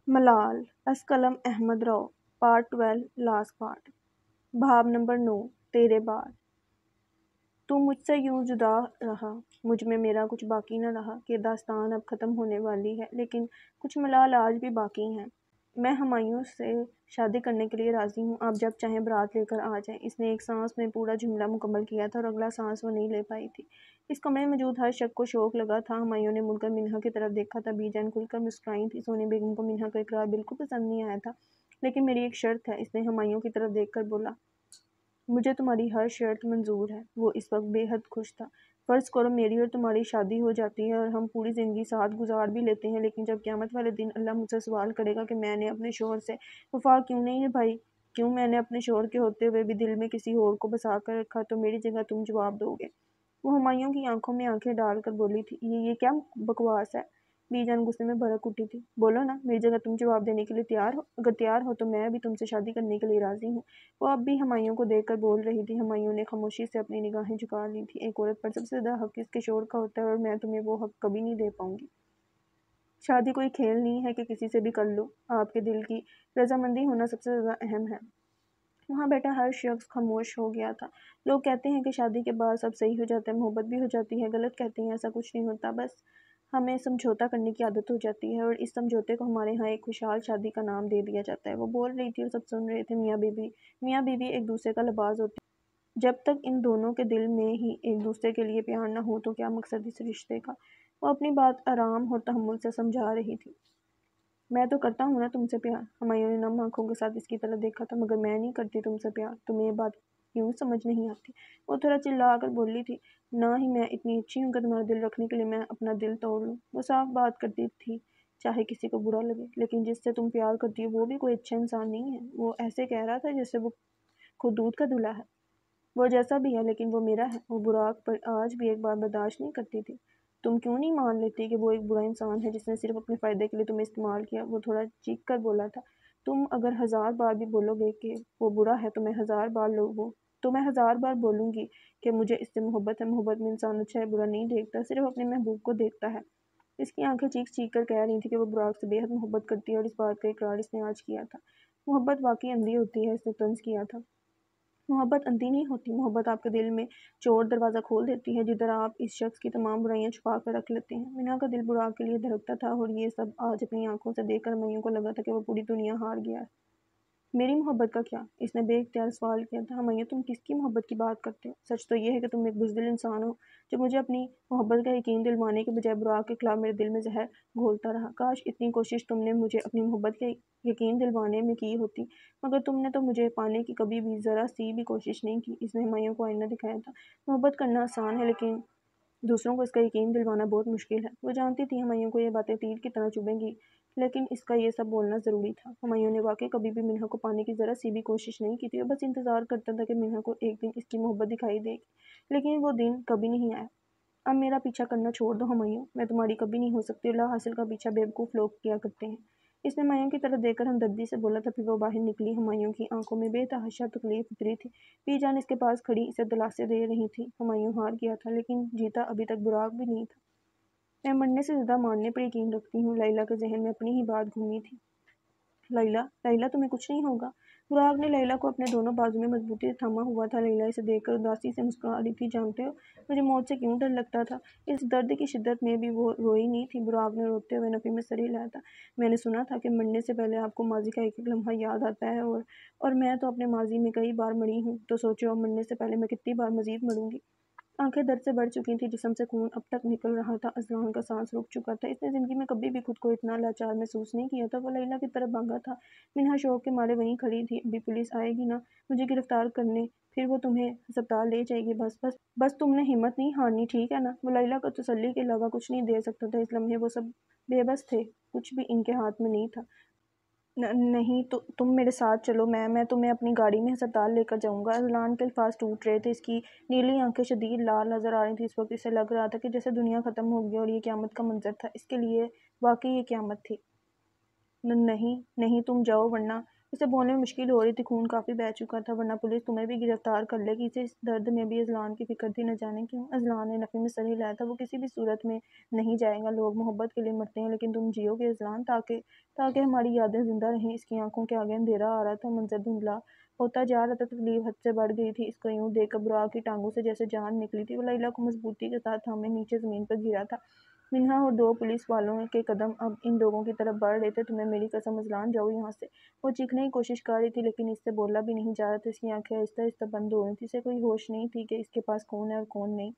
ملال اسکلم Ahmed Rao part 12 last part بھاب نمبر 9 تیرے بعد تو مجھ سے یوں جدا رہا، مجھ میں میرا کچھ باقی نہ رہا کہ داستان اب ختم ہونے والی ہے، لیکن کچھ ملال آج بھی باقی ہیں۔ میں ہمایوں سے شادی کرنے کے لیے راضی ہوں، آپ جب چاہیں بارات لے کر آ جائیں۔ اس نے ایک سانس میں پورا جملہ مکمل کیا تھا اور اگلا سانس وہ نہیں لے پائی تھی۔ اس کمرے میں موجود ہر شخص کو شوق لگا تھا۔ ہمایوں نے مڑ کر منہا کی طرف دیکھا تھا، بی جان کھل کر مسکرائی تھی۔ سونی بیگم کو منہا کا اقرار بالکل پسند نہیں آیا تھا، لیکن میری ایک شرط ہے، اس نے ہمایوں کی طرف دیکھ کر بولا۔ مجھے تمہاری ہر شرط منظور ہے۔ وہ اس وقت بے حد خوش تھا۔ فرض کرو میری اور تمہاری شادی ہو جاتی ہے اور ہم پوری زندگی ساتھ گزار بھی لیتے ہیں، لیکن جب قیامت والے دن اللہ مجھ سے سوال کرے گا کہ میں نے اپنے شوہر سے وفا کیوں نہیں نبھائی، کیوں میں نے اپنے شوہر کے ہوتے ہوئے بھی دل میں کسی اور کو بسا کر رکھا، تو میری جگہ تم جواب دو گے؟ وہ ہمایوں کی آنکھوں میں آنکھیں ڈال کر بولی تھی، یہ کیا بکواس ہے؟ بی جان غصے میں بھڑک اٹھی تھی۔ بولو نا، میری جگہ تم جواب دینے کے لیے تیار ہو؟ اگر تیار ہو تو میں بھی تم سے شادی کرنے کے لیے راضی ہوں۔ وہ اب بھی ہمایوں کو دیکھ کر بول رہی تھی۔ ہمایوں نے خاموشی سے اپنی نگاہیں جھکا لی تھیں۔ ایک عورت پر سب سے زیادہ حق اس کے شوہر کا ہوتا ہے اور میں تمہیں وہ حق کبھی نہیں دے پاؤں گی۔ شادی کوئی کھیل نہیں ہے کہ کسی سے بھی کر لو، آپ کے دل کی رضامندی ہونا سب سے زیادہ اہم ہے۔ وہاں بیٹھا ہر شخص خاموش ہو گیا تھا۔ لوگ کہتے ہیں کہ شادی کے بعد سب صحیح ہو جاتا ہے، محبت بھی ہو جاتی ہے۔ غلط کہتے ہیں، ایسا کچھ نہیں ہوتا، بس ہمیں سمجھوتا کرنے کی عادت ہو جاتی ہے اور اس سمجھوتے کو ہمارے ہاں ایک خوشحال شادی کا نام دے دیا جاتا ہے۔ وہ بول رہی تھی اور سب سن رہے تھے۔ میاں بیوی ایک دوسرے کا لباس ہوتے ہیں۔ جب تک ان دونوں کے دل میں ہی ایک دوسرے کے لیے پیار نہ ہو تو کیا مقصد اس رشتے کا؟ وہ اپنی بات آرام اور تحمل سے سمجھا رہی تھی۔ میں تو کرتا ہوں نا تم سے پیار۔ ہمایوں نے نم آنکھوں کے ساتھ اس کی طرف دیکھا تھا۔ مگر میں نہیں کرتی تم سے پیار، تمہیں یہ بات کیوں سمجھ نہیں آتی؟ وہ تھوڑا چلا کر بولی تھی، نہ ہی میں اتنی اچھی ہوں کہ تمہارا دل رکھنے کے لیے میں اپنا دل توڑ لوں۔ وہ صاف بات کرتی تھی، چاہے کسی کو برا لگے، لیکن جس سے تم پیار کرتی ہو وہ بھی کوئی اچھا انسان نہیں ہے۔ وہ ایسے کہہ رہا تھا جیسے وہ خود دودھ کا دلہا ہے۔ وہ جیسا بھی ہے لیکن وہ میرا ہے۔ وہ براق پر آج بھی ایک بات برداشت نہیں کرتی تھی۔ تم کیوں نہیں مان لیتی کہ وہ ایک برا انسان ہے جس نے صرف اپنے فائدے کے لیے تمہیں استعمال کیا؟ وہ تھوڑا چیخ کر بولا تھا۔ تم اگر 1000 بار بھی بولو گے کہ وہ برا ہے تو میں 1000 بار بولوں گی کہ مجھے اس سے محبت ہے۔ محبت میں انسان اچھا ہے برا نہیں دیکھتا، صرف اپنے محبوب کو دیکھتا ہے۔ اس کی آنکھیں چیخ چیخ کر کہہ رہی تھی کہ وہ براق سے بے حد محبت کرتی ہے اور اس بات کا اقرار اس نے آج کیا تھا۔ محبت واقعی اندھی ہوتی ہے، اس نے طنز کیا تھا۔ محبت اندھی نہیں ہوتی، محبت آپ کے دل میں چور دروازہ کھول دیتی ہے جدھر آپ اس شخص کی تمام برائیاں چھپا کر رکھ لیتے ہیں۔ منہا کا دل براق کے لیے دھڑکتا تھا اور یہ سب آج اپنی آنکھوں سے دیکھ کر ہمایوں کو لگا تھا کہ وہ پوری دنیا ہار گیا ہے۔ میری محبت کا کیا؟ اس نے بے اختیار سوال کیا تھا۔ ہمایوں تم کس کی محبت کی بات کرتے ہو؟ سچ تو یہ ہے کہ تم ایک بزدل انسان ہو جو مجھے اپنی محبت کا یقین دلوانے کے بجائے براق کے خلاف میرے دل میں زہر گھولتا رہا۔ کاش اتنی کوشش تم نے مجھے اپنی محبت کے یقین دلوانے میں کی ہوتی، مگر تم نے تو مجھے پانے کی کبھی بھی ذرا سی بھی کوشش نہیں کی۔ اس نے ہمایوں کو آئینہ دکھایا تھا۔ محبت کرنا آسان ہے لیکن دوسروں کو اس کا یقین دلوانا بہت مشکل ہے۔ وہ جانتی تھی ہمایوں کو یہ باتیں تیر کی طرح چبھیں گی، لیکن اس کا یہ سب بولنا ضروری تھا۔ ہمایوں نے واقعی کبھی بھی منہا کو پانے کی ذرا سی بھی کوشش نہیں کی تھی، وہ بس انتظار کرتا تھا کہ منہا کو ایک دن اس کی محبت دکھائی دے گی، لیکن وہ دن کبھی نہیں آیا۔ اب میرا پیچھا کرنا چھوڑ دو ہمایوں، میں تمہاری کبھی نہیں ہو سکتی اور لا حاصل کا پیچھا بیوقوف لوگ کیا کرتے ہیں۔ اس نے ہمایوں کی طرف دیکھ کر ہمدردی سے بولا تھا، پھر وہ باہر نکلی۔ ہمایوں کی آنکھوں میں بے تحاشا تکلیف اتری تھی۔ بی جان اس کے پاس کھڑی اسے دلاسے دے رہی تھی۔ ہمایوں ہار گیا تھا، لیکن جیتا ابھی تک براق بھی نہیں تھا۔ میں مرنے سے زیادہ ماننے پر یقین رکھتی ہوں۔ لیلیٰ کے ذہن میں اپنی ہی بات گھومی تھی۔ لیلیٰ تمہیں کچھ نہیں ہوگا؟ براق نے لیلیٰ کو اپنے دونوں بازو میں مضبوطی سے تھاما ہوا تھا۔ لیلیٰ اسے دیکھ کر اداسی سے مسکرا رہی تھی۔ جانتے ہو مجھے موت سے کیوں ڈر لگتا تھا؟ اس درد کی شدت میں بھی وہ روئی نہیں تھی۔ براق نے روتے ہوئے نفی میں سر ہلایا تھا۔ میں نے سنا تھا کہ مرنے سے پہلے آپ کو ماضی کا ایک ایک لمحہ یاد آتا ہے، اور میں تو اپنے ماضی میں کئی بار مری ہوں، تو سوچو اب مرنے سے پہلے میں کتنی بار مزید مروں گی۔ آنکھیں درد سے بھر چکی تھیں، جسم سے خون اب تک نکل رہا تھا، اذلان کا سانس رک چکا تھا۔ اس نے زندگی میں کبھی بھی خود کو اتنا لاچار محسوس نہیں کیا تھا۔ وہ لیلیٰ کی طرف بھاگا تھا۔ منہا شوق کے مارے وہیں کھڑی تھی۔ ابھی پولیس آئے گی نا مجھے گرفتار کرنے، پھر وہ تمہیں ہسپتال لے جائے گی۔ بس تم نے ہمت نہیں ہارنی، ٹھیک ہے نا؟ وہ لیلیٰ کو تسلی کے علاوہ کچھ نہیں دے سکتا تھا۔ اس لمحے وہ سب بے بس تھے، کچھ بھی ان کے ہاتھ میں نہیں تھا۔ نہیں تم میرے ساتھ چلو، میں تمہیں اپنی گاڑی میں ہسپتال لے کر جاؤں گا۔ اذلان کے الفاظ ٹوٹ رہے تھے، اس کی نیلی آنکھیں شدید لال نظر آ رہی تھیں۔ اس وقت اسے لگ رہا تھا کہ جیسے دنیا ختم ہو گئی اور یہ قیامت کا منظر تھا۔ اس کے لیے واقعی یہ قیامت تھی۔ نہیں تم جاؤ ورنہ اسے بولنے میں مشکل ہو رہی تھی، خون کافی بہہ چکا تھا، ورنہ پولیس تمہیں بھی گرفتار کر لے گی۔ اسے اس درد میں بھی اذلان کی فکر تھی، نہ جانے کیوں۔ اذلان نے نفی میں سر ہلایا تھا، وہ کسی بھی صورت میں نہیں جائے گا۔ لوگ محبت کے لیے مرتے ہیں، لیکن تم جیو گے اذلان، تاکہ ہماری یادیں زندہ رہیں۔ اس کی آنکھوں کے آگے اندھیرا آ رہا تھا، منظر دھندلا ہوتا جا رہا تھا، تکلیف حد سے بڑھ گئی تھی۔ اس کو یوں دیکھ کر براق کی ٹانگوں سے جیسے جان نکلی تھی۔ وہ لیلیٰ کو مضبوطی کے ساتھ تھامے نیچے زمین پر گرا تھا۔ منہا اور دو پولیس والوں کے قدم اب ان لوگوں کی طرف بڑھ رہے تھے۔ تمہیں میری قسم اذلان، جاؤ یہاں سے۔ وہ چیخنے کی کوشش کر رہی تھی، لیکن اس سے بولا بھی نہیں جا رہا تھا۔ اس کی آنکھیں آہستہ آہستہ بند ہو رہی تھیں۔ اسے کوئی ہوش نہیں تھی کہ اس کے پاس کون ہے اور کون نہیں۔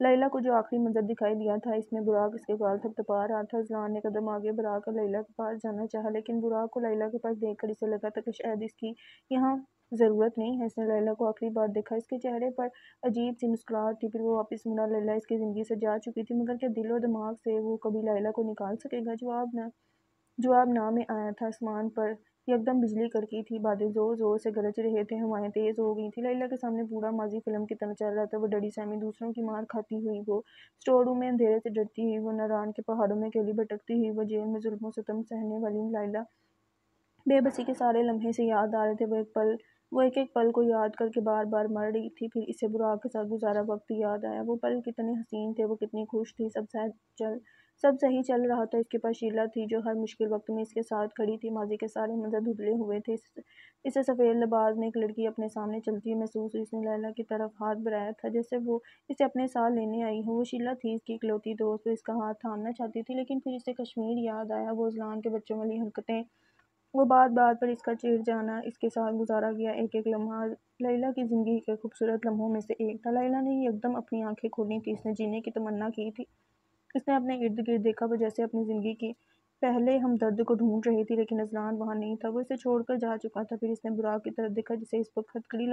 لیلیٰ کو جو آخری منظر دکھائی دیا تھا، اس میں براق اس کے گال تھپتھپا رہا تھا۔ اذلان نے قدم آگے بڑھا کر لیلیٰ کے پاس جانا چاہا، لیکن براق کو لیلیٰ کے پاس دیکھ کر اسے لگا تھا کہ شاید اس کی یہاں ضرورت نہیں ہے۔ اس نے لیلیٰ کو آخری بار دیکھا، اس کے چہرے پر عجیب سی مسکراہٹ تھی۔ پھر وہ واپس مڑا۔ لیلیٰ اس کی زندگی سے جا چکی تھی، مگر کیا دل و دماغ سے وہ کبھی لیلیٰ کو نکال سکے گا؟ جواب نہ میں آیا تھا۔ آسمان پر یکدم بجلی کڑکی تھی، بادل زور زور سے گرج رہے تھے، ہوائیں تیز ہو گئی تھیں۔ لیلیٰ کے سامنے پورا ماضی فلم کی طرح چل رہا تھا۔ وہ ڈری سہمی دوسروں کی مار کھاتی ہوئی، وہ اسٹور روم میں اندھیرے سے ڈرتی ہوئی، وہ ناران کے پہاڑوں میں اکیلی بھٹکتی ہوئی، وہ جیل میں ظلم و ستم سہنے والی لیلیٰ۔ بے بسی کے سارے لمحے سے یاد آ رہے تھے۔ وہ ایک ایک پل کو یاد کر کے بار بار مر رہی تھی۔ پھر اسے براق کے ساتھ گزارا وقت یاد آیا۔ وہ پل کتنے حسین تھے، وہ کتنی خوش تھی۔ سب صحیح چل رہا تھا۔ اس کے پاس شیلا تھی، جو ہر مشکل وقت میں اس کے ساتھ کھڑی تھی۔ ماضی کے سارے منظر دھندلے ہوئے تھے۔ اسے سفید لباس میں ایک لڑکی اپنے سامنے چلتی ہوئی محسوس ہوئی۔ اس نے لیلیٰ کی طرف ہاتھ بڑھایا تھا، جیسے وہ اسے اپنے ساتھ لینے آئی ہو۔ وہ شیلا تھی، اس کی اکلوتی دوست۔ وہ اس کا ہاتھ تھامنا چاہتی تھی، لیکن پھر اسے کشمیر یاد آیا، وہ اذلان کے بچوں والی حرکتیں، وہ بات بات پر اس کا چڑ جانا۔ اس کے ساتھ گزارا گیا ایک ایک لمحہ لیلیٰ کی زندگی کے خوبصورت لمحوں میں سے ایک تھا۔ لیلیٰ نے یکدم اپنی آنکھیں کھولی تھیں۔ اس نے جینے کی تمنا کی تھی۔ اس نے اپنے ارد گرد دیکھا، وہ جیسے اپنی زندگی کی پہلے ہمدرد کو ڈھونڈ رہی تھی، لیکن اذلان وہاں نہیں تھا۔ وہ اسے چھوڑ کر جا چکا تھا۔ پھر اس نے براق کی طرف دیکھا، جسے اس وقت ہتکڑی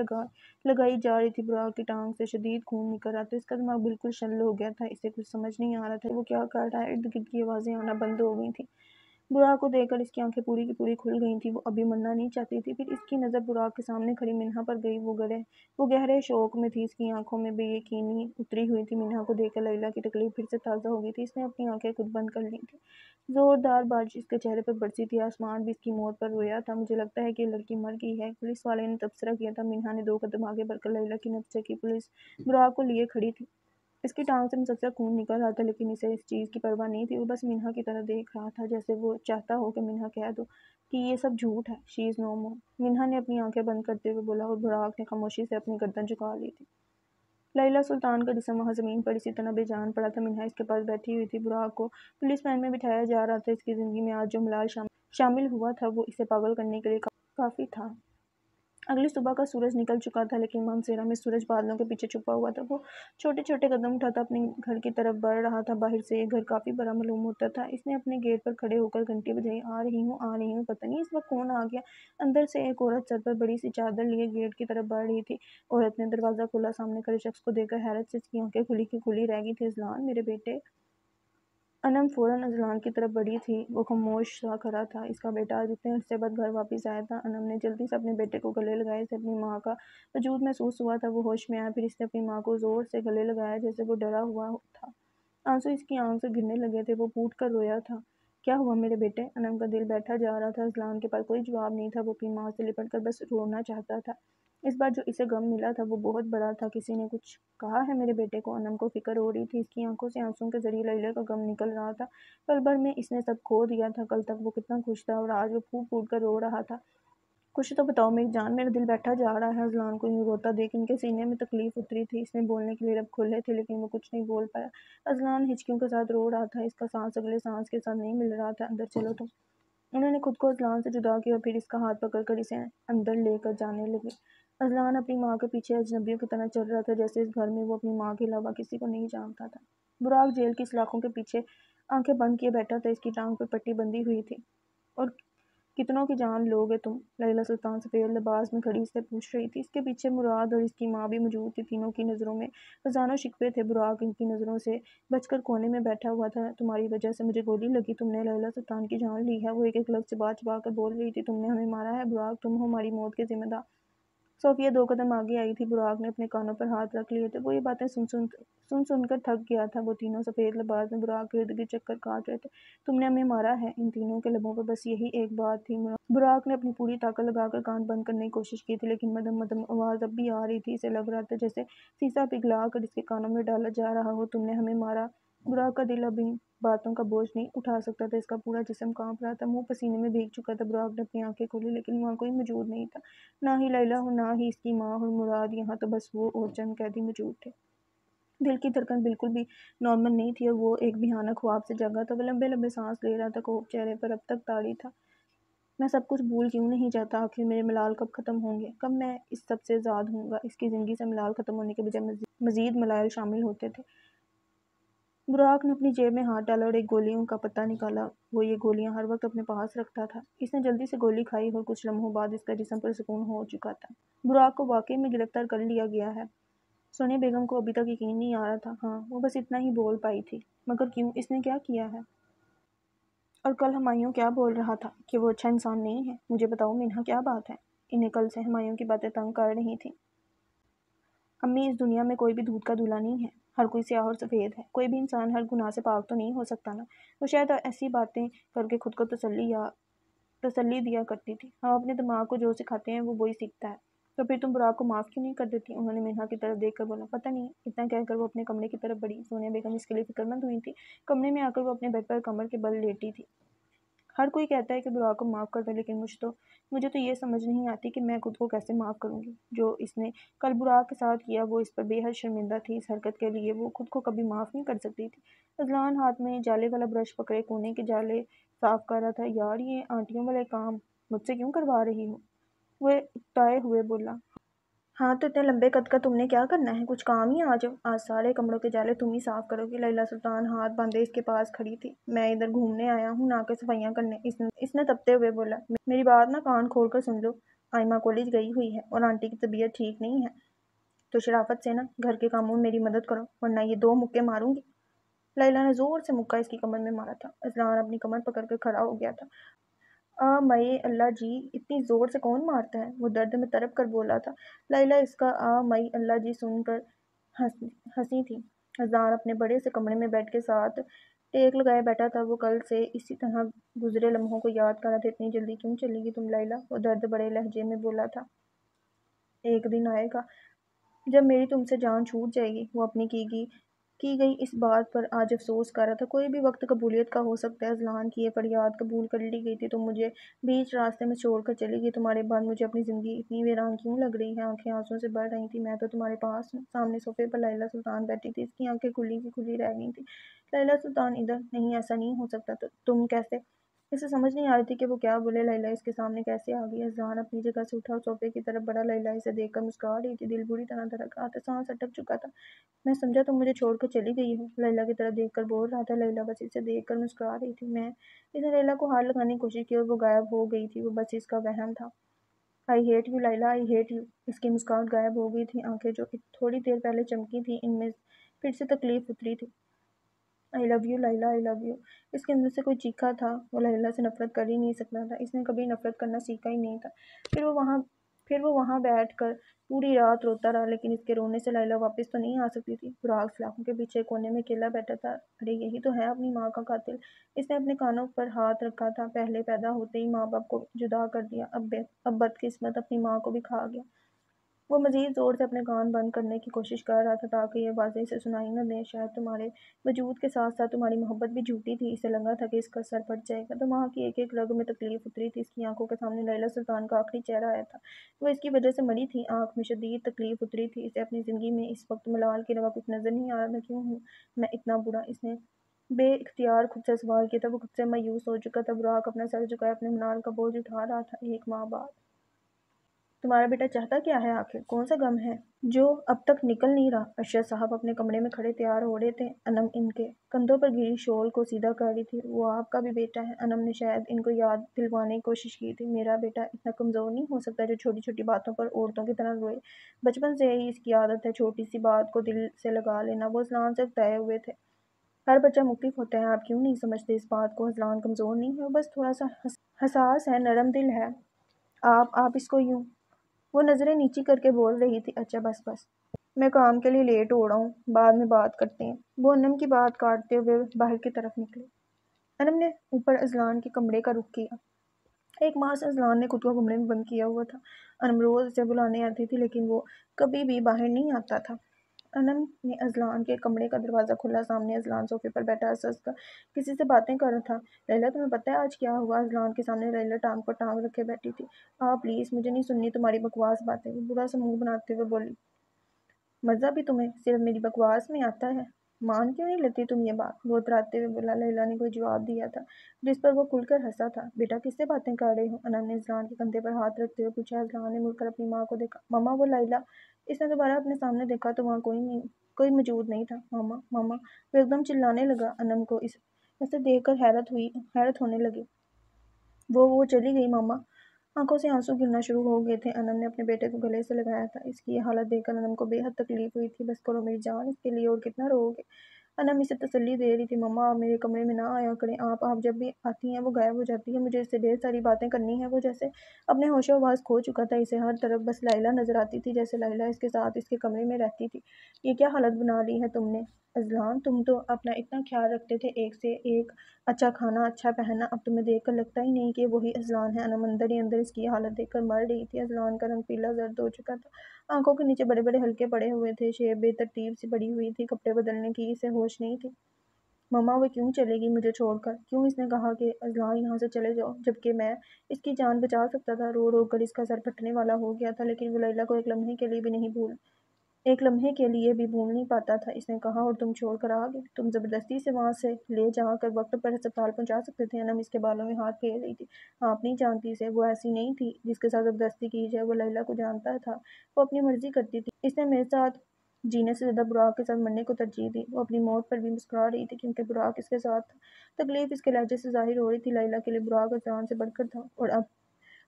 لگائی جا رہی تھی۔ براق کی ٹانگ سے شدید خون نکل رہا تھا۔ اس کا دماغ بالکل شل ہو گیا تھا۔ اسے کچھ سمجھ نہیں آ رہا تھا کہ وہ کیا کر رہا ہے۔ ارد گرد کی آوازیں آنا بند ہو گئی تھیں۔ براق کو دیکھ کر اس کی آنکھیں پوری کی پوری کھل گئی تھیں۔ وہ ابھی مرنا نہیں چاہتی تھی۔ پھر اس کی نظر براق کے سامنے کھڑی منہا پر گئی۔ وہ گہرے شوق میں تھی، اس کی آنکھوں میں بے یقینی اتری ہوئی تھی۔ منہا کو دیکھ کر لیلیٰ کی تکلیف پھر سے تازہ ہو گئی تھی۔ اس نے اپنی آنکھیں خود بند کر لی تھیں۔ زوردار بارش اس کے چہرے پر برسی تھی۔ آسمان بھی اس کی موت پر رویا تھا۔ مجھے لگتا ہے کہ یہ لڑکی مر گئی ہے، پولیس والے نے تبصرہ کیا تھا۔ منہا نے دو قدم آگے بڑھ کر لیلیٰ کی نبض چیک کی۔ پولیس براق کو لیے کھڑی تھی۔ اس کی ٹانگ سے مسلسل خون نکل رہا تھا، لیکن اسے اس چیز کی پرواہ نہیں تھی۔ وہ بس منہا کی طرف دیکھ رہا تھا، جیسے وہ چاہتا ہو کہ منہا کہہ دو کہ یہ سب جھوٹ ہے، شی از نو مور۔ منہا نے اپنی آنکھیں بند کرتے ہوئے بولا، اور براق نے خاموشی سے اپنی گردن جھکا لی تھی۔ لیلیٰ سلطان کا جسم وہاں زمین پر اسی طرح بے جان پڑا تھا۔ منہا اس کے پاس بیٹھی ہوئی تھی۔ براق کو پولیس وین میں بٹھایا جا رہا تھا۔ اس کی زندگی میں آج جو ملال شامل ہوا تھا، وہ اسے پاگل کرنے کے لیے کافی تھا۔ اگلی صبح کا سورج نکل چکا تھا، لیکن مانسیرا میں سورج بادلوں کے پیچھے چھپا ہوا تھا۔ وہ چھوٹے چھوٹے قدم اٹھاتا اپنے گھر کی طرف بڑھ رہا تھا۔ باہر سے یہ گھر کافی بڑا معلوم ہوتا تھا۔ اس نے اپنے گیٹ پر کھڑے ہو کر گھنٹی بجائی۔ آ رہی ہوں، پتہ نہیں اس وقت کون آ گیا۔ اندر سے ایک عورت سر پر بڑی سی چادر لیے گیٹ کی طرف بڑھ رہی تھی۔ عورت نے دروازہ کھولا۔ سامنے کھڑے شخص کو دیکھ کر حیرت سے اس کی آنکھیں کھلی کی کھلی رہ گئی تھیں۔ اذلان، میرے بیٹے! انم فوراً اذلان کی طرف بڑھی تھی۔ وہ خاموش سا کھڑا تھا۔ اس کا بیٹا آج اتنے عرصے بعد گھر واپس آیا تھا۔ انم نے جلدی سے اپنے بیٹے کو گلے لگایا۔ اسے اپنی ماں کا وجود محسوس ہوا تھا۔ وہ ہوش میں آیا، پھر اس نے اپنی ماں کو زور سے گلے لگایا، جیسے وہ ڈرا ہوا تھا۔ آنسو اس کی آنکھ سے گرنے لگے تھے۔ وہ پھوٹ کر رویا تھا۔ کیا ہوا میرے بیٹے؟ انم کا دل بیٹھا جا رہا تھا۔ اذلان کے پاس کوئی جواب نہیں تھا۔ وہ اپنی ماں سے لپٹ کر بس رونا چاہتا تھا۔ اس بار جو اسے غم ملا تھا، وہ بہت بڑا تھا۔ کسی نے کچھ کہا ہے میرے بیٹے کو؟ انم کو فکر ہو رہی تھی۔ اس کی آنکھوں سے آنسوؤں کے ذریعے لیلیٰ کا غم نکل رہا تھا۔ پل بھر میں اس نے سب کھو دیا تھا۔ کل تک وہ کتنا خوش تھا، اور آج وہ پھوٹ پھوٹ کر رو رہا تھا۔ کچھ تو بتاؤ میری جان، میرا دل بیٹھا جا رہا ہے۔ اذلان کو یوں روتا دیکھ ان کے سینے میں تکلیف اتری تھی۔ اس نے بولنے کے لیے لب کھولے تھے، لیکن وہ کچھ نہیں بول پایا۔ اذلان ہچکیوں کے ساتھ رو رہا تھا۔ اس کا سانس اگلے سانس کے ساتھ نہیں مل رہا تھا۔ اندر چلو تم۔ انہوں نے خود کو اذلان سے جدا کیا اور پھر اس کا ہاتھ پکڑ کر اسے اندر لے کر جانے لگے۔ اذلان اپنی ماں کے پیچھے اجنبیوں کی طرح چل رہا تھا، جیسے اس گھر میں وہ اپنی ماں کے علاوہ کسی کو نہیں جانتا تھا۔ براق جیل کی سلاخوں کے پیچھے آنکھیں بند کیے بیٹھا تھا۔ اس کی ٹانگ پر پٹی بندھی ہوئی تھی۔ اور کتنوں کی جان لوگے تم؟ لیلیٰ سلطان سفید لباس میں کھڑی سے پوچھ رہی تھی۔ اس کے پیچھے مراد اور اس کی ماں بھی موجود تھی۔ تینوں کی نظروں میں خزان و شکوے تھے۔ براق ان کی نظروں سے بچ کر کونے میں بیٹھا ہوا تھا۔ تمہاری وجہ سے مجھے گولی لگی، تم نے لیلیٰ سلطان کی جان لی ہے۔ وہ ایک ایک لفظ چبا چبا کر بول رہی تھی۔ تم نے ہمیں مارا ہے براق، تم ہو ہماری موت کے ذمہ دار۔ صوفیہ 2 قدم آگے آئی تھی۔ براق نے اپنے کانوں پر ہاتھ رکھ لیے تھے۔ وہ یہ باتیں سن کر تھک گیا تھا۔ وہ تینوں سفید لباس میں براق کے ارد گرد چکر کاٹ رہے تھے۔ تم نے ہمیں مارا ہے۔ ان تینوں کے لبوں پر بس یہی ایک بات تھی۔ براق نے اپنی پوری طاقت لگا کر کان بند کرنے کی کوشش کی تھی، لیکن مدھم مدھم آواز اب بھی آ رہی تھی۔ اسے لگ رہا تھا جیسے سیسا پگھلا کر اس کے کانوں میں ڈالا جا رہا ہو۔ تم نے ہمیں مارا۔ براق کا دل اب ان باتوں کا بوجھ نہیں اٹھا سکتا تھا۔ اس کا پورا جسم کانپ رہا تھا، منہ پسینے میں بھیگ چکا تھا۔ براق نے اپنی آنکھیں کھولی، لیکن وہاں کوئی موجود نہیں تھا، نہ ہی لیلی اور نہ ہی اس کی ماں اور مراد۔ یہاں تو بس وہ اور چند قیدی موجود تھے۔ دل کی دھڑکن بالکل بھی نارمل نہیں تھی اور وہ ایک بھیانک خواب سے جگا تھا۔ وہ لمبے لمبے سانس لے رہا تھا، کوپ چہرے پر اب تک طاری تھا۔ میں سب کچھ بھول کیوں نہیں جاتا؟ آخر میرے ملال کب ختم ہوں گے؟ کب میں اس سب سے آزاد ہوں گا؟ اس کی زندگی سے ملال ختم ہونے کے بجائے مزید ملال شامل ہوتے تھے۔ براق نے اپنی جیب میں ہاتھ ڈالا اور ایک گولیوں کا پتہ نکالا۔ وہ یہ گولیاں ہر وقت اپنے پاس رکھتا تھا۔ اس نے جلدی سے گولی کھائی اور کچھ لمحوں بعد اس کا جسم پرسکون ہو چکا تھا۔ براق کو واقعی میں گرفتار کر لیا گیا ہے؟ سونیا بیگم کو ابھی تک یقین نہیں آ رہا تھا۔ ہاں، وہ بس اتنا ہی بول پائی تھی۔ مگر کیوں؟ اس نے کیا کیا ہے؟ اور کل ہمایوں کیا بول رہا تھا کہ وہ اچھا انسان نہیں ہے؟ مجھے بتاؤ منہا، کیا بات ہے؟ انہیں کل سے ہمایوں کی باتیں تنگ کر رہی تھیں۔ امی، اس دنیا میں کوئی بھی دودھ کا دھلا نہیں ہے۔ ہر کوئی سیاہ اور سفید ہے۔ کوئی بھی انسان ہر گناہ سے پاک تو نہیں ہو سکتا نا؟ وہ شاید ایسی باتیں کر کے خود کو تسلی دیا کرتی تھی۔ ہم اپنے دماغ کو جو سکھاتے ہیں وہ وہی سیکھتا ہے۔ تو پھر تم براق کو معاف کیوں نہیں کر دیتی؟ انہوں نے منہا کی طرف دیکھ کر بولا۔ پتہ نہیں۔ اتنا کہہ کر وہ اپنے کمرے کی طرف بڑھی۔ سونیا بیگم اس کے لیے فکر مند ہوئی تھی۔ کمرے میں آ کر وہ اپنے بیڈ پر کمر کے بل لیٹی تھی۔ ہر کوئی کہتا ہے کہ براق کو معاف کر دے، لیکن مجھے تو یہ سمجھ نہیں آتی کہ میں خود کو کیسے معاف کروں گی۔ جو اس نے کل براق کے ساتھ کیا، وہ اس پر بے حد شرمندہ تھی۔ اس حرکت کے لیے وہ خود کو کبھی معاف نہیں کر سکتی تھی۔ اذلان ہاتھ میں جالے والا برش پکڑے کونے کے جالے صاف کر رہا تھا۔ یار، یہ آنٹیوں والے کام مجھ سے کیوں کروا رہی ہو؟ وہ اکتائے ہوئے بولا۔ ہاں تو اتنے لمبے قد کا تم نے کیا کرنا ہے؟ کچھ کام ہی آ جاؤ۔ آج سارے کمروں کے جالے تم ہی صاف کرو گی۔ لیلی سلطان ہاتھ باندھے اس کے پاس کھڑی تھی۔ میں ادھر گھومنے آیا ہوں، نہ کہ صفائیاں کرنے، اس نے تپتے ہوئے بولا۔ میری بات نہ کان کھول کر سن لو۔ آئمہ کالج گئی ہوئی ہے اور آنٹی کی طبیعت ٹھیک نہیں ہے، تو شرافت سے نا گھر کے کاموں میں میری مدد کرو، ورنہ یہ 2 مکے ماروں گی۔ لیلی نے زور سے مکہ اس کی کمر میں مارا تھا۔ اذلان اپنی کمر پکڑ کر کھڑا ہو گیا تھا۔ مئے اللہ جی، اتنی زور سے کون مارتا ہے؟ وہ درد میں تڑپ کر بولا تھا۔ لیلی اس کا مئے اللہ جی سن کر ہنسی تھی۔ اذلان اپنے بڑے سے کمرے میں بیڈ کے ساتھ ٹیک لگائے بیٹھا تھا۔ وہ کل سے اسی طرح گزرے لمحوں کو یاد کر رہا تھا۔ اتنی جلدی کیوں چلی گی تم لیلی؟ وہ درد بڑے لہجے میں بولا تھا۔ ایک دن آئے گا جب میری تم سے جان چھوٹ جائے گی۔ وہ اپنی کی گئی اس بات پر آج افسوس کر رہا تھا۔ کوئی بھی وقت قبولیت کا ہو سکتا ہے۔ اذلان کی یہ فریاد قبول کر لی گئی تھی۔ تم مجھے بیچ راستے میں چھوڑ کر چلی گئی۔ تمہارے بعد مجھے اپنی زندگی اتنی ویران کیوں لگ رہی ہے؟ آنکھیں آنسوؤں سے بھر رہی تھیں۔ میں تو تمہارے پاس ہوں۔ سامنے صوفے پر لیلی سلطان بیٹھی تھی۔ اس کی آنکھیں کھلی کی کھلی رہ گئی تھیں۔ لیلی سلطان ادھر نہیں، ایسا نہیں ہو سکتا۔ تم کیسے؟ اسے سمجھ نہیں آ رہی تھی کہ وہ کیا بولے۔ لیلی اس کے سامنے کیسے آ گئی؟ اذلان اپنی جگہ سے اٹھا اور صوفے کی طرف بڑھا۔ لیلی اسے دیکھ کر مسکرا رہی تھی۔ دل بری طرح دھڑک رہا تھا، سانس اٹک چکا تھا۔ میں سمجھا تم مجھے چھوڑ کر چلی گئی ہو، لیلی کی طرف دیکھ کر بول رہا تھا۔ لیلی بس اسے دیکھ کر مسکرا رہی تھی۔ اس نے لیلی کو ہاتھ لگانے کی کوشش کی اور وہ غائب ہو گئی تھی۔ وہ بس اس کا وہم تھا۔ I hate you Laila, I hate you. اس کی مسکراہٹ غائب ہو گئی تھی۔ آنکھیں جو تھوڑی دیر پہلے چمکی تھیں، ان میں پھر سے تکلیف اتری تھی۔ I love you Laila, I love you. اس کے اندر سے کوئی چیخا تھا۔ وہ لیلی سے نفرت کر ہی نہیں سکتا تھا۔ اس نے کبھی نفرت کرنا سیکھا ہی نہیں تھا۔ پھر وہ وہاں بیٹھ کر پوری رات روتا رہا، لیکن اس کے رونے سے لیلی واپس تو نہیں آ سکتی تھی۔ براق سلاخوں کے پیچھے کونے میں اکیلا بیٹھا تھا۔ ارے یہی تو ہے اپنی ماں کا قاتل۔ اس نے اپنے کانوں پر ہاتھ رکھا تھا۔ پہلے پیدا ہوتے ہی ماں باپ کو جدا کر دیا، اب بدقسمت اپنی ماں کو بھی کھا گیا۔ وہ مزید زور سے اپنے کان بند کرنے کی کوشش کر رہا تھا تاکہ یہ باتیں اسے سنائی نہ دیں۔ شاید تمہارے وجود کے ساتھ ساتھ تمہاری محبت بھی جھوٹی تھی۔ اسے لگا تھا کہ اس کا سر پھٹ جائے گا۔ دماغ کی ایک ایک رگ میں تکلیف اتری تھی۔ اس کی آنکھوں کے سامنے لیلی سلطان کا آخری چہرہ آیا تھا۔ وہ اس کی وجہ سے مری تھی۔ آنکھ میں شدید تکلیف اتری تھی۔ اسے اپنی زندگی میں اس وقت ملال کے علاوہ کچھ نظر نہیں آ رہا تھا۔ کیوں ہوں میں اتنا برا؟ اس نے بے اختیار خود سے سوال کیا تھا۔ وہ خود سے مایوس ہو چکا تھا۔ براق اپنا سر جھکائے اپنے ملال کا بوجھ اٹھا رہا تھا۔ ایک ماہ بعد تمہارا بیٹا چاہتا کیا ہے آخر؟ کون سا غم ہے جو اب تک نکل نہیں رہا؟ ارشد صاحب اپنے کمرے میں کھڑے تیار ہو رہے تھے۔ انم ان کے کندھوں پر گھری شال کو سیدھا کر رہی تھی۔ وہ آپ کا بھی بیٹا ہے؟ انم نے شاید ان کو یاد دلوانے کی کوشش کی تھی۔ میرا بیٹا اتنا کمزور نہیں ہو سکتا جو چھوٹی چھوٹی باتوں پر عورتوں کی طرح روئے۔ بچپن سے ہی اس کی عادت ہے چھوٹی سی بات کو دل سے لگا لینا۔ وہ اذلان سے اکتائے ہوئے تھے۔ ہر بچہ مختلف ہوتا ہے، آپ کیوں نہیں سمجھتے اس بات کو؟ اذلان کمزور نہیں ہے، وہ بس تھوڑا سا حساس ہے، نرم دل ہے۔ آپ اس کو یوں وہ نظریں نیچی کر کے بول رہی تھی، اچھا بس بس، میں کام کے لیے لیٹ ہو رہا ہوں، بعد میں بات کرتے ہیں۔ وہ انم کی بات کاٹتے ہوئے باہر کی طرف نکلے۔ انم نے اوپر اذلان کے کمرے کا رخ کیا۔ ایک ماہ سے اذلان نے خود کو کمرے میں بند کیا ہوا تھا۔ انم روز اسے بلانے آتی تھی لیکن وہ کبھی بھی باہر نہیں آتا تھا۔ انم نے اذلان کے کمرے کا دروازہ کھولا۔ سامنے اذلان صوفے پر بیٹھا ہنس کر کسی سے باتیں کر رہا تھا۔ لیلیٰ تمہیں پتہ ہے آج کیا ہوا؟ اذلان کے سامنے لیلیٰ ٹانگ پر ٹانگ رکھے بیٹھی تھی۔ پلیز مجھے نہیں سننی تمہاری بکواس باتیں، وہ برا سا منہ بناتے ہوئے بولی۔ مزہ بھی تمہیں صرف میری بکواس میں آتا ہے؟ مان کیوں نہیں لیتی تم یہ بات؟ وہ اتراتے ہوئے بولا۔ لیلیٰ نے کوئی جواب دیا تھا جس پر وہ کھل کر ہنسا تھا۔ بیٹا کس سے باتیں کر رہے ہو؟ انم نے اذلان کے کندھے پر ہاتھ رکھتے ہوئے پوچھا۔ اذلان نے مڑ کر اپنی ماں کو دیکھا۔ ماما وہ لیلیٰ۔ اس نے دوبارہ اپنے سامنے دیکھا تو وہاں کوئی موجود نہیں تھا۔ ماما ماما، وہ ایک دم چلانے لگا۔ انم کو اسے دیکھ کر حیرت ہونے لگی۔ وہ چلی گئی ماما؟ آنکھوں سے آنسو گرنا شروع ہو گئے تھے۔ انم نے اپنے بیٹے کو گلے سے لگایا تھا۔ اس کی یہ حالت دیکھ کر انم کو بے حد تکلیف ہوئی تھی۔ بس کرو میری جان، اس کے لیے اور کتنا رو گے؟ انم اسے تسلی دے رہی تھی۔ ماما آپ میرے کمرے میں نہ آیا کریں، آپ جب بھی آتی ہیں وہ غائب ہو جاتی ہے، مجھے اس سے ڈھیر ساری باتیں کرنی ہیں۔ وہ جیسے اپنے ہوش و حواس کھو چکا تھا۔ اسے ہر طرف بس لیلیٰ نظر آتی تھی، جیسے لیلیٰ اس کے ساتھ اس کے کمرے میں رہتی تھی۔ یہ کیا حالت بنا لی ہے تم نے اذلان؟ تم تو اپنا اتنا خیال رکھتے تھے، ایک سے ایک اچھا کھانا، اچھا پہننا، اب تمہیں دیکھ کر لگتا ہی نہیں کہ وہی اذلان ہے۔ انم اندر ہی اندر اس کی حالت دیکھ کر مر رہی تھی۔ اذلان کا رنگ پیلا زرد ہو چکا تھا، آنکھوں کے نیچے بڑے بڑے حلقے پڑے ہوئے تھے، شیب بے ترتیب سی پڑی ہوئی تھی، کپڑے بدلنے کی اسے ہوش نہیں تھی۔ ماما وہ کیوں چلے گی مجھے چھوڑ کر؟ کیوں اس نے کہا کہ اذلان یہاں سے چلے جاؤ، جبکہ میں اس کی جان بچا سکتا تھا؟ رو رو کر اس کا سر پھٹنے والا ہو گیا تھا، لیکن وہ لیلیٰ کو ایک لمحے کے لیے بھی بھول نہیں پاتا تھا۔ اس نے کہا اور تم چھوڑ کر آ گئے؟ تم زبردستی سے وہاں سے لے جا کر وقت پر ہسپتال پہنچا سکتے تھے۔ انم اس کے بالوں میں ہاتھ پھیر رہی تھی۔ آپ نہیں جانتی اسے، وہ ایسی نہیں تھی جس کے ساتھ زبردستی کی جائے۔ وہ لیلیٰ کو جانتا تھا، وہ اپنی مرضی کرتی تھی۔ اس نے میرے ساتھ جینے سے زیادہ براق کے ساتھ مرنے کو ترجیح دی۔ وہ اپنی موت پر بھی مسکرا رہی تھی کیونکہ براق اس کے ساتھ تھا۔ تکلیف اس کے لہجے سے ظاہر ہو رہی تھی۔ لیلیٰ کے لیے براق اذلان سے بڑھ کر تھا،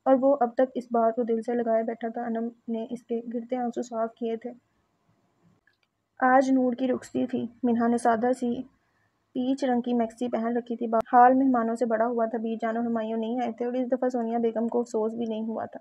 اور وہ اب تک اس بات کو دل سے لگائے بیٹھا تھا۔ انم نے اس کے گرتے آنسو صاف کیے تھے۔ آج نور کی رخصتی تھی۔ منہا نے سادہ سی پیچ رنگ کی میکسی پہن رکھی تھی۔ حال مہمانوں سے بڑا ہوا تھا۔ بی جان اور ہمایوں نہیں آئے تھے اور اس دفعہ سونیا بیگم کو افسوس بھی نہیں ہوا تھا۔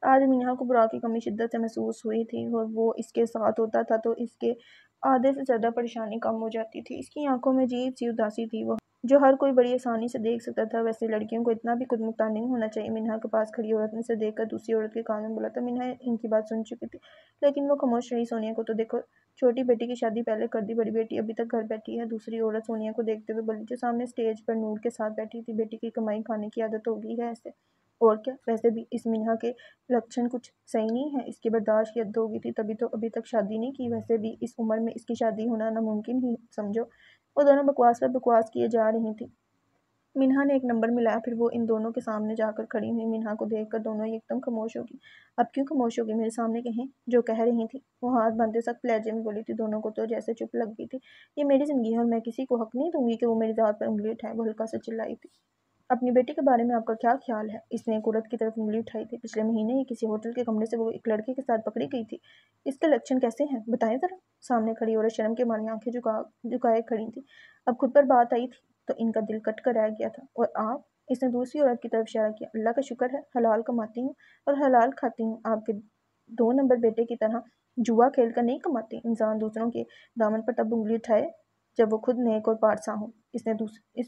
آج منہا کو براق کی کمی شدت سے محسوس ہوئی تھی، اور وہ اس کے ساتھ ہوتا تھا تو اس کے آدھے سے زیادہ پریشانی کم ہو جاتی تھی۔ اس کی آنکھوں میں عجیب سی اداسی تھی، وہ جو ہر کوئی بڑی آسانی سے دیکھ سکتا تھا۔ ویسے لڑکیوں کو اتنا بھی خود مختار نہیں ہونا چاہیے۔ منہا کے پاس کھڑی عورت نے اسے دیکھ کر دوسری عورت کے کان میں بولا تھا۔ منہا ان کی بات سن چکی تھی لیکن وہ خاموش رہی۔ سونیا کو تو دیکھو، چھوٹی بیٹی کی شادی پہلے کر دی، بڑی بیٹی ابھی تک گھر بیٹھی ہے۔ دوسری عورت سونیا کو دیکھتے ہوئے بولی جو سامنے اسٹیج پر نور کے ساتھ بیٹھی تھی۔ بیٹی کی کمائی کھانے کی عادت ہو گئی ہے ایسے، اور کیا؟ ویسے بھی اس منہا کے لکشن کچھ صحیح نہیں ہے، اس کی برداشت کی حد ہو گئی تھی، تبھی تو ابھی تک شادی نہیں کی۔ ویسے بھی اس عمر میں اس کی شادی ہونا ناممکن ہی سمجھو۔ وہ دونوں بکواس پر بکواس کیے جا رہی تھی۔ منہا نے ایک نمبر ملایا، پھر وہ ان دونوں کے سامنے جا کر کھڑی ہوئی۔ منہا کو دیکھ کر دونوں ایک دم خاموش ہو گئی۔ اب کیوں خاموش ہو گئی؟ میرے سامنے کہیں جو کہہ رہی تھی، وہ ہاتھ باندھے سخت لہجے میں بولی تھی۔ دونوں کو تو جیسے چپ لگ گئی تھی۔ یہ میری زندگی ہے اور میں کسی کو حق نہیں دوں گی کہ وہ میری ذات پر انگلی اٹھائے، وہ ہلکا سے چلائی تھی۔ اپنی بیٹی کے بارے میں آپ کا کیا خیال ہے؟ اس نے ایک عورت کی طرف انگلی اٹھائی تھی۔ پچھلے مہینے ہی کسی ہوٹل کے کمرے سے وہ ایک لڑکے کے ساتھ پکڑی گئی تھی۔ اس کے لکشن کیسے ہیں بتائیں ذرا۔ سامنے کھڑی عورت شرم کے مارے آنکھیں جھکائے کھڑی تھی۔ اب خود پر بات آئی تھی تو ان کا دل کٹ کر رہ گیا تھا۔ اور آپ؟ اس نے دوسری عورت کی طرف اشارہ کیا۔ اللہ کا شکر ہے، حلال کماتی ہوں اور حلال کھاتی ہوں، آپ کے 2 نمبر بیٹے کی طرح جوا کھیل کر نہیں کماتی۔ انسان دوسروں کے دامن پر تب انگلی اٹھائے جب وہ خود نیک اور پارسا ہوں۔ اس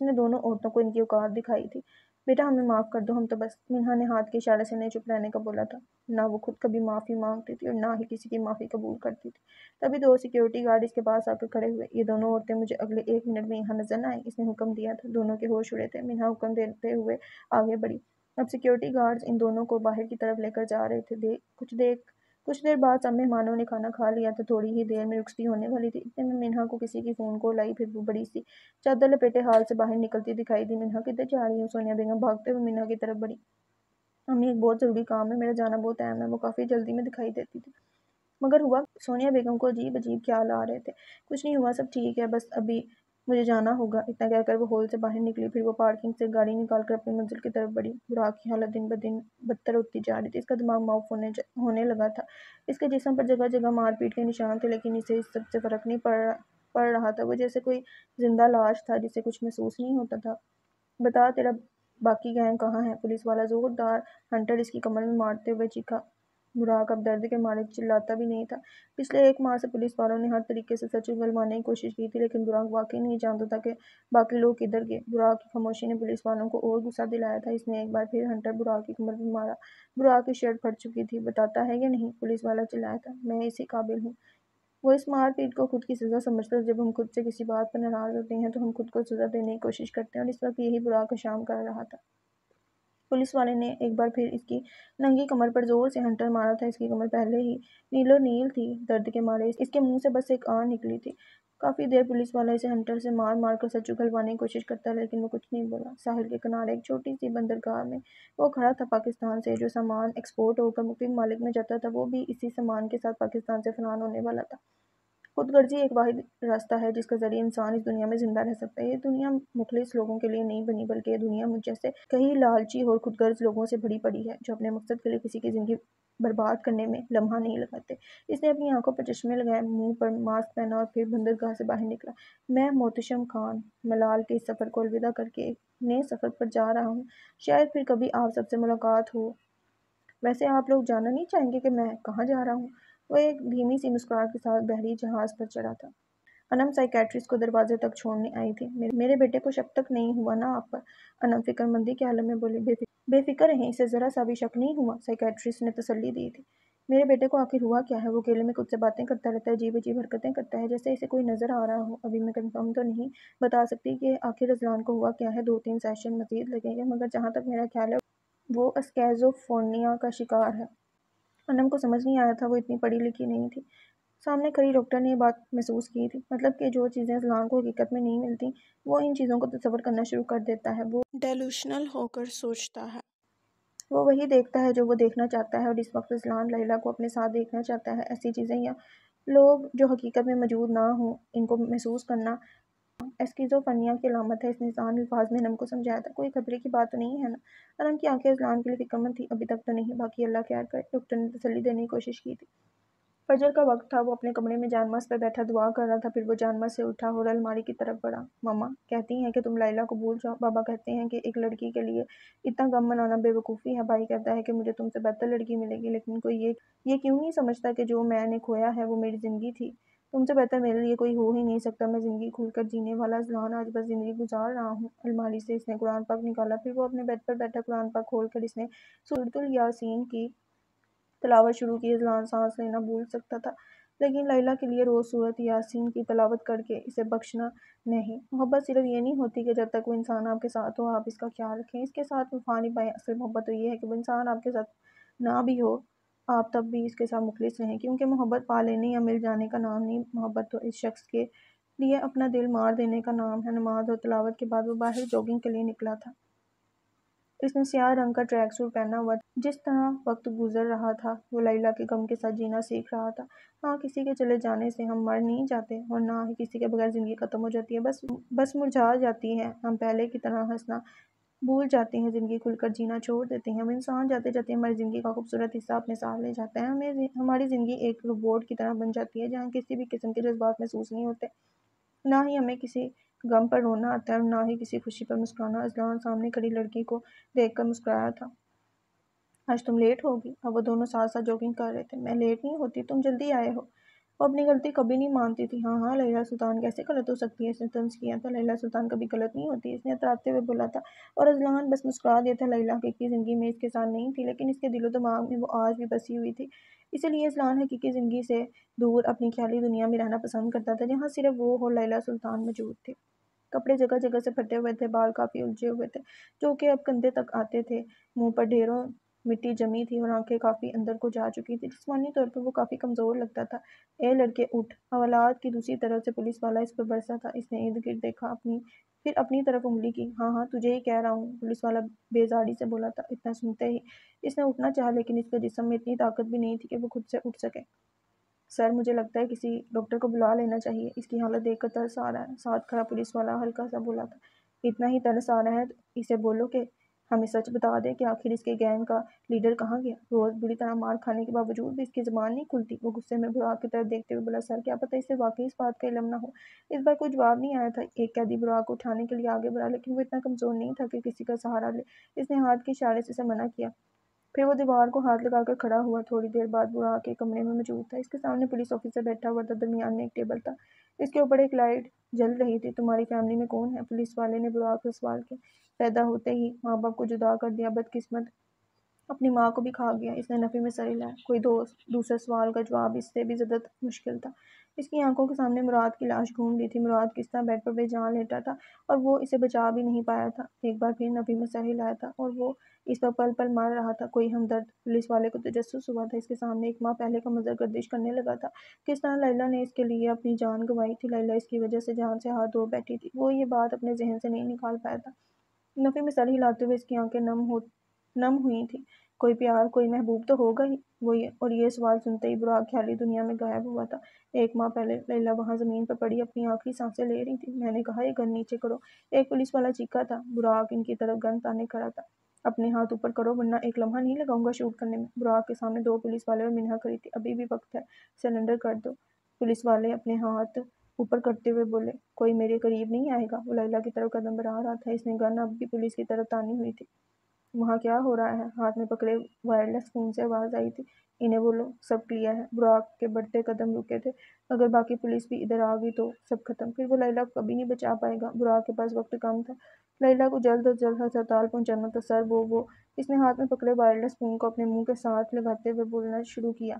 نے دونوں عورتوں کو ان کی اوقات دکھائی تھی۔ بیٹا ہمیں معاف کر دو، ہم تو بس۔ منہا نے ہاتھ کے اشارے سے انہیں چپ رہنے کا بولا تھا۔ نہ وہ خود کبھی معافی مانگتی تھی اور نہ ہی کسی کی معافی قبول کرتی تھی۔ تبھی 2 سیکورٹی گارڈ اس کے پاس آ کر کھڑے ہوئے۔ یہ دونوں عورتیں مجھے اگلے 1 منٹ میں یہاں نظر نہ آئیں، اس نے حکم دیا تھا۔ دونوں کے ہوش اڑے تھے۔ منہا حکم دیتے ہوئے آگے بڑھی۔ اب سیکورٹی گارڈز ان دونوں کو باہر کی طرف لے کر جا رہے تھے۔ کچھ دیر بعد سب مہمانوں نے کھانا کھا لیا تھا۔ تھوڑی ہی دیر میں رخصتی ہونے والی تھی۔ اتنے میں منہا کو کسی کی فون کال آئی، پھر وہ بڑی سی چادر لپیٹے ہال سے باہر نکلتی دکھائی دی۔ منہا کدھر جا رہی ہوں؟ سونیا بیگم بھاگتے ہوئے منہا کی طرف بڑھی۔ امی ایک بہت ضروری کام ہے، میرا جانا بہت اہم ہے۔ وہ کافی جلدی میں دکھائی دیتی تھی۔ مگر ہوا؟ سونیا بیگم کو عجیب خیال آ رہے تھے۔ کچھ نہیں ہوا، سب ٹھیک ہے، بس ابھی مجھے جانا ہوگا، اتنا کہہ کر وہ ہال سے باہر نکلی۔ پھر وہ پارکنگ سے گاڑی نکال کر اپنی منزل کی طرف بڑھی۔ براق کی حالت دن بدن بدتر ہوتی جا رہی تھی۔ اس کا دماغ معاف ہونے لگا تھا۔ اس کے جسم پر جگہ جگہ مار پیٹ کے نشان تھے، لیکن اسے اس سب سے فرق نہیں پڑ رہا تھا۔ وہ جیسے کوئی زندہ لاش تھا جسے کچھ محسوس نہیں ہوتا تھا۔ بتا تیرا باقی گینگ کہاں ہے؟ پولیس والا زوردار ہنٹر اس کی کمر میں مارتے ہوئے چیخا۔ براق اب درد کے مارے چلاتا بھی نہیں تھا۔ پچھلے 1 ماہ سے پولیس والوں نے ہر طریقے سے سچ اگلوانے کی کوشش کی تھی، لیکن براق واقعی نہیں جانتا تھا کہ باقی لوگ کدھر گئے۔ براق کی خاموشی نے پولیس والوں کو اور غصہ دلایا تھا۔ اس نے ایک بار پھر ہنٹر براق کی کمر پر مارا۔ براق کی شرٹ پھٹ چکی تھی۔ بتاتا ہے یا نہیں؟ پولیس والا چلایا تھا۔ میں اسی قابل ہوں۔ وہ اس مار پیٹ کو خود کی سزا سمجھتا تھا۔ جب ہم خود سے کسی بات پر ناراض ہوتے ہیں تو ہم خود کو سزا دینے کی کوشش کرتے ہیں، اور اس وقت یہی براق شام کر رہا تھا۔ پولیس والے نے ایک بار پھر اس کی ننگی کمر پر زور سے ہنٹر مارا تھا۔ اس کی کمر پہلے ہی نیلو نیل تھی۔ درد کے مارے اس کے منہ سے بس ایک آہ نکلی تھی۔ کافی دیر پولیس والا اسے ہنٹر سے مار مار کر سچ اگلوانے کی کوشش کرتا رہا، لیکن وہ کچھ نہیں بولا۔ ساحل کے کنارے ایک چھوٹی سی بندرگاہ میں وہ کھڑا تھا۔ پاکستان سے جو سامان ایکسپورٹ ہو کر مختلف ممالک میں جاتا تھا، وہ بھی اسی سامان کے ساتھ پاکستان سے فرار ہونے والا تھا۔ خود غرضی ایک واحد راستہ ہے جس کے ذریعے انسان اس دنیا میں زندہ رہ سکتا ہے۔ یہ دنیا مخلص لوگوں کے لیے نہیں بنی، بلکہ یہ دنیا مجھ جیسے کئی لالچی اور خود غرض لوگوں سے بھری پڑی ہے، جو اپنے مقصد کے لیے کسی کی زندگی برباد کرنے میں لمحہ نہیں لگاتے۔ اس نے اپنی آنکھوں پر چشمے لگائے، منہ پر ماسک پہنا اور پھر بندرگاہ سے باہر نکلا۔ میں محتشم خان ملال کے اس سفر کو الوداع کر کے ایک نئے سفر پر جا رہا ہوں۔ شاید پھر کبھی آپ سب سے ملاقات ہو۔ ویسے آپ لوگ جاننا نہیں چاہیں گے کہ میں کہاں جا رہا ہوں؟ وہ ایک دھیمی سی مسکراہٹ کے ساتھ بحری جہاز پر چڑھا تھا۔ انم سائیکیٹرسٹ کو دروازے تک چھوڑنے آئی تھی۔ میرے بیٹے کو شک تک نہیں ہوا نا آپ پر؟ انم فکر مندی کے عالم میں بولی۔ بے فکر رہیں، اسے ذرا سا بھی شک نہیں ہوا، سائیکیٹرسٹ نے تسلی دی تھی۔ میرے بیٹے کو آخر ہوا کیا ہے؟ وہ اکیلے میں خود سے باتیں کرتا رہتا ہے، عجیب عجیب حرکتیں کرتا ہے، جیسے اسے کوئی نظر آ رہا ہو۔ ابھی میں کنفرم تو نہیں بتا سکتی کہ آخر اذلان کو ہوا کیا ہے، 2-3 سیشن مزید لگیں گے، مگر جہاں تک میرا خیال ہے وہ اسکیزوفرینیا کا شکار ہے۔ انم کو سمجھ نہیں آیا تھا، وہ اتنی پڑھی لکھی نہیں تھی۔ سامنے کھڑی ڈاکٹر نے یہ بات محسوس کی تھی، مطلب کہ جو چیزیں اذلان کو حقیقت میں نہیں ملتی، وہ ان چیزوں کو تصور کرنا شروع کر دیتا ہے۔ وہ ڈیلوشنل ہو کر سوچتا ہے۔ وہ وہی دیکھتا ہے جو وہ دیکھنا چاہتا ہے، اور اس وقت اذلان لیلیٰ کو اپنے ساتھ دیکھنا چاہتا ہے۔ ایسی چیزیں یا لوگ جو حقیقت میں موجود نہ ہوں، ان کو محسوس کرنا اسکیزوفرینیا کی علامت ہے۔ اس نے آسان الفاظ میں انم کو سمجھایا تھا۔ کوئی خطرے کی بات تو نہیں ہے نا؟ انم کی آنکھیں اذلان کے لیے فکرمند تھیں۔ ابھی تک تو نہیں، باقی اللہ خیر کرے، ڈاکٹر نے تسلی دینے کی کوشش کی تھی۔ فجر کا وقت تھا۔ وہ اپنے کمرے میں جانماز پر بیٹھا دعا کر رہا تھا۔ پھر وہ جانماز سے اٹھا اور الماری کی طرف بڑھا۔ ماما کہتی ہیں کہ تم لیلیٰ کو بھول جاؤ، بابا کہتے ہیں کہ ایک لڑکی کے لیے اتنا غم منانا بے وقوفی ہے، بھائی کہتا ہے کہ مجھے تم سے بہتر لڑکی ملے گی، لیکن کوئی یہ کیوں نہیں سمجھتا کہ جو میں نے کھویا ہے وہ میری زندگی تھی؟ تم سے بہتر میرے لیے کوئی ہو ہی نہیں سکتا۔ میں زندگی کھل کر جینے والا اذلان آج بس زندگی گزار رہا ہوں۔ الماری سے اس نے قرآن پاک نکالا، پھر وہ اپنے بیڈ پر بیٹھا قرآن پاک کھول کر اس نے سورۃ الیاسین کی تلاوت شروع کی۔ اذلان سانس لینا بھول سکتا تھا، لیکن لیلیٰ کے لیے روز سورۃ یاسین کی تلاوت کر کے اسے بخشنا نہیں۔ محبت صرف یہ نہیں ہوتی کہ جب تک وہ انسان آپ کے ساتھ ہو آپ اس کا خیال رکھیں، اس کے ساتھ وفا نبھائیں۔ اصل محبت تو یہ ہے کہ وہ انسان آپ کے ساتھ نہ بھی ہو، آپ تب بھی اس کے ساتھ مخلص رہیں، کیونکہ محبت پا لینے یا مل جانے کا نام نہیں، محبت تو اس شخص کے لیے اپنا دل مار دینے کا نام ہے۔ نماز اور تلاوت کے بعد وہ باہر جاگنگ کے لیے نکلا تھا۔ اس نے سیاہ رنگ کا ٹریک سوٹ پہنا ہوا تھا۔ جس طرح وقت گزر رہا تھا وہ لیلیٰ کے غم کے ساتھ جینا سیکھ رہا تھا۔ ہاں، کسی کے چلے جانے سے ہم مر نہیں جاتے، اور نہ ہی کسی کے بغیر زندگی ختم ہو جاتی ہے، بس مرجھا جاتی ہے۔ ہم پہلے کی طرح ہنسنا بھول جاتے ہیں، زندگی کھل کر جینا چھوڑ دیتے ہیں۔ ہم انسان جاتے جاتے ہماری زندگی کا خوبصورت حصہ اپنے ساتھ لے جاتے ہیں۔ ہماری زندگی ایک روبوٹ کی طرح بن جاتی ہے جہاں کسی بھی قسم کے جذبات محسوس نہیں ہوتے، نہ ہی ہمیں کسی غم پر رونا آتا ہے اور نہ ہی کسی خوشی پر مسکرانا۔ اذلان سامنے کھڑی لڑکی کو دیکھ کر مسکرایا تھا۔ آج تم لیٹ ہوگی۔ اب وہ دونوں ساتھ ساتھ جاگنگ کر رہے تھے۔ میں لیٹ نہیں ہوتی، تم جلدی آئے ہو۔ وہ اپنی غلطی کبھی نہیں مانتی تھی۔ ہاں لیلیٰ سلطان کیسے غلط ہو سکتی ہے؟ اس نے طنز کیا تھا۔ لیلیٰ سلطان کبھی غلط نہیں ہوتی، اس نے اتراتے ہوئے بولا تھا، اور اذلان بس مسکرا دیا تھا۔ لیلیٰ حقیقی زندگی میں اس کے ساتھ نہیں تھی، لیکن اس کے دل و دماغ میں وہ آج بھی بسی ہوئی تھی۔ اسی لیے اذلان حقیقی زندگی سے دور اپنی خیالی دنیا میں رہنا پسند کرتا تھا، جہاں صرف وہ اور لیلیٰ سلطان موجود تھے۔ کپڑے جگہ جگہ سے پھٹے ہوئے تھے، بال کافی الجھے ہوئے تھے جو کہ اب کندھے تک آتے تھے، منہ پر ڈھیروں مٹی جمی تھی اور آنکھیں کافی اندر کو جا چکی تھی۔ جسمانی طور پر وہ کافی کمزور لگتا تھا۔ اے لڑکے اٹھ! حوالات کی دوسری طرف سے پولیس والا اس پر برسا تھا۔ اس نے ارد گرد دیکھا، پھر اپنی طرف انگلی کی۔ ہاں تجھے ہی کہہ رہا ہوں، پولیس والا بیزاری سے بولا تھا۔ اتنا سنتے ہی اس نے اٹھنا چاہا، لیکن اس کے جسم میں اتنی طاقت بھی نہیں تھی کہ وہ خود سے اٹھ سکے۔ سر، مجھے لگتا ہے کسی ڈاکٹر کو بلا لینا چاہیے، اس کی حالت دیکھ کر ترس آ رہا ہے۔ ساتھ کھڑا پولیس والا ہلکا سا بولا تھا۔ اتنا ہی ترس آ رہا ہے تو اسے بولو کہ ہمیں سچ بتا دے کہ آخر اس کے گینگ کا لیڈر کہاں گیا۔ روز بری طرح مار کھانے کے باوجود بھی اس کی زبان نہیں کھلتی۔ وہ غصے میں براق کی طرف دیکھتے ہوئے بولا، سر کیا پتہ اسے واقعی اس بات کا علم نہ ہو۔ اس بار کوئی جواب نہیں آیا تھا۔ ایک قیدی براق کو اٹھانے کے لیے آگے بڑھا، لیکن وہ اتنا کمزور نہیں تھا کہ کسی کا سہارا لے۔ اس نے ہاتھ کے اشارے سے اسے منع کیا۔ پھر وہ دیوار کو ہاتھ لگا کر کھڑا ہوا۔ تھوڑی دیر بعد براق کے کمرے میں موجود تھا۔ اس کے سامنے پولیس آفیسر بیٹھا ہوا تھا، درمیان میں ایک ٹیبل تھا، اس کے اوپر ایک لائٹ جل رہی تھی۔ تمہاری فیملی میں کون ہے؟ پولیس والے نے براق سے سوال کیا۔ پیدا ہوتے ہی ماں باپ کو جدا کر دیا، بدقسمت اپنی ماں کو بھی کھا گیا، اس نے نفی میں سر ہلایا۔ کوئی دوسرے سوال کا جواب اس سے بھی زیادہ مشکل تھا۔ اس کی آنکھوں کے سامنے مراد کی لاش گھوم رہی تھی۔ مراد کس طرح بیڈ پر بے جان لیٹا تھا اور وہ اسے بچا بھی نہیں پایا تھا۔ ایک بار پھر نفی میں سر ہلایا تھا اور وہ اس پر پل پل مار رہا تھا۔ کوئی ہمدرد؟ پولیس والے کو تجسس ہوا تھا۔ اس کے سامنے ایک ماہ پہلے کا منظر گردش کرنے لگا تھا، کس طرح لیلی نے اس کے لیے اپنی جان گنوائی تھی۔ لیلی اس کی وجہ سے جان سے ہاتھ دھو بیٹھی تھی، وہ یہ بات اپنے ذہن سے نہیں نکال پایا تھا۔ نفی میں سر ہلاتے ہوئے اس کی آنکھیں نم ہوئی تھیں۔ کوئی پیار، کوئی محبوب تو ہوگا ہی، اور یہ سوال سنتے ہی براق خیالی دنیا میں غائب ہوا تھا۔ ایک ماہ پہلے لیلی وہاں زمین پر پڑی اپنی آخری سانسیں لے رہی تھی۔ میں نے کہا یہ گن نیچے کرو، ایک پولیس والا چیخا تھا۔ براق ان کی طرف گن تانے کھڑا تھا۔ اپنے ہاتھ اوپر کرو ورنہ ایک لمحہ نہیں لگاؤں گا شوٹ کرنے میں۔ براق کے سامنے 2 پولیس والے اور منہا کھڑی تھی۔ ابھی بھی وقت ہے، سرنڈر کر دو، پولیس والے اپنے ہاتھ اوپر کرتے ہوئے بولے۔ کوئی میرے قریب نہیں آئے گا۔ وہ لیلی کی طرف قدم بڑھا رہا تھا، اس نے گن اب بھی پولیس کی طرف تانی ہوئی تھی۔ وہاں کیا ہو رہا ہے؟ ہاتھ میں پکڑے وائرلیس فون سے آواز آئی تھی۔ انہیں بولو سب کلیئر ہے۔ براق کے بڑھتے قدم رکے تھے۔ اگر باقی پولیس بھی ادھر آ گئی تو سب ختم، پھر وہ لیلی کو کبھی نہیں بچا پائے گا۔ براق کے پاس وقت کم تھا، لیلی کو جلد از جلد ہسپتال پہنچانا تھا۔ سر وہ اس نے ہاتھ میں پکڑے وائرلیس فون کو اپنے منہ کے ساتھ لگاتے ہوئے بولنا شروع کیا۔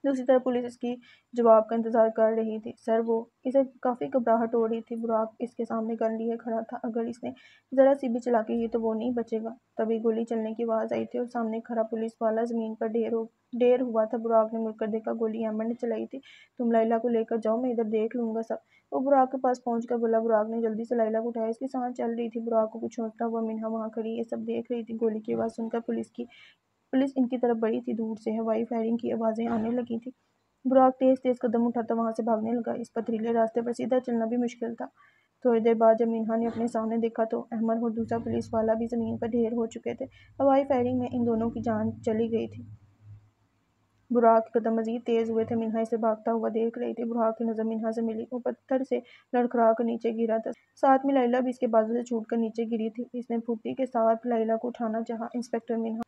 دوسری طرف پولیس اس کی جواب کا انتظار کر رہی تھی۔ سر وہ اسے کافی گھبراہٹ ہو رہی تھی۔ براق اس کے سامنے گن لیے کھڑا تھا، اگر اس نے ذرا سی بھی چالاکی کی تو وہ نہیں بچے گا۔ تبھی گولی چلنے کی آواز آئی تھی اور سامنے کھڑا پولیس والا زمین پر ڈھیر ہوا تھا۔ براق نے مڑ کر دیکھا، گولی احمد نے چلائی تھی۔ تم لیلی کو لے کر جاؤ، میں ادھر دیکھ لوں گا سب، وہ براق کے پاس پہنچ کر بولا۔ براق نے جلدی سے لیلی کو اٹھایا، اس کی سانس چل رہی تھی۔ براق کو کچھ سوچتا ہوا منہا وہاں کھڑی یہ سب دیکھ رہی تھی۔ گولی کی آواز سن کر پولیس ان کی طرف بڑھی تھی، دور سے ہوائی فائرنگ کی آوازیں آنے لگی تھیں۔ براق تیز تیز قدم اٹھاتا وہاں سے بھاگنے لگا۔ اس پتھریلے راستے پر سیدھا چلنا بھی مشکل تھا۔ تھوڑی دیر بعد جب منہا نے اپنے سامنے دیکھا تو احمد اور دوسرا پولیس والا بھی زمین پر ڈھیر ہو چکے تھے۔ ہوائی فائرنگ میں ان دونوں کی جان چلی گئی تھی۔ براق کے قدم مزید تیز ہوئے تھے، منہا اسے بھاگتا ہوا دیکھ رہی تھی۔ براق کی نظر منہا سے ملی، وہ پتھر سے لڑکھڑا کر نیچے گرا تھا، ساتھ میں لیلی بھی اس کے بازو سے چھوٹ کر نیچے گری تھی۔ اس نے پھرتی کے ساتھ لیلی کو اٹھانا چاہا۔ انسپکٹر منہا،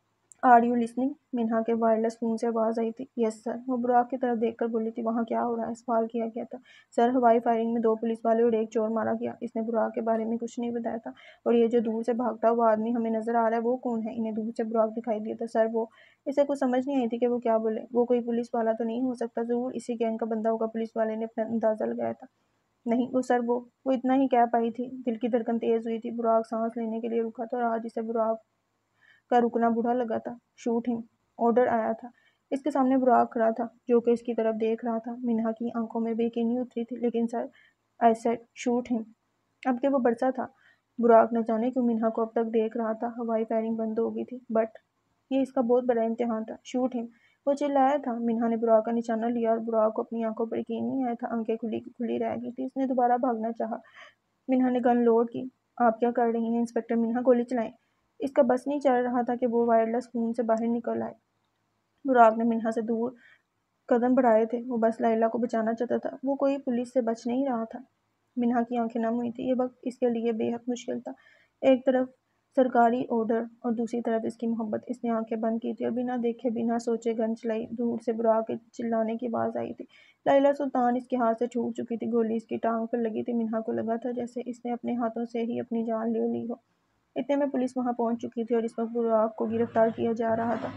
آر یو لسننگ؟ منہا کے وائرلیس فون سے آواز آئی تھی۔ یس سر، وہ براق کی طرف دیکھ کر بولی تھی۔ وہاں کیا ہو رہا ہے؟ سوال کیا گیا تھا۔ سر ہوائی فائرنگ میں 2 پولیس والے اور ایک چور مارا گیا۔ اس نے براق کے بارے میں کچھ نہیں بتایا تھا۔ اور یہ جو دور سے بھاگتا ہوا آدمی ہمیں نظر آ رہا ہے وہ کون ہے؟ انہیں دور سے براق دکھائی دیا تھا۔ سر وہ اسے کچھ سمجھ نہیں آئی تھی کہ وہ کیا بولے۔ وہ کوئی پولیس والا تو نہیں ہو سکتا، ضرور اسی گینگ کا بندہ ہوگا، پولیس والے نے اپنا اندازہ لگایا تھا۔ نہیں وہ سر وہ اتنا ہی کہہ پائی تھی۔ دل کی دھڑکن تیز ہوئی تھی۔ براق سانس لینے کے لیے رکا تھا اور آج اسے براق کا رکنا برا لگا تھا۔ شوٹ ہم، آرڈر آیا تھا۔ اس کے سامنے براق کھڑا تھا جو کہ اس کی طرف دیکھ رہا تھا۔ منہا کی آنکھوں میں بے یقینی اتری تھی۔ لیکن سر، آئی سیڈ شوٹ ہم۔ اب کہ وہ برسا تھا، براق نہ جانے کیوں منہا کو اب تک دیکھ رہا تھا۔ ہوائی فائرنگ بند ہو گئی تھی، بٹ یہ اس کا بہت بڑا امتحان تھا۔ شوٹ ہم، وہ چلایا تھا۔ منہا نے براق کا نشانہ لیا اور براق کو اپنی آنکھوں پر یقین نہیں آیا تھا، آنکھیں کھلی رہ گئی تھی۔ اس نے دوبارہ بھاگنا چاہا۔ منہا نے گن لوڈ کی۔ آپ کیا کر رہی ہیں انسپکٹر منہا؟ گولی چلائیں۔ اس کا بس نہیں چل رہا تھا کہ وہ وائرلیس فون سے باہر نکل آئے۔ براق نے منہا سے دور قدم بڑھائے تھے، وہ بس لیلی کو بچانا چاہتا تھا، وہ کوئی پولیس سے بچ نہیں رہا تھا۔ منہا کی آنکھیں نم ہوئی تھیں، یہ وقت اس کے لیے بے حد مشکل تھا۔ ایک طرف سرکاری آرڈر اور دوسری طرف اس کی محبت۔ اس نے آنکھیں بند کی تھی اور بنا دیکھے بنا سوچے گن چلائی۔ دور سے براق کے چلانے کی آواز آئی تھی۔ لیلی سلطان اس کے ہاتھ سے چھوٹ چکی تھی، گولی اس کی ٹانگ پر لگی تھی۔ منہا کو لگا تھا جیسے اس نے اپنے ہاتھوں سے ہی اپنی جان لے لی ہو۔ اتنے میں پولیس وہاں پہنچ چکی تھی اور اس وقت براق کو گرفتار کیا جا رہا تھا۔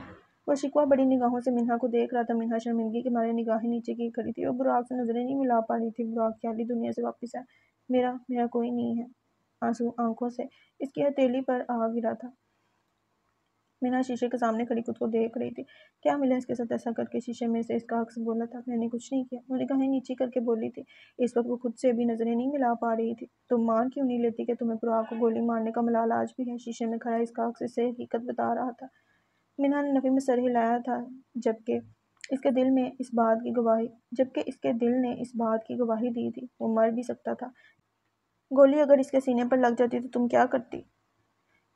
وہ شکوہ بڑی نگاہوں سے منہا کو دیکھ رہا تھا۔ منہا شرمندگی کے مارے نگاہیں نیچے کی کھڑی تھی اور براق سے نظریں نہیں ملا پا رہی تھی۔ براق خیالی دنیا سے واپس آیا۔ میرا کوئی نہیں ہے۔ آنسو آنکھوں سے اس کی ہتھیلی پر آ گرا تھا۔ منہا شیشے کے سامنے کھڑی خود کو دیکھ رہی تھی۔ کیا ملا اس کے ساتھ ایسا کر کے؟ شیشے میں سے اس کا عکس بولا تھا۔ میں نے کچھ نہیں کیا، وہ نگاہیں نیچی کر کے بولی تھی۔ اس وقت وہ خود سے بھی نظریں نہیں ملا پا رہی تھی۔ تم مان کیوں نہیں لیتی کہ تمہیں براق کو گولی مارنے کا ملال آج بھی ہے؟ شیشے میں کھڑا اس کا عکس اسے حقیقت بتا رہا تھا۔ منہا نے نفی میں سر ہلایا تھا، جبکہ اس کے دل نے اس بات کی گواہی دی تھی، وہ مر بھی سکتا تھا۔ گولی اگر اس کے سینے پر لگ جاتی تو تم کیا کرتی؟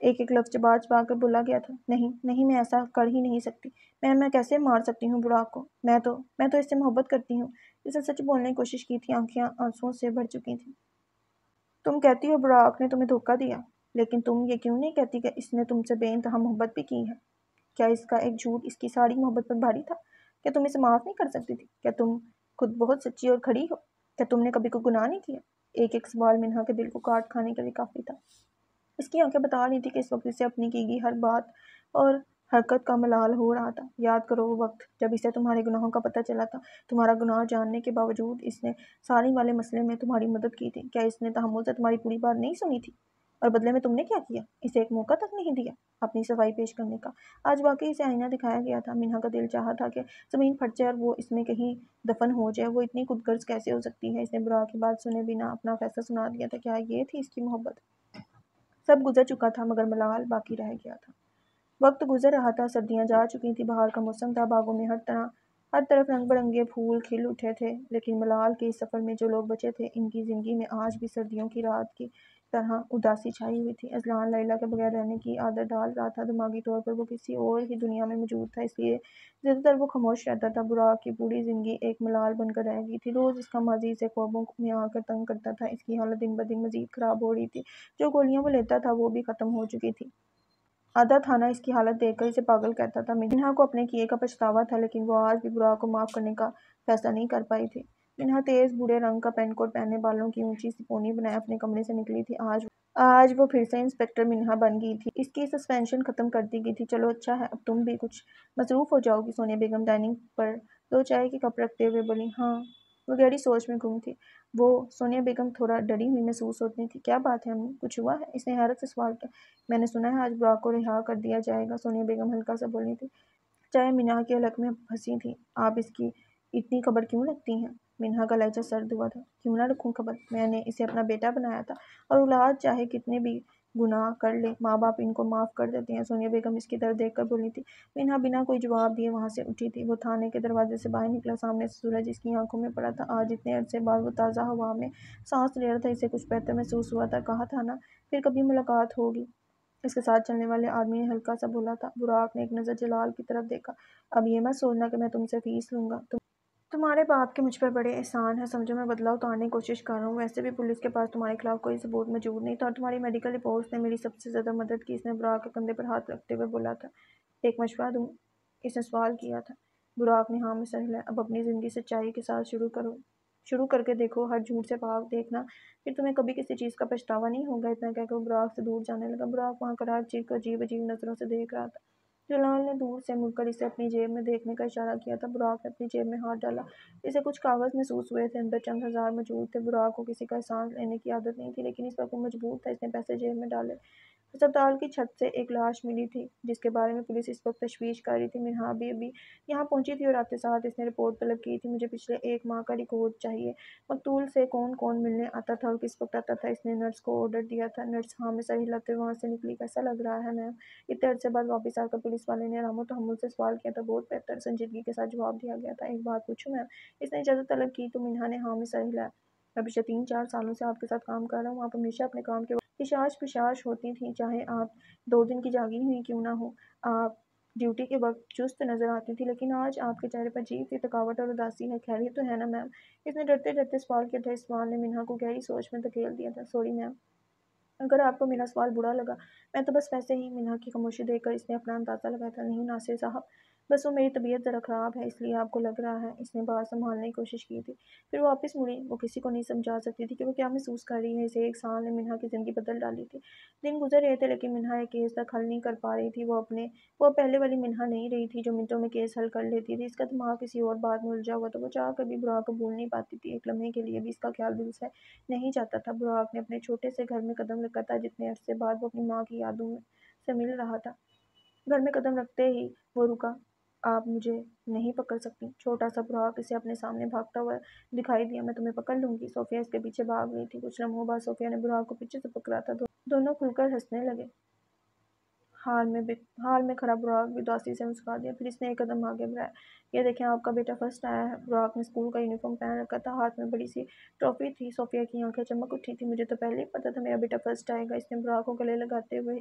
ایک ایک لفظ چبا چبا کر بولا گیا تھا۔ نہیں میں ایسا کر ہی نہیں سکتی۔ میں کیسے مار سکتی ہوں براق کو؟ میں تو اس سے محبت کرتی ہوں۔ اس نے سچ بولنے کی کوشش کی تھی، آنکھیں آنسوؤں سے بھر چکی تھیں۔ تم کہتی ہو براق نے تمہیں دھوکہ دیا، لیکن تم یہ کیوں نہیں کہتی کہ اس نے تم سے بے انتہا محبت بھی کی ہے؟ کیا اس کا ایک جھوٹ اس کی ساری محبت پر بھاری تھا؟ کیا تم اسے معاف نہیں کر سکتی تھی؟ کیا تم خود بہت سچی اور کھڑی ہو؟ کیا تم نے کبھی کوئی گناہ نہیں کیا؟ ایک ایک سوال منہا کے دل کو کاٹ کھانے کے لیے کافی تھا۔ اس کی آنکھیں بتا رہی تھی کہ اس وقت اسے اپنی کی گئی ہر بات اور حرکت کا ملال ہو رہا تھا۔ یاد کرو وہ وقت جب اسے تمہارے گناہوں کا پتہ چلا تھا۔ تمہارا گناہ جاننے کے باوجود اس نے ساری والے مسئلے میں تمہاری مدد کی تھی۔ کیا اس نے تحمل سے تمہاری پوری بات نہیں سنی تھی؟ اور بدلے میں تم نے کیا کیا؟ اسے ایک موقع تک نہیں دیا اپنی صفائی پیش کرنے کا۔ آج واقعی اسے آئینہ دکھایا گیا تھا۔ منہا کا دل چاہا تھا کہ زمین پھٹ جائے اور وہ اس میں کہیں دفن ہو جائے۔ وہ اتنی خود غرض کیسے ہو سکتی ہے؟ اس نے براق کی بات سنے بنا اپنا فیصلہ سنا دیا تھا۔ کیا یہ تھی اس کی محبت؟ سب گزر چکا تھا مگر ملال باقی رہ گیا تھا۔ وقت گزر رہا تھا، سردیاں جا چکی تھیں، بہار کا موسم تھا، باغوں میں ہر طرف رنگ برنگے پھول کھل اٹھے تھے، لیکن ملال کے اس سفر میں جو لوگ بچے تھے ان کی زندگی میں آج بھی سردیوں کی رات کی طرح اداسی چھائی ہوئی تھی۔ اذلان لیلیٰ کے بغیر رہنے کی عادت ڈال رہا تھا، دماغی طور پر وہ کسی اور ہی دنیا میں موجود تھا، اس لیے زیادہ تر وہ خاموش رہتا تھا۔ براق کی پوری زندگی ایک ملال بن کر رہ گئی تھی، روز اس کا ماضی اسے خوابوں میں آ کر تنگ کرتا تھا، اس کی حالت دن بدن مزید خراب ہو رہی تھی، جو گولیاں وہ لیتا تھا وہ بھی ختم ہو چکی تھی۔ آدھا تھانہ اس کی حالت دیکھ کر اسے پاگل کہتا تھا۔ منہا کو اپنے کیے کا پچھتاوا تھا، لیکن وہ آج بھی براق کو معاف کرنے کا فیصلہ نہیں کر پائی تھی۔ منہا تیز بھورے رنگ کا پینٹ کوٹ پہنے، بالوں کی اونچی سی پونی بنائے اپنے کمرے سے نکلی تھی۔ آج وہ پھر سے انسپکٹر منہا بن گئی تھی، اس کی سسپینشن ختم کر دی گئی تھی۔ چلو اچھا ہے، اب تم بھی کچھ مصروف ہو جاؤ گی، سونیا بیگم ڈائننگ پر 2 چائے کے کپ رکھتے ہوئے بولی۔ ہاں۔ وہ گہری سوچ میں گم تھی۔ وہ سونیا بیگم تھوڑا ڈری ہوئی محسوس ہوتی تھی۔ کیا بات ہے امی، کچھ ہوا ہے؟ اس نے حیرت سے سوال کیا۔ میں نے سنا ہے آج براق کو رہا کر دیا جائے گا، سونیا بیگم ہلکا سا بولی تھی۔ چائے منہا کے حلق میں پھنسی تھی۔ آپ اس کی اتنی خبر کیوں رکھتی ہیں؟ منہا کا لہجہ سرد ہوا تھا۔ کیوں نہ رکھوں خبر؟ میں نے اسے اپنا بیٹا بنایا تھا، اور اولاد چاہے کتنے بھی گناہ کر لے، ماں باپ ان کو معاف کر دیتے ہیں، سونیا بیگم اس کی طرف دیکھ کر بولی تھی۔ منہا بنا کوئی جواب دیے وہاں سے اٹھی تھی۔ وہ تھانے کے دروازے سے باہر نکلا، سامنے سے سورج اس کی آنکھوں میں پڑا تھا۔ آج اتنے عرصے بعد وہ تازہ ہوا میں سانس لے رہا تھا، اسے کچھ بہتر محسوس ہوا تھا۔ کہا تھا نا پھر کبھی ملاقات ہوگی، اس کے ساتھ چلنے والے آدمی نے ہلکا سا بولا تھا۔ براق نے ایک نظر جلال کی طرف دیکھا۔ اب یہ مت سوچنا کہ میں تم سے فیس لوں گا، تمہارے باپ کے مجھ پر بڑے احسان ہیں، سمجھو میں بدلہ اتارنے کی کوشش کر رہا ہوں۔ ویسے بھی پولیس کے پاس تمہارے خلاف کوئی ثبوت موجود نہیں تھا، اور تمہاری میڈیکل رپورٹس نے میری سب سے زیادہ مدد کی، اس نے براق کے کندھے پر ہاتھ رکھتے ہوئے بولا تھا۔ ایک مشورہ دوں؟ اس نے سوال کیا تھا۔ براق نے ہاں میں سر ہلایا۔ اب اپنی زندگی سچائی کے ساتھ شروع کر کے دیکھو، ہر جھوٹ سے پاک دیکھنا، پھر تمہیں کبھی کسی چیز کا پچھتاوا نہیں ہوگا۔ اتنا کہہ کر وہ براق سے دور جانے لگا۔ براق وہاں کراہ چیر کو عجیب عجیب نظروں سے دیکھ رہا تھا۔ جلال نے دور سے مڑ کر اسے اپنی جیب میں دیکھنے کا اشارہ کیا تھا۔ براق نے اپنی جیب میں ہاتھ ڈالا، اسے کچھ کاغذ محسوس ہوئے تھے، اندر چند ہزار موجود تھے۔ براق کو کسی کا احسان لینے کی عادت نہیں تھی، لیکن اس وقت وہ مجبور تھا، اس نے پیسے جیب میں ڈالے۔ ہسپتال کی چھت سے ایک لاش ملی تھی، جس کے بارے میں پولیس اس وقت تشویش کر رہی تھی۔ منہا ابھی یہاں پہنچی تھی اور آتے ساتھ اس نے رپورٹ طلب کی تھی۔ مجھے پچھلے 1 ماہ کا ریکارڈ چاہیے، مقتول سے کون کون ملنے آتا تھا اور کس وقت آتا تھا۔ اس نے نرس کو آرڈر دیا تھا۔ نرس ہاں میں سر ہلاتے ہوئے وہاں سے نکلی۔ کیسا لگ رہا ہے میم؟ اتنے عرصے بعد واپس آ کر پولیس والے نے آرام و تحمل سے سوال کیا تھا۔ بہت بہتر، سنجیدگی کے ساتھ جواب دیا گیا تھا۔ ایک بات پوچھوں میم؟ اس نے اجازت طلب کی تو منہا نے ہاں میں سر ہلایا۔ میں پچھلے 3-4 سالوں سے آپ کے ساتھ کام کر رہا ہوں، آپ ہمیشہ اپنے کام کے وقت حشاش پشاش ہوتی تھیں، چاہے آپ 2 دن کی جاگی ہوئی کیوں نہ ہو، آپ ڈیوٹی کے وقت چست نظر آتی تھی، لیکن آج آپ کے چہرے پر عجیب سی تھکاوٹ اور اداسی ہے۔ خیریت تو ہے نا میم؟ اس نے ڈرتے ڈرتے سوال کیا تھا۔ اس سوال نے منہا کو گہری سوچ میں دھکیل دیا تھا۔ سوری میم، اگر آپ کو میرا سوال برا لگا، میں تو بس ویسے ہی۔ منہا کی خاموشی دیکھ کر اس نے اپنا اندازہ لگایا تھا۔ نہیں ناصر صاحب، بس وہ میری طبیعت ذرا خراب ہے، اس لیے آپ کو لگ رہا ہے۔ اس نے بات سنبھالنے کی کوشش کی تھی، پھر وہ واپس مڑی۔ وہ کسی کو نہیں سمجھا سکتی تھی کہ وہ کیا محسوس کر رہی ہے۔ اسے 1 سال نے منہا کی زندگی بدل ڈالی تھی۔ دن گزر رہے تھے، لیکن منہا ایک کیس تک حل نہیں کر پا رہی تھی۔ وہ پہلے والی منہا نہیں رہی تھی جو منٹوں میں کیس حل کر لیتی تھی۔ اس کا دماغ کسی اور بات میں الجھا ہوا تھا، وہ چاہ کر بھی براق کو بھول نہیں پاتی تھی۔ ایک لمحے کے لیے بھی اس کا خیال دل سے نہیں جاتا تھا۔ براق نے اپنے چھوٹے سے گھر میں قدم رکھا تھا، جتنے عرصے بعد وہ اپنی ماں کی یادوں سے مل رہا تھا۔ گھر میں قدم رکھتے ہی وہ رکا۔ آپ مجھے نہیں پکڑ سکتی؟ چھوٹا سا براق اسے اپنے سامنے بھاگتا ہوا دکھائی دیا۔ میں تمہیں پکڑ لوں گی؟ صوفیہ اس کے پیچھے بھاگ رہی تھی۔ کچھ لمحوں بعد صوفیہ نے براق کو پیچھے سے پکڑا تھا، دونوں کھل کر ہنسنے لگے۔ حال میں کھڑا براق بھی اداسی سے مسکرا دیا، پھر اس نے ایک قدم آگے بڑھایا۔ یہ دیکھیں، آپ کا بیٹا فرسٹ آیا ہے۔ براق نے اسکول کا یونیفارم پہن رکھا تھا، ہاتھ میں بڑی سی ٹرافی تھی۔ صوفیہ کی آنکھیں چمک اٹھی تھیں۔ مجھے تو پہلے ہی پتا تھا میرا بیٹا فرسٹ آئے گا، اس نے براق کو گلے لگاتے ہوئے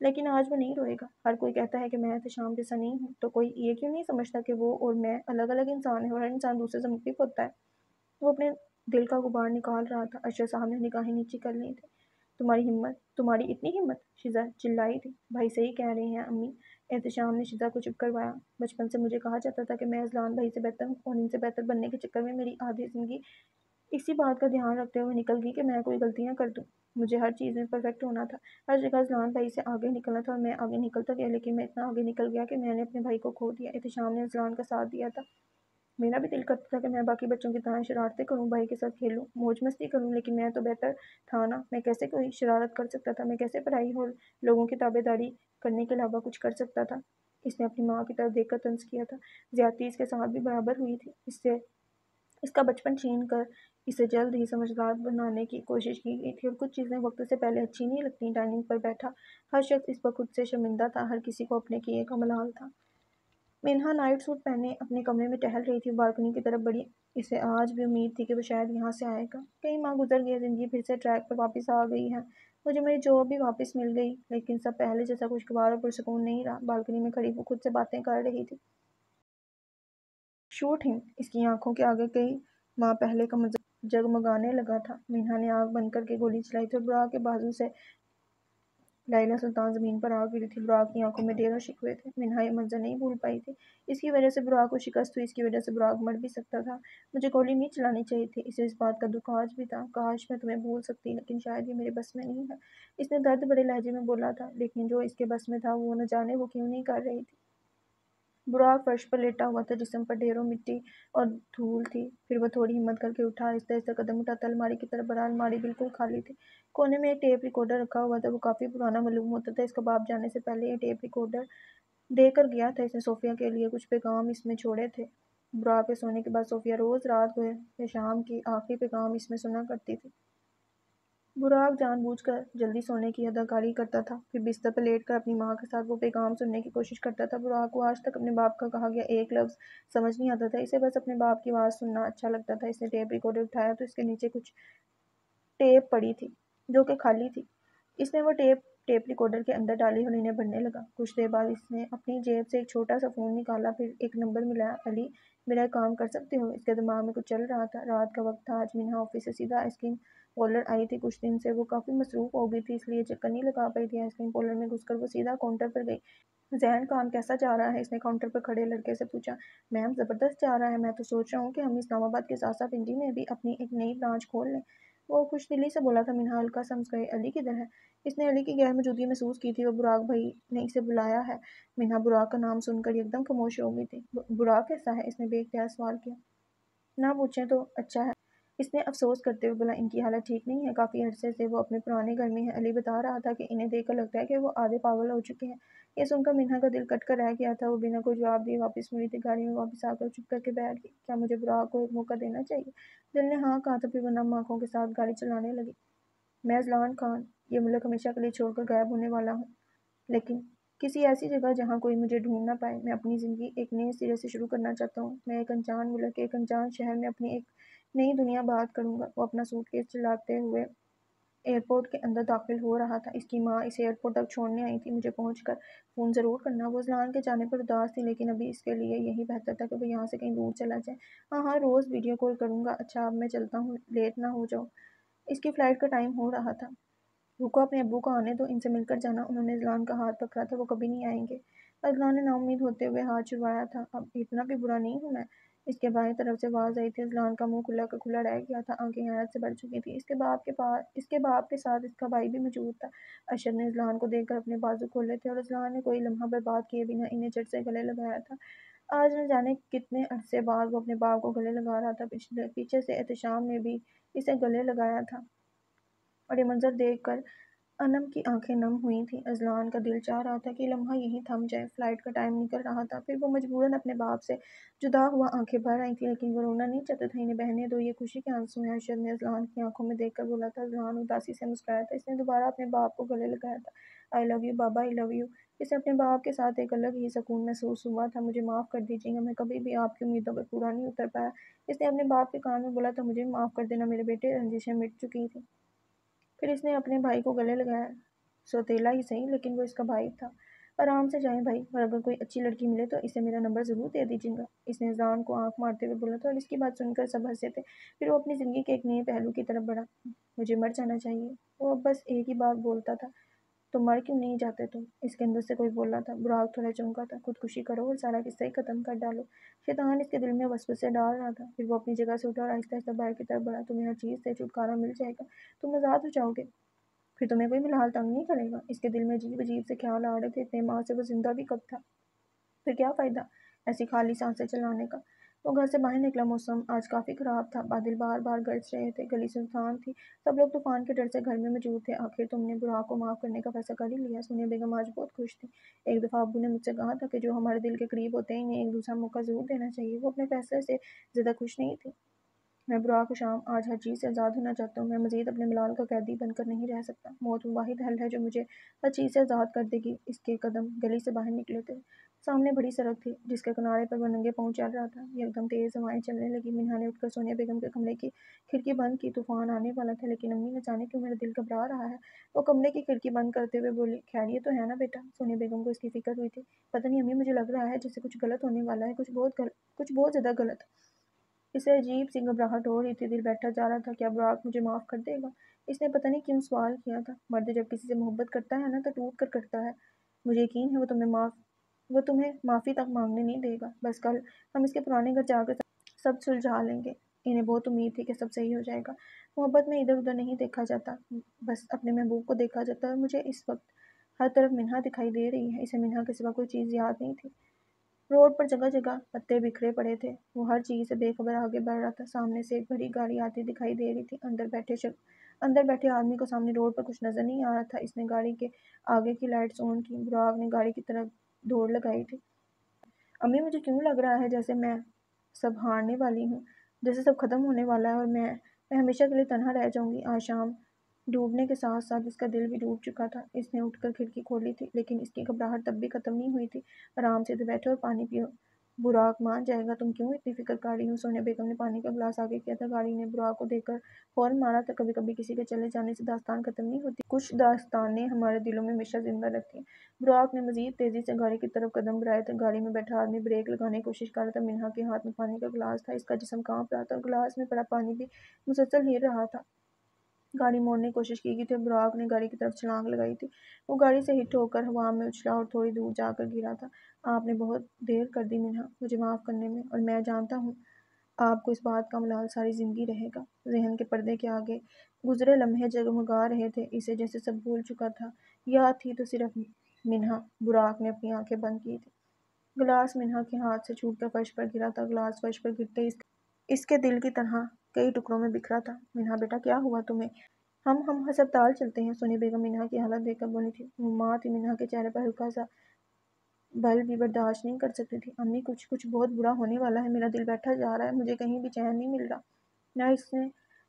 لیکن آج وہ نہیں روئے گا۔ ہر کوئی کہتا ہے کہ میں احتشام جیسا نہیں ہوں، تو کوئی یہ کیوں نہیں سمجھتا کہ وہ اور میں الگ الگ انسان ہیں اور ہر انسان دوسرے سے مختلف ہوتا ہے۔ وہ اپنے دل کا غبار نکال رہا تھا۔ ارشد صاحب نے نگاہیں نیچی کر لی تھی۔ تمہاری اتنی ہمت؟ شزا چلائی تھی۔ بھائی صحیح کہہ رہی ہیں امی۔ احتشام نے شزا کو چپ کروایا۔ بچپن سے مجھے کہا جاتا تھا کہ میں اذلان بھائی سے بہتر ہوں اور ان سے بہتر بننے کے چکر میں میری آدھی زندگی اسی بات کا دھیان رکھتے ہوئے نکل گئی کہ میں کوئی غلطی نہ کر دوں۔ مجھے ہر چیز میں پرفیکٹ ہونا تھا، ہر جگہ اذلان بھائی سے آگے نکلنا تھا اور میں آگے نکلتا گیا، لیکن میں اتنا آگے نکل گیا کہ میں نے اپنے بھائی کو کھو دیا۔ احتشام نے اذلان کا ساتھ دیا تھا۔ میرا بھی دل کرتا تھا کہ میں باقی بچوں کی طرح شرارتیں کروں، بھائی کے ساتھ کھیلوں، موج مستی کروں، لیکن میں تو بہتر تھا نا۔ میں کیسے کوئی شرارت کر سکتا تھا؟ میں کیسے پڑھائی اور لوگوں کی تابع داری کرنے کے علاوہ کچھ کر سکتا تھا؟ اس نے اپنی ماں کی طرف دیکھ کر طنز کیا تھا۔ زیادتی اس کے ساتھ بھی برابر ہوئی تھی۔ اس کا بچپن چھین کر اسے جلد ہی سمجھدار بنانے کی کوشش کی گئی تھی، اور کچھ چیزیں وقت سے پہلے اچھی نہیں لگتیں۔ ڈائننگ پر بیٹھا ہر شخص اس پر خود سے شرمندہ تھا، ہر کسی کو اپنے کیے کا ملال تھا۔ منہا نائٹ سوٹ پہنے اپنے کمرے میں ٹہل رہی تھی، بالکنی کی طرف بڑھی۔ اسے آج بھی امید تھی کہ وہ شاید یہاں سے آئے گا۔ کئی ماہ گزر گئے، زندگی پھر سے ٹریک پر واپس آ گئی ہے۔ مجھے میری جاب بھی واپس مل گئی، لیکن سب پہلے جیسا خوشگوار اور پرسکون نہیں رہا۔ بالکنی میں کھڑی وہ خود سے باتیں کر رہی تھی۔ شوٹنگ اس کی آنکھوں کے آگے کئی ماہ پہلے کا منظر جگمگانے لگا تھا۔ منہا نے آنکھ بند کر کے گولی چلائی تھی اور براق کے بازو سے لیلا سلطان زمین پر آ گری تھی۔ براق کی آنکھوں میں ڈیر اور شکوے تھے۔ منہا یہ منظر نہیں بھول پائی تھی۔ اس کی وجہ سے براق کو شکست ہوئی، اس کی وجہ سے براق مر بھی سکتا تھا۔ مجھے گولی نہیں چلانی چاہیے تھی۔ اسے اس بات کا دکھ آج بھی تھا۔ کاش میں تمہیں بھول سکتی، لیکن شاید یہ میرے بس میں نہیں ہے۔ اس نے درد بھرے لہجے میں بولا تھا، لیکن جو اس کے بس میں تھا وہ نہ جانے وہ کیوں نہیں کر رہی تھی۔ براق فرش پر لیٹا ہوا تھا، جسم پر ڈھیروں مٹی اور دھول تھی۔ پھر وہ تھوڑی ہمت کر کے اٹھا، آہستہ آہستہ قدم اٹھاتا الماری کی طرف بڑھا۔ الماری بالکل خالی تھی۔ کونے میں ایک ٹیپ ریکارڈر رکھا ہوا تھا، وہ کافی پرانا معلوم ہوتا تھا۔ اس کا باپ جانے سے پہلے یہ ٹیپ ریکارڈر دے کر گیا تھا۔ اس نے صوفیہ کے لیے کچھ پیغام اس میں چھوڑے تھے۔ براق کے سونے کے بعد صوفیہ روز رات کو یا شام کی آخری پیغام اس میں سنا کرتی تھی۔ براق جان بوجھ کر جلدی سونے کی اداکاری کرتا تھا، پھر بستر پر لیٹ کر اپنی ماں کے ساتھ وہ پیغام سننے کی کوشش کرتا تھا۔ براق کو آج تک اپنے باپ کا کہا گیا ایک لفظ سمجھ نہیں آتا تھا، اسے بس اپنے باپ کی آواز سننا اچھا لگتا تھا۔ اس نے ٹیپ ریکارڈر اٹھایا تو اس کے نیچے کچھ ٹیپ پڑی تھی، جو کہ خالی تھی۔ اس نے وہ ٹیپ ریکارڈر کے اندر ڈالی اور انہیں بھرنے لگا۔ کچھ دیر بعد اس نے اپنی جیب سے ایک چھوٹا سا فون نکالا، پھر ایک نمبر ملایا۔ علی، میرا ایک کام کر سکتے ہو؟ اس کے دماغ میں کچھ چل رہا تھا۔ رات کا وقت تھا، آج منہا آفس سے سیدھا آئس کریم پارلر آئی تھی۔ کچھ دن سے وہ کافی مصروف ہو گئی تھی، اس لیے چکر نہیں لگا پائی تھی۔ آئس کریم پارلر میں گھس کر وہ سیدھا کاؤنٹر پر گئی۔ ذہن کام کیسا جا رہا ہے؟ اس نے کاؤنٹر پر کھڑے لڑکے سے پوچھا۔ میم زبردست جا رہا ہے، میں تو سوچ رہا ہوں کہ ہم اسلام آباد کے ساتھ ساتھ پنڈی میں بھی اپنی ایک نئی برانچ کھول لیں۔ وہ خوش دلی سے بولا تھا۔ منہا ہلکا سا مسکرائی۔ علی کدھر ہے؟ اس نے علی کی غیر موجودگی محسوس کی تھی۔ وہ براق بھائی نے اسے بلایا ہے۔ منہا براق کا نام سن کر ایک دم خاموش ہو گئی تھی۔ براق کیسا ہے؟ اس نے بے اختیار سوال کیا۔ نہ پوچھیں تو اچھا ہے، اس نے افسوس کرتے ہوئے بولا۔ ان کی حالت ٹھیک نہیں ہے، کافی عرصے سے وہ اپنے پرانے گھر میں ہیں۔ علی بتا رہا تھا کہ انہیں دیکھ کر لگتا ہے کہ وہ آدھے پاگل ہو چکے ہیں۔ یہ سن کر منہا کا دل کٹ کر رہ گیا تھا۔ وہ بنا کوئی جواب دیے واپس مڑی تھی۔ گاڑی میں واپس آ کر چپ کر کے بیٹھ گئی۔ کیا مجھے براق کو ایک موقع دینا چاہیے؟ دل نے ہاں کہا تھا، پھر وہ نم آنکھوں کے ساتھ گاڑی چلانے لگی۔ میں اذلان خان یہ ملک ہمیشہ کے لیے چھوڑ کر غائب ہونے والا ہوں، لیکن کسی ایسی جگہ جہاں کوئی مجھے ڈھونڈ نہ پائے۔ میں اپنی زندگی ایک نئے سرے سے شروع کرنا چاہتا ہوں۔ میں ایک انجان ملک، ایک انجان شہر میں اپنی ایک نئی دنیا بات کروں گا۔ وہ اپنا سوٹ کیس چلاتے ہوئے ایئرپورٹ کے اندر داخل ہو رہا تھا۔ اس کی ماں اسے ایئرپورٹ تک چھوڑنے آئی تھی۔ مجھے پہنچ کر فون ضرور کرنا۔ وہ اذلان کے جانے پر اداس تھی، لیکن ابھی اس کے لیے یہی بہتر تھا کہ وہ یہاں سے کہیں دور چلا جائے۔ ہاں ہاں، روز ویڈیو کال کروں گا۔ اچھا اب میں چلتا ہوں، لیٹ نہ ہو جاؤ۔ اس کی فلائٹ کا ٹائم ہو رہا تھا۔ رکو، اپنے ابو کو آنے دو، ان سے مل کر جانا۔ انہوں نے اذلان کا ہاتھ پکڑا تھا۔ وہ کبھی نہیں آئیں گے۔ اذلان نے نا امید ہوتے ہوئے ہاتھ چھڑوایا تھا۔ اب اتنا بھی برا نہیں ہوں میں؟ اس کے بائیں طرف سے آواز آئی تھی۔ اذلان کا منہ کھلا کا کھلا رہ گیا تھا، آنکھیں حیرت سے بھر چکی تھیں۔ اس کے باپ کے ساتھ اس کا بھائی بھی موجود تھا۔ ارشد نے اذلان کو دیکھ کر اپنے بازو کھولے تھے اور اذلان نے کوئی لمحہ برباد کیے بنا انہیں جھٹ سے گلے لگایا تھا۔ آج نہ جانے کتنے عرصے بعد وہ اپنے باپ کو گلے لگا رہا تھا۔ پیچھے سے احتشام نے بھی اسے گلے لگایا تھا، اور یہ منظر دیکھ کر انم کی آنکھیں نم ہوئی تھیں۔ اذلان کا دل چاہ رہا تھا کہ یہ لمحہ یہیں تھم جائے۔ فلائٹ کا ٹائم نکل رہا تھا، پھر وہ مجبوراً اپنے باپ سے جدا ہوا آنکھیں بھر آئی تھیں، لیکن وہ رونا نہیں چاہتا تھا۔ انہیں بہنے دو، یہ خوشی کے آنسو ہیں، ارشد نے اذلان کی آنکھوں میں دیکھ کر بولا تھا۔ اذلان اداسی سے مسکرایا تھا۔ اس نے دوبارہ اپنے باپ کو گلے لگایا تھا۔ آئی لو یو بابا، آئی لو یو۔ اسے اپنے باپ کے ساتھ ایک الگ ہی سکون محسوس ہوا تھا۔ مجھے معاف کر دیجیے گا، میں کبھی بھی آپ کی امیدوں پر پورا نہیں اتر پایا۔ اس نے اپنے باپ کے کان میں بولا تھا۔ مجھے معاف کر دینا میرے بیٹے، رنجشیں مٹ چکی تھیں۔ پھر اس نے اپنے بھائی کو گلے لگایا۔ سوتیلا ہی صحیح لیکن وہ اس کا بھائی تھا۔ آرام سے جائیں بھائی، اور اگر کوئی اچھی لڑکی ملے تو اسے میرا نمبر ضرور دے دیجیے گا، اس نے زان کو آنکھ مارتے ہوئے بولا تھا، اور اس کی بات سن کر سب ہنسے تھے۔ پھر وہ اپنی زندگی کے ایک نئے پہلو کی طرف بڑھا۔ مجھے مر جانا چاہیے، وہ اب بس ایک ہی بات بولتا تھا۔ تو مر کیوں نہیں جاتے تم؟ اس کے اندر سے کوئی بول رہا تھا۔ براق تھوڑا چونکا تھا۔ خودکشی کرو اور سارا قصہ ہی ختم کر ڈالو، شیطان اس کے دل میں وسوسے ڈال رہا تھا۔ پھر وہ اپنی جگہ سے اٹھا اور آہستہ آہستہ باہر کی طرف بڑھا۔ تمہیں ہر چیز سے چھٹکارا مل جائے گا، تم آزاد ہو جاؤ گے، پھر تمہیں کوئی ملحال تنگ نہیں کرے گا۔ اس کے دل میں عجیب عجیب سے خیال آ رہے تھے، اتنے ماہ سے وہ زندہ بھی کب تھا، پھر کیا فائدہ ایسی خالی سانسیں چلانے کا۔ وہ گھر سے باہر نکلا۔ موسم آج کافی خراب تھا، بادل بار بار گرج رہے تھے، گلی سنسان تھی، سب لوگ طوفان کے ڈر سے گھر میں موجود تھے۔ آخر تم نے براق کو معاف کرنے کا فیصلہ کر ہی لیا۔ سونیا بیگم آج بہت خوش تھی۔ ایک دفعہ ابو نے مجھ سے کہا تھا کہ جو ہمارے دل کے قریب ہوتے ہیں انہیں ایک دوسرا موقع ضرور دینا چاہیے۔ وہ اپنے فیصلے سے زیادہ خوش نہیں تھی۔ میں براق شام آج ہر چیز سے آزاد ہونا چاہتا ہوں۔ میں مزید اپنے ملال کا قیدی بن کر نہیں رہ سکتا۔ موت وہ واحد حل ہے جو مجھے ہر چیز سے آزاد کر دے گی۔ اس کے قدم گلی سے باہر نکلے تھے۔ سامنے بڑی سڑک تھی جس کے کنارے پر وہ ننگے پاؤں چل رہا تھا۔ یکدم تیز ہوائیں چلنے لگی۔ منہا نے اٹھ کر سونیا بیگم کے کمرے کی کھڑکی بند کی۔ طوفان آنے والا تھا، لیکن امی نہ جانے کیوں میرا دل گھبرا رہا ہے۔ وہ کمرے کی کھڑکی بند کرتے ہوئے بولی، خیریت تو ہے نا بیٹا؟ سونیا بیگم کو اس کی فکر ہوئی تھی۔ پتہ نہیں امی، مجھے لگ رہا ہے جیسے کچھ غلط ہونے والا ہے، کچھ بہت زیادہ غلط۔ اسے عجیب سی گھبراہٹ ہو رہی تھی، دل بیٹھا جا رہا تھا۔ کیا براق مجھے معاف کر دے گا؟ اس نے پتہ نہیں کیوں سوال کیا تھا۔ مرد جب کسی سے محبت کرتا ہے نا تو ٹوٹ کر کرتا ہے۔ مجھے یقین ہے وہ تمہیں معافی تک مانگنے نہیں دے گا۔ بس کل ہم اس کے پرانے گھر جا کر سب سلجھا لیں گے۔ انہیں بہت امید تھی کہ سب صحیح ہو جائے گا۔ محبت میں ادھر ادھر نہیں دیکھا جاتا، بس اپنے محبوب کو دیکھا جاتا ہے، اور مجھے اس وقت ہر طرف منہا دکھائی دے رہی ہے۔ اسے منہا کے سوا کوئی چیز یاد نہیں تھی۔ روڈ پر جگہ جگہ پتے بکھرے پڑے تھے۔ وہ ہر چیز سے بے خبر آگے بڑھ رہا تھا۔ سامنے سے ایک بڑی گاڑی آتی دکھائی دے رہی تھی۔ اندر بیٹھے آدمی کو سامنے روڈ پر کچھ نظر نہیں آ رہا تھا۔ اس نے گاڑی کے آگے کی لائٹس آن کی۔ براق نے گاڑی کی طرف دوڑ لگائی تھی۔ امی، مجھے کیوں لگ رہا ہے جیسے میں سب ہارنے والی ہوں، جیسے سب ختم ہونے والا ہے، اور میں ہمیشہ کے لیے تنہا رہ جاؤں گی۔ آج شام ڈوبنے کے ساتھ ساتھ اس کا دل بھی ڈوب چکا تھا۔ اس نے اٹھ کر کھڑکی کھولی تھی، لیکن اس کی گھبراہٹ تب بھی ختم نہیں ہوئی تھی۔ آرام سے ادھر بیٹھو اور پانی پیو، براق مان جائے گا۔ تم کیوں اتنی فکر کر رہی ہو؟ سونیا بیگم نے پانی کا گلاس آگے کیا تھا۔ گاڑی نے براق کو دیکھ کر ہارن مارا تھا۔ کبھی کبھی کسی کے چلے جانے سے داستان ختم نہیں ہوتی، کچھ داستانیں ہمارے دلوں میں ہمیشہ زندہ رہتی ہیں۔ براق نے مزید تیزی سے گاڑی کی طرف قدم بڑھائے تھے۔ گاڑی میں بیٹھا آدمی بریک لگانے کی کوشش کر رہا تھا۔ منہا کے ہاتھ میں پانی کا گلاس تھا، اس کا جسم کانپ رہا تھا، اور گلاس میں پڑا پانی بھی مسلسل ہل رہا تھا۔ گاڑی موڑنے کی کوشش کی گئی تھی اور براق نے گاڑی کی طرف چھلانگ لگائی تھی۔ وہ گاڑی سے ہٹ ہو کر ہوا میں اچھلا اور تھوڑی دور جا کر گرا تھا۔ آپ نے بہت دیر کر دی منہا، مجھے معاف کرنے میں، اور میں جانتا ہوں آپ کو اس بات کا ملال ساری زندگی رہے گا۔ ذہن کے پردے کے آگے گزرے لمحے جگمگا رہے تھے، اسے جیسے سب بھول چکا تھا۔ یاد تھی تو صرف منہا۔ براق نے اپنی آنکھیں بند کی تھی۔ گلاس منہا کے ہاتھ سے چھوٹ کر فرش پر گرا تھا۔ گلاس فرش پر گرتے ہی اس کے دل کی طرح کئی ٹکڑوں میں بکھرا تھا۔ منہا بیٹا، کیا ہوا تمہیں؟ ہم ہسپتال چلتے ہیں۔ سونیا بیگم منہا کی حالت دیکھ کر بولی تھی۔ وہ ماں تھی، منہا کے چہرے پر ہلکا سا بل بھی برداشت نہیں کر سکتی تھی۔ امی، کچھ بہت برا ہونے والا ہے، میرا دل بیٹھا جا رہا ہے، مجھے کہیں بھی چین نہیں مل رہا۔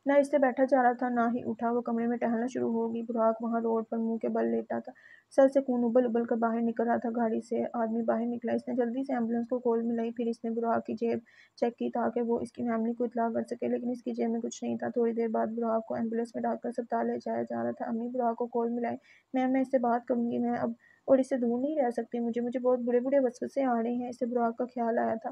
نہ اس سے بیٹھا جا رہا تھا، نہ ہی اٹھا۔ وہ کمرے میں ٹہلنا شروع ہو گئی۔ براق وہاں روڈ پر منہ کے بل لیٹا تھا، سر سے خون ابل ابل کر باہر نکل رہا تھا۔ گاڑی سے آدمی باہر نکلا۔ اس نے جلدی سے ایمبولینس کو کال ملائی، پھر اس نے براق کی جیب چیک کی تاکہ وہ اس کی فیملی کو اطلاع کر سکے، لیکن اس کی جیب میں کچھ نہیں تھا۔ تھوڑی دیر بعد براق کو ایمبولینس میں ڈال کر اسپتال لے جایا جا رہا تھا۔ امی، براق کو کال ملائیں۔ میں اس سے بات کروں گی، میں اب اور اس سے دور نہیں رہ سکتی، مجھے بہت بڑے وسوسے آ رہے ہیں۔ اسے براق کا خیال آیا تھا،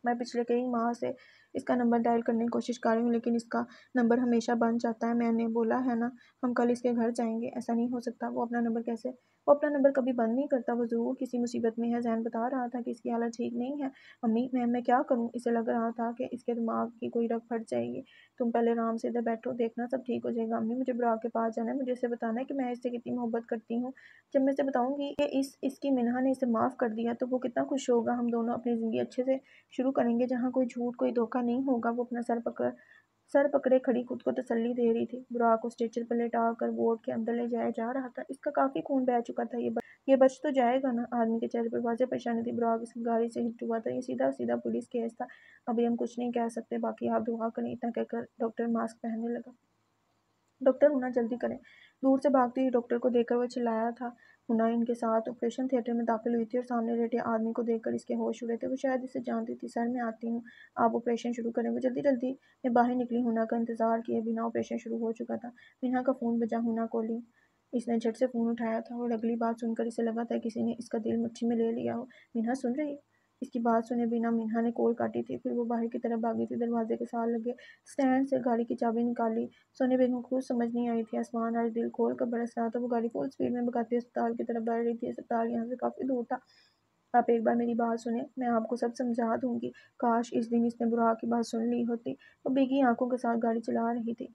میں پچھلے کئی ماہ سے اس کا نمبر ڈائل کرنے کی کوشش کر رہی ہوں، لیکن اس کا نمبر ہمیشہ بند جاتا ہے۔ میں نے بولا ہے نا ہم کل اس کے گھر جائیں گے، ایسا نہیں ہو سکتا۔ وہ اپنا نمبر کبھی بند نہیں کرتا، وہ ضرور کسی مصیبت میں ہے۔ ذہن بتا رہا تھا کہ اس کی حالت ٹھیک نہیں ہے۔ امی، میں کیا کروں؟ اسے لگ رہا تھا کہ اس کے دماغ کی کوئی رگ پھٹ جائے گی۔ تم پہلے آرام سے ادھر بیٹھو، دیکھنا سب ٹھیک ہو جائے گا۔ امی، مجھے براق کے پاس جانا ہے، مجھے اسے بتانا ہے کہ میں اس سے کتنی محبت کرتی ہوں۔ جب میں اسے بتاؤں گی کہ اس کی منہا نے اسے معاف کر دیا تو وہ کتنا خوش ہوگا۔ ہم دونوں اپنی زندگی اچھے سے شروع کریں گے، جہاں کوئی جھوٹ کوئی دھوکہ نہیں ہوگا۔ وہ اپنا سر پکڑے کھڑی خود کو تسلی دے رہی تھی۔ براق کو اسٹریچر پر لیٹا کر وارڈ کے اندر لے جایا جا رہا تھا۔ اس کا کافی خون بہہ چکا تھا، یہ بچ تو جائے گا نا؟ آدمی کے چہرے پر واضح پریشانی تھی۔ براق اس گاڑی سے ہٹ ہوا تھا، یہ سیدھا پولیس کیس تھا۔ ابھی ہم کچھ نہیں کہہ سکتے، باقی آپ دعا کریں۔ اتنا کہہ کر ڈاکٹر ماسک پہننے لگا۔ ڈاکٹر، ہونا جلدی کریں۔ دور سے بھاگتی ہوئی ڈاکٹر کو دیکھ کر وہ چلایا تھا۔ ہونا ان کے ساتھ آپریشن تھیٹر میں داخل ہوئی تھی اور سامنے لیٹے آدمی کو دیکھ کر اس کے ہوش اڑے تھے۔ وہ شاید اسے جانتی تھی۔ سر، میں آتی ہوں، آپ آپریشن شروع کریں۔ وہ جلدی میں باہر نکلی۔ ہونا کا انتظار کیے بنا آپریشن شروع ہو چکا تھا۔ منہا کا فون بجا۔ ہونا کالنگ اس نے جھٹ سے فون اٹھایا تھا اور اگلی بات سن کر اسے لگا تھا کسی نے اس کا دل مٹھی میں لے لیا ہو۔ منہا سن رہی؟ اس کی بات سنے بنا منہا نے کال کاٹی تھی، پھر وہ باہر کی طرف بھاگی تھی۔ دروازے کے ساتھ لگے سٹینڈ سے گاڑی کی چابی نکالی۔ سونیا بیگم کو خود سمجھ نہیں آئی تھی، آسمان آج دل کھول کر برس رہا تھا۔ وہ گاڑی فل سپیڈ میں بھگاتی اسپتال کی طرف بڑھ رہی تھی۔ اسپتال یہاں سے کافی دور تھا۔ آپ ایک بار میری بات سنیں، میں آپ کو سب سمجھا دوں گی۔ کاش اس دن اس نے براق کی بات سن لی ہوتی۔ وہ بھیگی آنکھوں کے ساتھ گاڑی چلا رہی تھی۔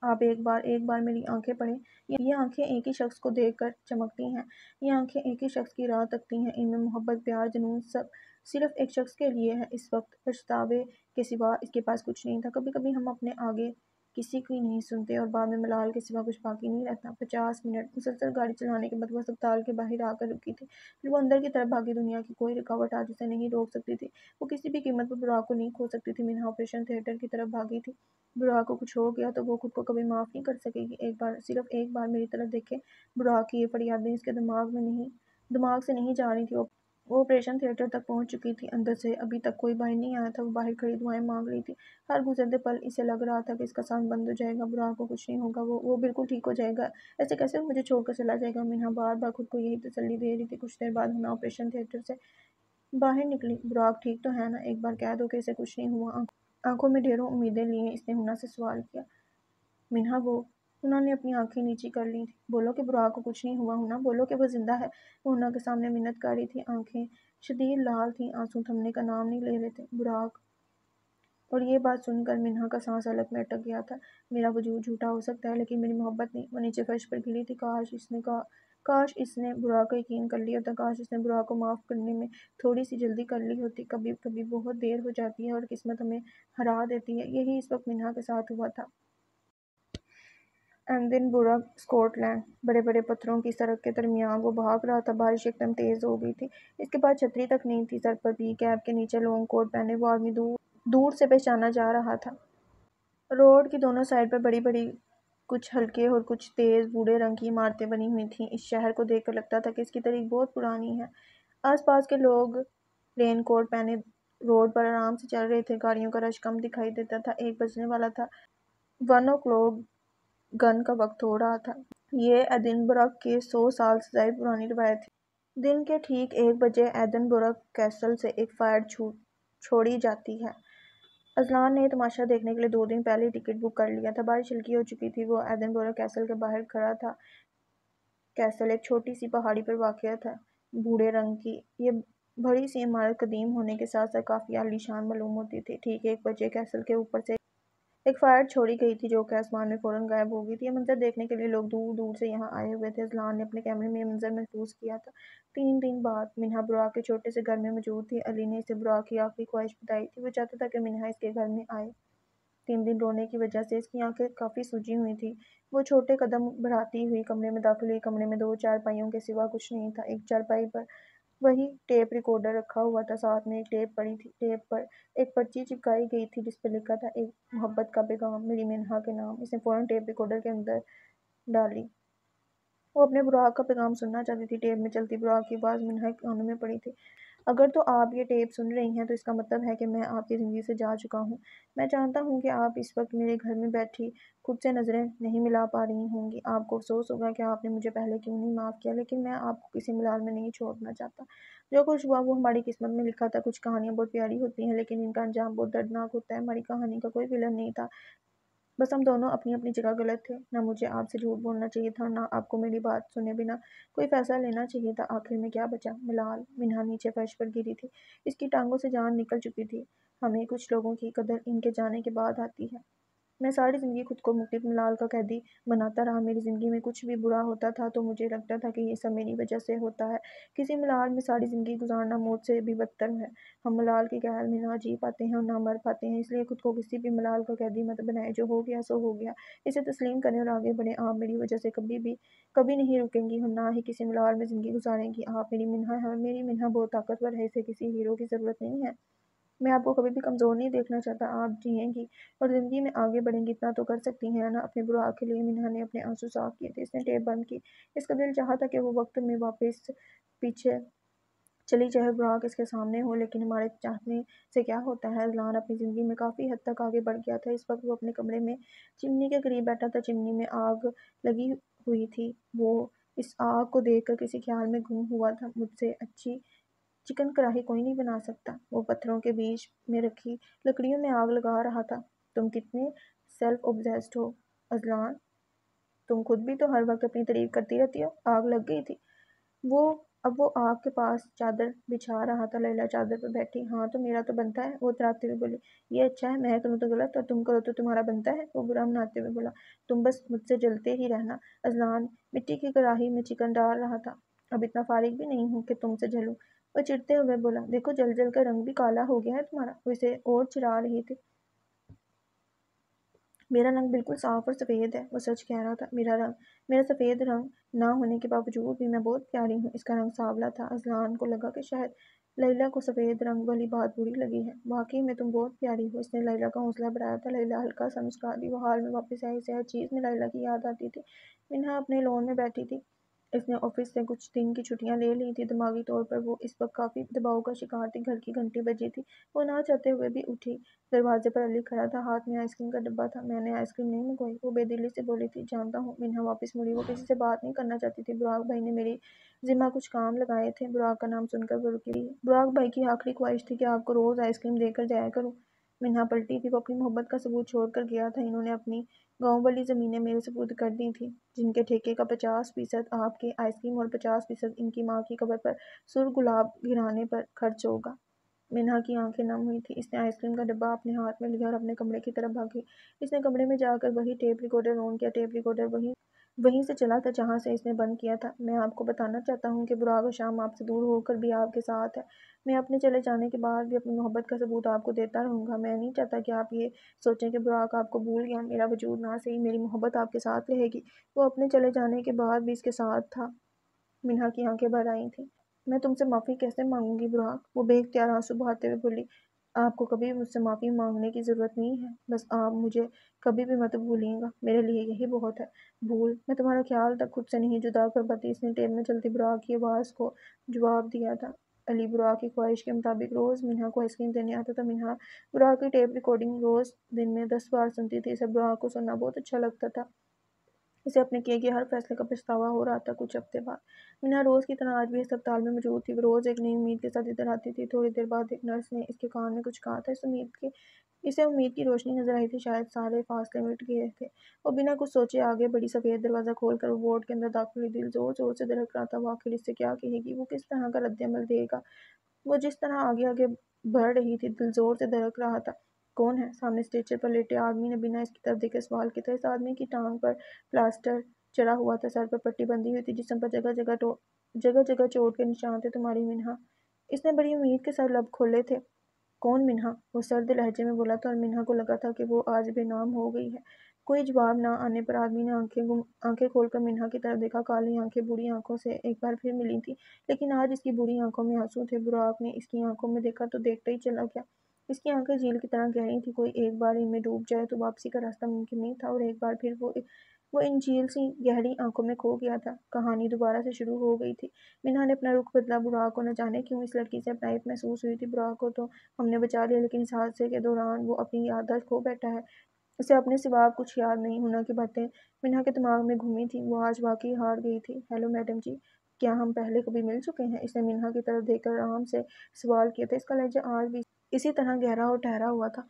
آپ ایک بار میری آنکھیں پڑھیں۔ یہ آنکھیں ایک ہی شخص کو دیکھ کر چمکتی ہیں۔ یہ آنکھیں ایک ہی شخص کی راہ تکتی ہیں۔ ان میں محبت، پیار، جنون سب صرف ایک شخص کے لیے ہے۔ اس وقت پچھتاوے کے سوا اس کے پاس کچھ نہیں تھا۔ کبھی کبھی ہم اپنے آگے کسی کی نہیں سنتے اور بعد میں ملال کے سوا کچھ باقی نہیں رہتا۔ 50 منٹ مسلسل گاڑی چلانے کے بعد وہ اسپتال کے باہر آ کر رکی تھی۔ پھر وہ اندر کی طرف بھاگی۔ دنیا کی کوئی رکاوٹ آج اسے نہیں روک سکتی تھی۔ وہ کسی بھی قیمت پر براق کو نہیں کھو سکتی تھی۔ منہا آپریشن تھیٹر کی طرف بھاگی تھی۔ براق کو کچھ ہو گیا تو وہ خود کو کبھی معاف نہیں کر سکے گی۔ صرف ایک بار میری طرف دیکھیں۔ براق کی یہ فریادیں اس کے دماغ سے نہیں جا رہی تھی۔ وہ آپریشن تھیٹر تک پہنچ چکی تھی۔ اندر سے ابھی تک کوئی باہر نہیں آیا تھا۔ وہ باہر کھڑی دعائیں مانگ رہی تھی۔ ہر گزرتے پل اسے لگ رہا تھا کہ اس کا سانس بند ہو جائے گا۔ براق کو کچھ نہیں ہوگا، وہ بالکل ٹھیک ہو جائے گا۔ ایسے کیسے وہ مجھے چھوڑ کر چلا جائے گا؟ منہا بار بار خود کو یہی تسلی دے رہی تھی۔ کچھ دیر بعد ہنا آپریشن تھیٹر سے باہر نکلی۔ براق ٹھیک تو ہے نا؟ ایک بار کہہ دو کہ اسے کچھ نہیں ہوا۔ آنکھوں میں ڈھیروں امیدیں لیے اس نے ہنا سے سوال کیا۔ منہا ہنا نے اپنی آنکھیں نیچی کر لی تھی۔ بولو کہ براق کو کچھ نہیں ہوا ہنا، بولو کہ وہ زندہ ہے۔ وہ ہنا کے سامنے منت کر رہی تھی۔ آنکھیں شدید لال تھیں، آنسو تھمنے کا نام نہیں لے رہے تھے۔ براق! اور یہ بات سن کر منہا کا سانس حلق میں اٹک گیا تھا۔ میرا وجود جھوٹا ہو سکتا ہے لیکن میری محبت نہیں۔ وہ نیچے فرش پر گری تھی۔ کاش اس نے براق کا یقین کر لیا ہوتا۔ کاش اس نے براق کو معاف کرنے میں تھوڑی سی جلدی کر لی ہوتی۔ کبھی کبھی بہت دیر ہو جاتی ہے اور قسمت ہمیں ہرا دیتی ہے۔ یہی اس وقت منہا کے ساتھ ہوا تھا۔ Edinburgh, Scotland. بڑے بڑے پتھروں کی سڑک کے درمیان وہ بھاگ رہا تھا۔ بارش ایک دم تیز ہو گئی تھی۔ اس کے پاس چھتری تک نہیں تھی۔ سر پر بھی کیپ کے نیچے لانگ کوٹ پہنے وہ آدمی دور سے پہچانا جا رہا تھا۔ روڈ کی دونوں سائڈ پر بڑی بڑی کچھ ہلکے اور کچھ تیز بھورے رنگ کی عمارتیں بنی ہوئی تھیں۔ اس شہر کو دیکھ کر لگتا تھا کہ اس کی تاریخ بہت پرانی ہے۔ آس پاس کے لوگ رین کوٹ پہنے روڈ پر آرام سے چل رہے تھے۔ گاڑیوں کا رش کم دکھائی دیتا تھا۔ 1 بجنے والا تھا۔ 1 o'clock گن کا وقت ہو رہا تھا۔ یہ ایڈنبرگ کی 100 سال سے زائد پرانی روایت تھی۔ دن کے ٹھیک 1 بجے ایڈنبرگ کیسل سے ایک فائر چھوڑی جاتی ہے۔ اذلان نے تماشا دیکھنے کے لیے 2 دن پہلے ہی ٹکٹ بک کر لیا تھا۔ بارش ہلکی ہو چکی تھی۔ وہ ایڈنبرگ کیسل کے باہر کھڑا تھا۔ کیسل ایک چھوٹی سی پہاڑی پر واقع تھا، بھورے رنگ کی۔ یہ بڑی سی عمارت قدیم ہونے کے ساتھ ساتھ کافی عالی شان معلوم ہوتی تھی۔ ٹھیک 1 بجے کیسل کے اوپر سے ایک فائر چھوڑی گئی تھی جو کہ آسمان میں فوراً غائب ہو گئی تھی۔ یہ منظر دیکھنے کے لیے لوگ دور دور سے یہاں آئے ہوئے تھے۔ اذلان نے اپنے کیمرے میں یہ منظر محفوظ کیا تھا۔ 3 دن بعد منہا براق کے چھوٹے سے گھر میں موجود تھی۔ علی نے اسے براق کی آخری خواہش بتائی تھی۔ وہ چاہتا تھا کہ منہا اس کے گھر میں آئے۔ 3 دن رونے کی وجہ سے اس کی آنکھیں کافی سوجی ہوئی تھیں۔ وہ چھوٹے قدم بڑھاتی ہوئی کمرے میں داخل ہوئی۔ کمرے میں 2 چارپائیوں کے سوا کچھ نہیں تھا۔ ایک چارپائی پر وہی ٹیپ ریکارڈر رکھا ہوا تھا، ساتھ میں ایک ٹیپ پڑی تھی۔ ٹیپ پر ایک پرچی چپکائی گئی تھی جس پر لکھا تھا ایک محبت کا پیغام، میری منہا کے نام۔ اس نے فوراً ٹیپ ریکارڈر کے اندر ڈالی۔ وہ اپنے براق کا پیغام سننا چاہتی تھی۔ ٹیپ میں چلتی براق کی آواز منہا کے کانوں میں پڑی تھی۔ اگر تو آپ یہ ٹیپ سن رہی ہیں تو اس کا مطلب ہے کہ میں آپ کی زندگی سے جا چکا ہوں۔ میں جانتا ہوں کہ آپ اس وقت میرے گھر میں بیٹھی خود سے نظریں نہیں ملا پا رہی ہوں گی۔ آپ کو افسوس ہوگا کہ آپ نے مجھے پہلے کیوں نہیں معاف کیا، لیکن میں آپ کو کسی ملال میں نہیں چھوڑنا چاہتا۔ جو کچھ ہوا وہ ہماری قسمت میں لکھا تھا۔ کچھ کہانیاں بہت پیاری ہوتی ہیں لیکن ان کا انجام بہت دردناک ہوتا ہے۔ ہماری کہانی کا کوئی ولن نہیں تھا، بس ہم دونوں اپنی اپنی جگہ غلط تھے۔ نہ مجھے آپ سے جھوٹ بولنا چاہیے تھا اور نہ آپ کو میری بات سنے بنا کوئی فیصلہ لینا چاہیے تھا۔ آخر میں کیا بچا؟ ملال۔ منہا نیچے فرش پر گری تھی۔ اس کی ٹانگوں سے جان نکل چکی تھی۔ ہمیں کچھ لوگوں کی قدر ان کے جانے کے بعد آتی ہے۔ میں ساری زندگی خود کو مختلف ملال کا قیدی بناتا رہا۔ میری زندگی میں کچھ بھی برا ہوتا تھا تو مجھے لگتا تھا کہ یہ سب میری وجہ سے ہوتا ہے۔ کسی ملال میں ساری زندگی گزارنا موت سے بھی بدتر ہے۔ ہم ملال کے قہر میں نہ جی پاتے ہیں اور نہ مر پاتے ہیں، اس لیے خود کو کسی بھی ملال کا قیدی مت بنائیں۔ جو ہو گیا سو ہو گیا، اسے تسلیم کریں اور آگے بڑھیں۔ آپ میری وجہ سے کبھی نہیں رکیں گی اور نہ ہی کسی ملال میں زندگی گزاریں گی۔ آپ میری منہا ہیں اور میری منہا بہت طاقتور ہے، اسے کسی ہیرو کی ضرورت نہیں ہے۔ میں آپ کو کبھی بھی کمزور نہیں دیکھنا چاہتا۔ آپ جئیں گی اور زندگی میں آگے بڑھیں گی، اتنا تو کر سکتی ہیں نا؟ اپنے براق کے لیے منہا نے اپنے آنسو صاف کیے تھے۔ اس نے ٹیپ بند کی۔ اس کا دل چاہا تھا کہ وہ وقت میں واپس پیچھے چلی جائے اور براق اس کے سامنے ہو، لیکن ہمارے چاہنے سے کیا ہوتا ہے؟ اذلان اپنی زندگی میں کافی حد تک آگے بڑھ گیا تھا۔ اس وقت وہ اپنے کمرے میں چمنی کے قریب بیٹھا تھا۔ چمنی میں آگ لگی ہوئی تھی۔ وہ اس آگ کو دیکھ کر کسی خیال میں گم ہوا تھا۔ مجھ سے اچھی چکن کڑھائی کوئی نہیں بنا سکتا۔ وہ پتھروں کے بیچ میں رکھی لکڑیوں میں آگ لگا رہا تھا۔ تم کتنے سیلف اوبسیسڈ ہو اذلان، تم خود بھی تو ہر وقت اپنی تعریف کرتی رہتی ہو۔ آگ لگ گئی تھی۔ اب وہ آگ کے پاس چادر بچھا رہا تھا۔ لیلا چادر پر بیٹھی۔ ہاں تو میرا تو بنتا ہے، وہ اتراتے ہوئے بولی۔ یہ اچھا ہے، میں کروں تو غلط اور تم کرو تو تمہارا بنتا ہے، وہ برا مناتے ہوئے بولا۔ تم بس مجھ سے جلتے ہی رہنا۔ اذلان مٹی کی کڑاہی میں چکن ڈال رہا تھا۔ اب اتنا فارغ بھی نہیں ہوں کہ تم سے جلوں، وہ چڑھتے ہوئے بولا۔ دیکھو جل جل کر رنگ بھی کالا ہو گیا ہے تمہارا۔ وہ اسے اور چڑھا رہی تھی۔ میرا رنگ بالکل صاف اور سفید ہے، وہ سچ کہہ رہا تھا۔ میرا سفید رنگ نہ ہونے کے باوجود بھی میں بہت پیاری ہوں۔ اس کا رنگ سانولا تھا۔ اذلان کو لگا کہ شاید لیلا کو سفید رنگ والی بات بری لگی ہے۔ واقعی میں تم بہت پیاری ہو، اس نے لیلا کا حوصلہ بڑھایا تھا۔ لیلا ہلکا سا مسکرا دی۔ وہ حال میں واپس آئی۔ اسے ہر چیز میں لیلا کی یاد آتی تھی۔ منہا اپنے لون میں بیٹھی تھی۔ اس نے آفس سے کچھ دن کی چھٹیاں لے لی تھی۔ دماغی طور پر وہ اس وقت کافی دباؤ کا شکار تھی۔ گھر کی گھنٹی بجی تھی۔ وہ نہ چاہتے ہوئے بھی اٹھی۔ دروازے پر علی کھڑا تھا، ہاتھ میں آئس کریم کا ڈبہ تھا۔ میں نے آئس کریم نہیں منگوائی، وہ بے دلی سے بولی تھی۔ جانتا ہوں۔ منہا واپس مڑی۔ وہ کسی سے بات نہیں کرنا چاہتی تھی۔ براق بھائی نے میری ذمہ کچھ کام لگائے تھے۔ براق کا نام سن کر وہ رکی۔ براق بھائی کی آخری خواہش تھی کہ آپ کو روز آئس کریم دے کر جایا کروں۔ منہا پلٹی تھی۔ وہ اپنی محبت کا ثبوت چھوڑ کر گیا تھا۔ انہوں نے اپنی گاؤں والی زمینیں میرے سپرد کر دی تھیں، جن کے ٹھیکے کا 50% آپ کے آئس کریم اور 50% ان کی ماں کی قبر پر سرخ گلاب گرانے پر خرچ ہوگا۔ منہا کی آنکھیں نم ہوئی تھیں۔ اس نے آئس کریم کا ڈبہ اپنے ہاتھ میں لیا اور اپنے کمرے کی طرف بھاگی۔ اس نے کمرے میں جا کر وہی ٹیپ ریکارڈر آن کیا۔ ٹیپ ریکارڈر وہیں سے چلا تھا جہاں سے اس نے بند کیا تھا۔ میں آپ کو بتانا چاہتا ہوں کہ براق و شام آپ سے دور ہو کر بھی آپ کے ساتھ ہے۔ میں اپنے چلے جانے کے بعد بھی اپنی محبت کا ثبوت آپ کو دیتا رہوں گا۔ میں نہیں چاہتا کہ آپ یہ سوچیں کہ براق آپ کو بھول گیا۔ میرا وجود نہ صحیح، میری محبت آپ کے ساتھ رہے گی۔ وہ اپنے چلے جانے کے بعد بھی اس کے ساتھ تھا۔ منہا کی آنکھیں بھر آئی تھیں۔ میں تم سے معافی کیسے مانگوں گی براق؟ وہ بے اختیار آنسو بہاتے ہوئے بولی۔ آپ کو کبھی بھی مجھ سے معافی مانگنے کی ضرورت نہیں ہے۔ بس آپ مجھے کبھی بھی مت بھولیے گا، میرے لیے یہی بہت ہے۔ بھول؟ میں تمہارا خیال تک خود سے نہیں جدا کر پاتی۔ اس نے ٹیپ میں چلتی براق کی آواز کو جواب دیا تھا۔ علی براق کی خواہش کے مطابق روز منہا کو آئس کریم دینے آتا تھا۔ منہا براق کی ٹیپ ریکارڈنگ روز دن میں 10 بار سنتی تھی۔ اسے براق کو سننا بہت اچھا لگتا تھا۔ اسے اپنے کیے گئے ہر فیصلے کا پچھتاوا ہو رہا تھا۔ کچھ ہفتے بعد منہا روز کی طرح آج بھی ہسپتال میں موجود تھی۔ وہ روز ایک نئی امید کے ساتھ ادھر آتی تھی۔ تھوڑی دیر بعد ایک نرس نے اس کے کان میں کچھ کہا تھا۔ اسے امید کی روشنی نظر آئی تھی، شاید سارے فاصلے مٹ گئے تھے۔ وہ بنا کچھ سوچے آگے بڑھی۔ سفید دروازہ کھول کر وہ وارڈ کے اندر داخل ہوئی۔ دل زور زور سے دھڑک رہا تھا۔ وہ آخر اس سے کیا کہے گی؟ وہ کس طرح کا رد عمل دے گا؟ وہ جس طرح آگے آگے بڑھ رہی تھی، دل زور سے دھڑک رہا تھا۔ کون ہے؟ سامنے اسٹریچر پر لیٹے آدمی نے بنا اس کی طرف دیکھے سوال کیا تھا۔ اس آدمی کی ٹانگ پر پلاسٹر چڑھا ہوا تھا، سر پر پٹی بندھی ہوئی تھی، جسم پر جگہ جگہ چوٹ کے نشان تھے۔ تمہاری منہا؟ اس نے بڑی امید کے ساتھ لب کھولے تھے۔ کون منہا؟ وہ سرد لہجے میں بولا تھا اور منہا کو لگا تھا کہ وہ آج بے نام ہو گئی ہے۔ کوئی جواب نہ آنے پر آدمی نے آنکھیں کھول کر منہا کی طرف دیکھا۔ کالی آنکھیں بوڑھی آنکھوں سے ایک بار پھر ملی تھیں، لیکن آج اس کی بوڑھی آنکھوں میں آنسو تھے۔ براق نے اس کی آنکھوں میں دیکھا تو دیکھتا ہی چلا گیا۔ اس کی آنکھیں جھیل کی طرح گہری تھیں، کوئی ایک بار ان میں ڈوب جائے تو واپسی کا راستہ ممکن نہیں تھا، اور ایک بار پھر وہ ان جھیل سی گہری آنکھوں میں کھو گیا تھا۔ کہانی دوبارہ سے شروع ہو گئی تھی۔ منہا نے اپنا رخ بدلا۔ براق کو نہ جانے کیوں اس لڑکی سے اپنائیت محسوس ہوئی تھی۔ براق کو تو ہم نے بچا لیا، لیکن اس حادثے کے دوران وہ اپنی یادداشت کھو بیٹھا ہے۔ اسے اپنے سوا اب کچھ یاد نہیں۔ ہونا کی باتیں منہا کے دماغ میں گھومی تھیں۔ وہ آج واقعی ہار گئی تھی۔ ہیلو میڈم جی، کیا ہم پہلے کبھی مل چکے ہیں؟ اس نے منہا کی طرف دیکھ کر آرام سے سوال کیا تھا۔ اس کا لہجہ آج بھی اسی طرح گہرا اور ٹھہرا ہوا تھا۔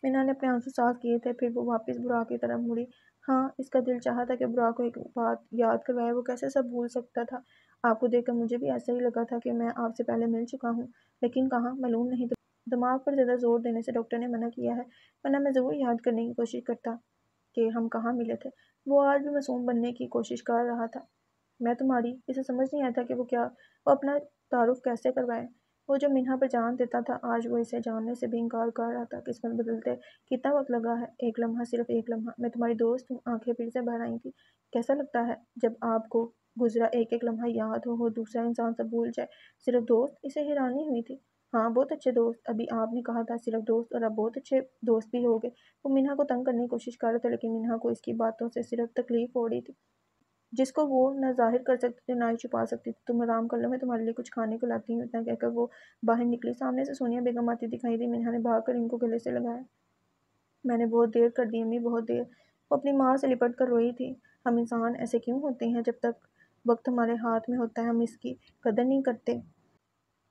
منہا نے اپنے آنسو صاف کیے تھے، پھر وہ واپس براق کی طرف مڑی۔ ہاں، اس کا دل چاہا تھا کہ براق کو ایک بات یاد کروائے۔ وہ کیسے سب بھول سکتا تھا؟ آپ کو دیکھ کر مجھے بھی ایسا ہی لگا تھا کہ میں آپ سے پہلے مل چکا ہوں، لیکن کہاں، معلوم نہیں۔ دماغ پر زیادہ زور دینے سے ڈاکٹر نے منع کیا ہے، ورنہ میں ضرور یاد کرنے کی کوشش کرتا کہ ہم کہاں ملے تھے۔ وہ آج بھی معصوم بننے کی کوشش کر رہا تھا۔ میں تمہاری؟ اسے سمجھ نہیں آتا کہ وہ اپنا تعارف کیسے کروائے۔ وہ جو منہا پر جان دیتا تھا، آج وہ اسے جاننے سے بھی انکار کر رہا تھا۔ قسمت بدلتے کتنا وقت لگا ہے؟ ایک لمحہ، صرف ایک لمحہ۔ میں تمہاری دوست ہوں۔ آنکھیں پھر سے بھر آئی تھیں۔ کیسا لگتا ہے جب آپ کو گزرا ایک ایک لمحہ یاد ہو اور دوسرا انسان سب بھول جائے؟ صرف دوست؟ اسے حیرانی ہوئی تھی۔ ہاں، بہت اچھے دوست۔ ابھی آپ نے کہا تھا صرف دوست، اور اب بہت اچھے دوست بھی ہو گئے۔ وہ منہا کو تنگ کرنے کی کوشش کر رہا تھا، لیکن منہا کو اس کی باتوں سے صرف تکلیف ہو رہی تھی، جس کو وہ نہ ظاہر کر سکتی تھی، نہ ہی چھپا سکتی تھی۔ تم آرام کر لو، میں تمہارے لیے کچھ کھانے کو لاتی ہوں۔ اتنا کہہ کر وہ باہر نکلی۔ سامنے سے سونیا بیگم آتی دکھائی دی۔ منہا نے بھاگ کر ان کو گلے سے لگایا۔ میں نے بہت دیر کر دی امی، بہت دیر۔ وہ اپنی ماں سے لپٹ کر روئی تھی۔ ہم انسان ایسے کیوں ہوتے ہیں؟ جب تک وقت ہمارے ہاتھ میں ہوتا ہے ہم اس کی قدر نہیں کرتے،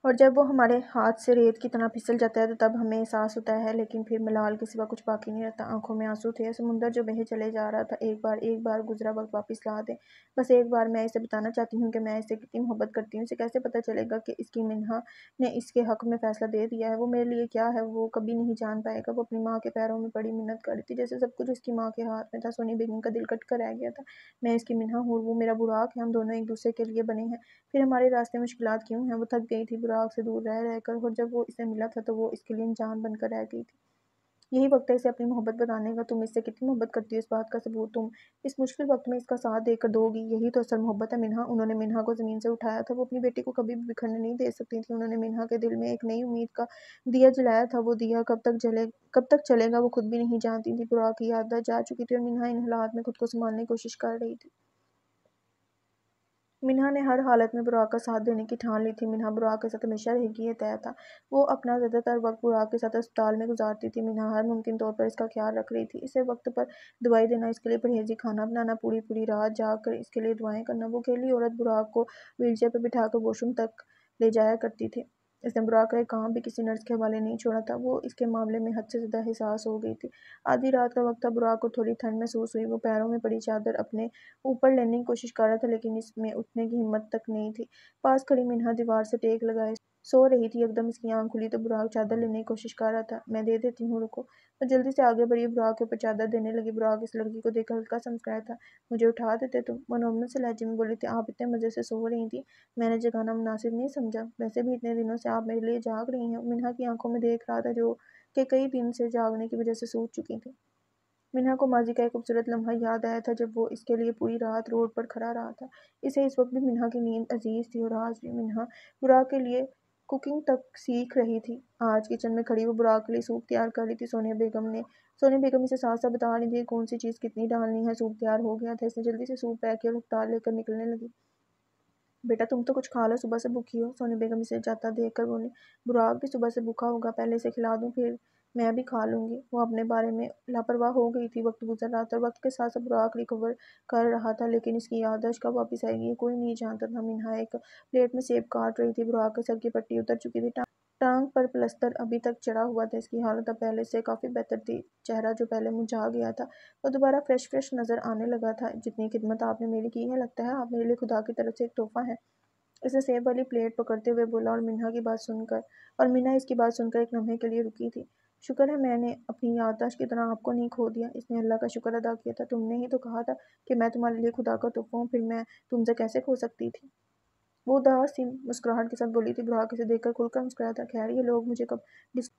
اور جب وہ ہمارے ہاتھ سے ریت کی طرح پھسل جاتا ہے تو تب ہمیں احساس ہوتا ہے، لیکن پھر ملال کے سوا کچھ باقی نہیں رہتا۔ آنکھوں میں آنسو تھے، سمندر جو بہے چلے جا رہا تھا۔ ایک بار گزرا وقت واپس لا دے، بس ایک بار میں اسے بتانا چاہتی ہوں کہ میں اسے کتنی محبت کرتی ہوں۔ اسے کیسے پتہ چلے گا کہ اس کی منہا نے اس کے حق میں فیصلہ دے دیا ہے؟ وہ میرے لیے کیا ہے وہ کبھی نہیں جان پائے گا۔ وہ اپنی ماں کے پیروں میں پڑی منت کر رہی تھی، جیسے سب کچھ اس کی ماں کے ہاتھ میں تھا۔ سونی بیگم کا دل کٹ کر رہ گیا تھا۔ میں اس کی منہا ہوں اور وہ میرا براق ہے، ہم دونوں ایک دوسرے کے لیے بنے ہیں، پھر ہمارے راستے میں مشکلات کیوں ہیں؟ وہ تھک گئی تھی براق سے دور رہ کر، اور جب وہ اسے ملا تھا تو وہ اس کے لیے انجان بن کر رہ گئی تھی۔ یہی وقت ہے اسے اپنی محبت بتانے کا۔ تم اس سے کتنی محبت کرتی ہو، اس بات کا ثبوت تم اس مشکل وقت میں اس کا ساتھ دے کر دو گی، یہی تو اصل محبت ہے۔ منہا، انہوں نے منہا کو زمین سے اٹھایا تھا، وہ اپنی بیٹی کو کبھی بھی بکھرنے نہیں دے سکتی تھی۔ انہوں نے منہا کے دل میں ایک نئی امید کا دیا جلایا تھا، وہ دیا کب تک چلے گا وہ خود بھی نہیں جانتی تھی۔ براق کی عادت جا چکی تھی اور منہا ان حالات میں خود کو سنبھالنے کی کوشش کر رہی تھی۔ منہا نے ہر حالت میں براق کا ساتھ دینے کی ٹھان لی تھی۔ منہا براق کے ساتھ ہمیشہ رہے گی، یہ طے تھا۔ وہ اپنا زیادہ تر وقت براق کے ساتھ اسپتال میں گزارتی تھی۔ منہا ہر ممکن طور پر اس کا خیال رکھ رہی تھی، اسے وقت پر دوائی دینا، اس کے لیے پرہیزی کھانا بنانا، پوری رات جاگ کر اس کے لیے دعائیں کرنا۔ وہ اکیلی عورت براق کو وہیل چیئر پر بٹھا کر واش روم تک لے جایا کرتی تھی۔ اس نے براق کا ایک کام بھی کسی نرس کے حوالے نہیں چھوڑا تھا۔ وہ اس کے معاملے میں حد سے زیادہ حساس ہو گئی تھی۔ آدھی رات کا وقت تھا، براق کو تھوڑی ٹھنڈ محسوس ہوئی۔ وہ پیروں میں پڑی چادر اپنے اوپر لینے کی کوشش کر رہا تھا، لیکن اس میں اٹھنے کی ہمت تک نہیں تھی۔ پاس کھڑی منہا دیوار سے ٹیک لگائے سو رہی تھی۔ یکدم اس کی آنکھ کھلی تو براق چادر لینے کی کوشش کر رہا تھا۔ میں دے دیتی ہوں، رکو۔ وہ جلدی سے آگے بڑھی، براق کے اوپر چادر دینے لگی۔ براق اس لڑکی کو دیکھ کر ہلکا سا مسکرایا تھا۔ مجھے اٹھا دیتے تم، وہ نارمل سے لہجے میں بولی تھی۔ آپ اتنے مزے سے سو رہی تھیں، میں نے جگانا مناسب نہیں سمجھا، ویسے بھی اتنے دنوں سے آپ میرے لیے جاگ رہی ہیں۔ منہا کی آنکھوں میں دیکھ رہا تھا جو کہ کئی دن سے جاگنے کی وجہ سے سوج چکی تھی۔ منہا کو ماضی کا ایک خوبصورت لمحہ یاد آیا تھا جب وہ اس کے لیے پوری رات روڈ پر کھڑا رہا تھا۔ اسے اس وقت بھی منہا کی نیند عزیز تھی، اور آج بھی منہا براق کے لیے کوکنگ تک سیکھ رہی تھی۔ آج کچن میں کھڑی وہ براق کے لیے سوپ تیار کر رہی تھی۔ سونیا بیگم اسے ساتھ ساتھ بتا رہی تھی کہ کون سی چیز کتنی ڈالنی ہے۔ سوپ تیار ہو گیا تھا، اس نے جلدی سے سوپ پیک کیا اور رفتار لے کر نکلنے لگی۔ بیٹا تم تو کچھ کھا لو، صبح سے بھوکی ہو، سونیا بیگم اسے جاتا دیکھ کر بولی۔ براق بھی صبح سے بھوکا ہوگا، پہلے اسے کھلا دوں پھر میں بھی کھا لوں گی۔ وہ اپنے بارے میں لاپرواہ ہو گئی تھی۔ وقت گزر رہا تھا، وقت کے ساتھ ساتھ براق ریکور کر رہا تھا، لیکن اس کی یادداشت کب واپس آئے گی یہ کوئی نہیں جانتا تھا۔ منہا ایک پلیٹ میں سیب کاٹ رہی تھی، براق کے سر کی پٹی اتر چکی تھی، ٹانگ پر پلسٹر ابھی تک چڑھا ہوا تھا۔ اس کی حالت اب پہلے سے کافی بہتر تھی، چہرہ جو پہلے مرجھا گیا تھا وہ دوبارہ فریش نظر آنے لگا تھا۔ جتنی خدمت آپ نے میری کی ہے، لگتا ہے آپ میرے لیے خدا کی طرف سے ایک تحفہ ہیں، اس نے سیب والی پلیٹ پکڑتے ہوئے بولا، اور منہا اس کی بات سن کر ایک لمحے کے لیے رکی تھی۔ شکر ہے میں نے اپنی یادداشت کی طرح آپ کو نہیں کھو دیا، اس نے اللہ کا شکر ادا کیا تھا۔ تم نے ہی تو کہا تھا کہ میں تمہارے لیے خدا کا تحفہ ہوں، پھر میں تم سے کیسے کھو سکتی تھی؟ وہ اداس سی مسکراہٹ کے ساتھ بولی تھی۔ براق اسے دیکھ کر کھل کر مسکرایا تھا۔ خیر یہ لوگ مجھے کب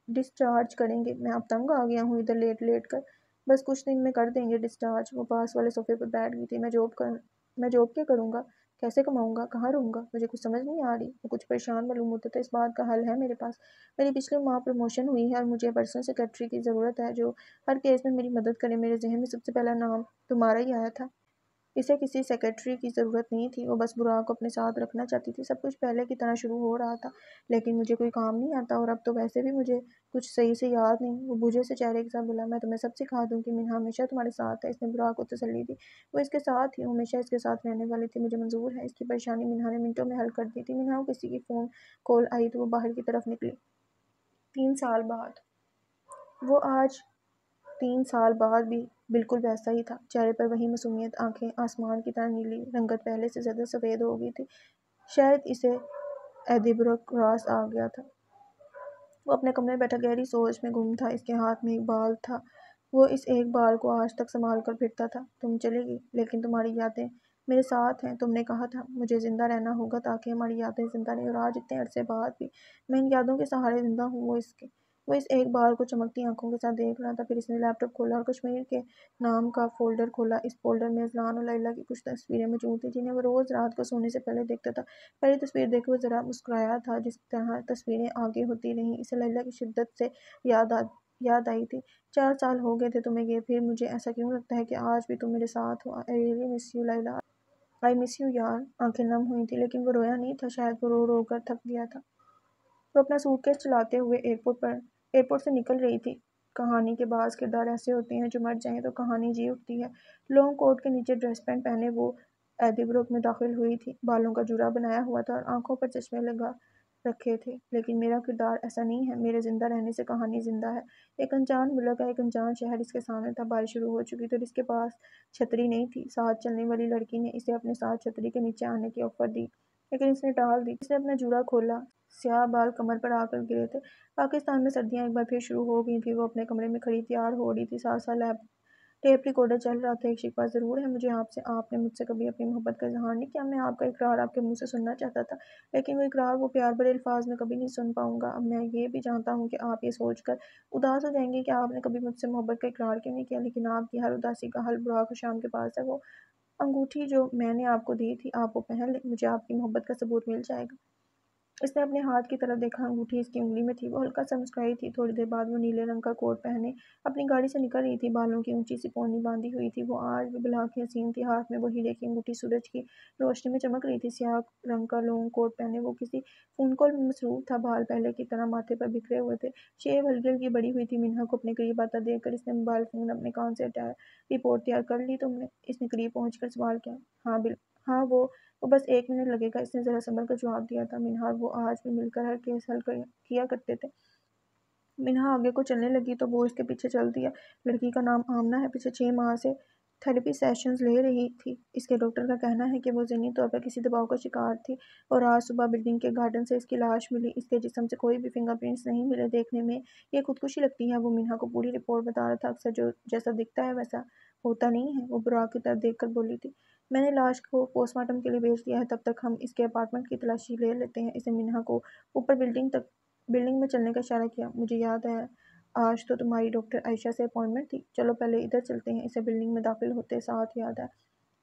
ڈسچارج کریں گے؟ میں اب تنگ آ گیا ہوں ادھر لیٹ کر، بس کچھ دن میں کر دیں گے ڈسچارج۔ وہ پاس والے صوفے پر بیٹھ گئی تھی۔ میں جاب کیا کروں گا، کیسے کماؤں گا، کہاں رہوں گا، مجھے کچھ سمجھ نہیں آ رہی۔ وہ کچھ پریشان معلوم ہوتا تھا۔ اس بات کا حل ہے میرے پاس، میری پچھلے ماہ پروموشن ہوئی ہے اور مجھے پرسنل سیکرٹری کی ضرورت ہے جو ہر کیس میں میری مدد کرے۔ میرے ذہن میں سب سے پہلا نام تمہارا ہی آیا تھا۔ اسے کسی سیکرٹری کی ضرورت نہیں تھی، وہ بس براق کو اپنے ساتھ رکھنا چاہتی تھی۔ سب کچھ پہلے کی طرح شروع ہو رہا تھا، لیکن مجھے کوئی کام نہیں آتا، اور اب تو ویسے بھی مجھے کچھ صحیح سے یاد نہیں۔ وہ بوجھے سے چہرے کے ساتھ بولا، میں تمہیں سب سکھا دوں گی، منہا ہمیشہ تمہارے ساتھ ہے۔ اس نے براق کو تسلی دی۔ وہ اس کے ساتھ ہی ہمیشہ اس کے ساتھ رہنے والی تھی، مجھے منظور ہے۔ اس کی پریشانی منہا نے منٹوں میں حل کر دی تھی۔ منہا کو کسی کی فون کال آئی تو وہ باہر کی طرف نکلی۔ 3 سال بعد وہ آج 3 سال بعد بھی بالکل ویسا ہی تھا، چہرے پر وہی معصومیت، آنکھیں آسمان کی طرح نیلی، رنگت پہلے سے زیادہ سفید ہو گئی تھی، شاید اسے ایڈنبرگ راس آ گیا تھا۔ وہ اپنے کمرے میں بیٹھا گہری سوچ میں گم تھا۔ اس کے ہاتھ میں ایک بال تھا، وہ اس ایک بال کو آج تک سنبھال کر پھرتا تھا۔ تم چلے گی، لیکن تمہاری یادیں میرے ساتھ ہیں، تم نے کہا تھا مجھے زندہ رہنا ہوگا تاکہ ہماری یادیں زندہ رہیں، اور آج اتنے عرصے بعد بھی میں ان یادوں کے سہارے زندہ ہوں۔ وہ اس ایک بال کو چمکتی آنکھوں کے ساتھ دیکھ رہا تھا، پھر اس نے لیپ ٹاپ کھولا اور کشمیر کے نام کا فولڈر کھولا۔ اس فولڈر میں اذلان اور لیلیٰ کی کچھ تصویریں موجود تھیں جنہیں وہ روز رات کو سونے سے پہلے دیکھتا تھا۔ پہلی تصویر دیکھ کر وہ ذرا مسکرایا تھا، جس طرح تصویریں آگے ہوتی رہیں اسے لیلیٰ کی شدت سے یاد آئی تھی۔ 4 سال ہو گئے تھے تمہیں گئے، پھر مجھے ایسا کیوں لگتا ہے کہ آج بھی تم میرے ساتھ ہو؟ I really miss you Laila, I miss you یار۔ آنکھیں نم ہوئی تھیں، لیکن وہ رویا نہیں تھا، شاید وہ رو کر تھک گیا تھا۔ وہ اپنا سوٹ کیس چلاتے ہوئے ایئرپورٹ سے نکل رہی تھی۔ کہانی کے بعض کردار ایسے ہوتے ہیں جو مر جائیں تو کہانی جی اٹھتی ہے۔ لانگ کوٹ کے نیچے ڈریس پینٹ پہنے وہ ایڈنبرگ میں داخل ہوئی تھی۔ بالوں کا جوڑا بنایا ہوا تھا اور آنکھوں پر چشمے لگا رکھے تھے، لیکن میرا کردار ایسا نہیں ہے۔ میرے زندہ رہنے سے کہانی زندہ ہے۔ ایک انجان ملک ہے، ایک انجان شہر اس کے سامنے تھا۔ بارش شروع ہو چکی تھی اور اس کے پاس چھتری نہیں تھی۔ ساتھ چلنے والی لڑکی نے اسے اپنے ساتھ چھتری کے نیچے آنے کی آفر دی، لیکن اس نے ٹال دی۔ اس نے اپنا جوڑا کھولا، سیاہ بال کمر پر آ کر گرے تھے۔ پاکستان میں سردیاں ایک بار پھر شروع ہو گئی تھیں۔ وہ اپنے کمرے میں کھڑی تیار ہو رہی تھی، ساتھ ساتھ ٹیپ ریکارڈر چل رہا تھا۔ ایک شکوہ ضرور ہے مجھے آپ سے، آپ نے مجھ سے کبھی اپنی محبت کا اظہار نہیں کیا۔ میں آپ کا اقرار آپ کے منہ سے سننا چاہتا تھا، لیکن وہ اقرار، وہ پیار بھرے الفاظ میں کبھی نہیں سن پاؤں گا۔ اب میں یہ بھی جانتا ہوں کہ آپ یہ سوچ کر اداس ہو جائیں گے کہ آپ نے کبھی مجھ سے محبت کا اقرار کیوں نہیں کیا، لیکن آپ کی ہر اداسی کا حل براق شام کے پاس ہے۔ وہ انگوٹھی جو میں نے آپ کو دی تھی، آپ وہ پہن لیں، مجھے آپ کی محبت کا ثبوت مل جائے گا۔ اس نے اپنے ہاتھ کی طرف دیکھا، انگوٹھی اس کی انگلی میں تھی۔ وہ ہلکا سا مسکرائی تھی۔ تھوڑی دیر بعد وہ نیلے رنگ کا کوٹ پہنے اپنی گاڑی سے نکل رہی تھی۔ بالوں کی اونچی سی پونی باندھی ہوئی تھی۔ وہ آج بھی بلاک حسین تھی۔ ہاتھ میں وہ ہیرے کی انگوٹھی سورج کی روشنی میں چمک رہی تھی۔ سیاہ رنگ کا لانگ کوٹ پہنے وہ کسی فون کال میں مصروف تھا۔ بال پہلے کی طرح ماتھے پر بکھرے ہوئے تھے، شیو ہلکی ہلکی بڑی ہوئی تھی۔ منہا کو اپنے قریب آتا دیکھ کر اس نے موبائل فون اپنے کان سے ہٹایا۔ رپورٹ تیار کر لی تم نے؟ اس نے قریب پہنچ کر سوال کیا۔ ہاں وہ بس 1 منٹ لگے گا، اس نے ذرا سنبھل کر جواب دیا تھا۔ منہا اور وہ آج بھی مل کر ہر کیس حل کیا کرتے تھے۔ منہا آگے کو چلنے لگی تو وہ اس کے پیچھے چل دیا۔ لڑکی کا نام آمنہ ہے، پچھلے 6 ماہ سے تھراپی سیشنز لے رہی تھی۔ اس کے ڈاکٹر کا کہنا ہے کہ وہ ذہنی طور پر کسی دباؤ کا شکار تھی اور آج صبح بلڈنگ کے گارڈن سے اس کی لاش ملی۔ اس کے جسم سے کوئی بھی فنگر پرنٹس نہیں ملے۔ دیکھنے میں یہ خودکشی لگتی ہے۔ وہ منہا کو پوری رپورٹ بتا رہا تھا۔ اکثر جیسا دکھتا ہے ویسا ہوتا نہیں ہے، وہ براق کی طرف دیکھ کر بولی تھی۔ میں نے لاش کو پوسٹ مارٹم کے لیے بھیج دیا ہے، تب تک ہم اس کے اپارٹمنٹ کی تلاشی لے لیتے ہیں۔ اس نے منہا کو اوپر بلڈنگ میں چلنے کا اشارہ کیا۔ مجھے یاد ہے آج تو تمہاری ڈاکٹر عائشہ سے اپائنٹمنٹ تھی، چلو پہلے ادھر چلتے ہیں۔ اسے بلڈنگ میں داخل ہوتے ساتھ یاد ہے،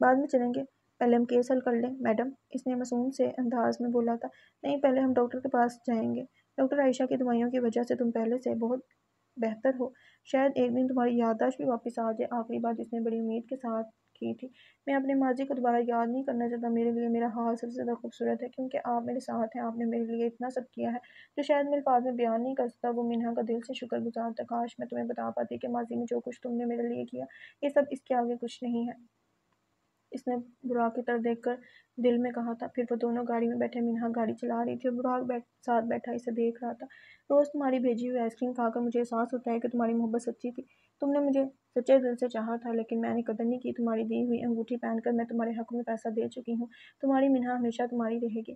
بعد میں چلیں گے، پہلے ہم کیس حل کر لیں میڈم، اس نے معصوم سے انداز میں بولا تھا۔ نہیں، پہلے ہم ڈاکٹر کے پاس جائیں گے۔ ڈاکٹر عائشہ کی دوائیوں کی وجہ سے تم پہلے سے بہت بہتر ہو، شاید ایک دن تمہاری یادداشت بھی واپس آ جائے۔ آخری بات اس نے بڑی امید کے ساتھ کی تھی۔ میں اپنے ماضی کو دوبارہ یاد نہیں کرنا چاہتا۔ میرے لیے میرا حال سب سے زیادہ خوبصورت ہے کیونکہ آپ میرے ساتھ ہیں۔ آپ نے میرے لیے اتنا سب کیا ہے جو شاید میں الفاظ میں بیان نہیں کر سکتا۔ وہ منہا کا دل سے شکر گزار تھا۔ کاش میں تمہیں بتا پاتی کہ ماضی میں جو کچھ تم نے میرے لیے کیا، یہ سب اس کے آگے کچھ نہیں ہے، اس نے براق کی طرف دیکھ کر دل میں کہا تھا۔ پھر وہ دونوں گاڑی میں بیٹھے۔ منہا گاڑی چلا رہی تھی اور براق ساتھ بیٹھا اسے دیکھ رہا تھا۔ روز تمہاری بھیجی ہوئی آئس کریم کھا کر مجھے احساس ہوتا ہے کہ تمہاری محبت سچی تھی۔ تم نے مجھے سچے دل سے چاہا تھا، لیکن میں نے قدر نہیں کی۔ تمہاری دی ہوئی انگوٹھی پہن کر میں تمہارے حق میں پیسہ دے چکی ہوں۔ تمہاری منہا ہمیشہ تمہاری رہے گی۔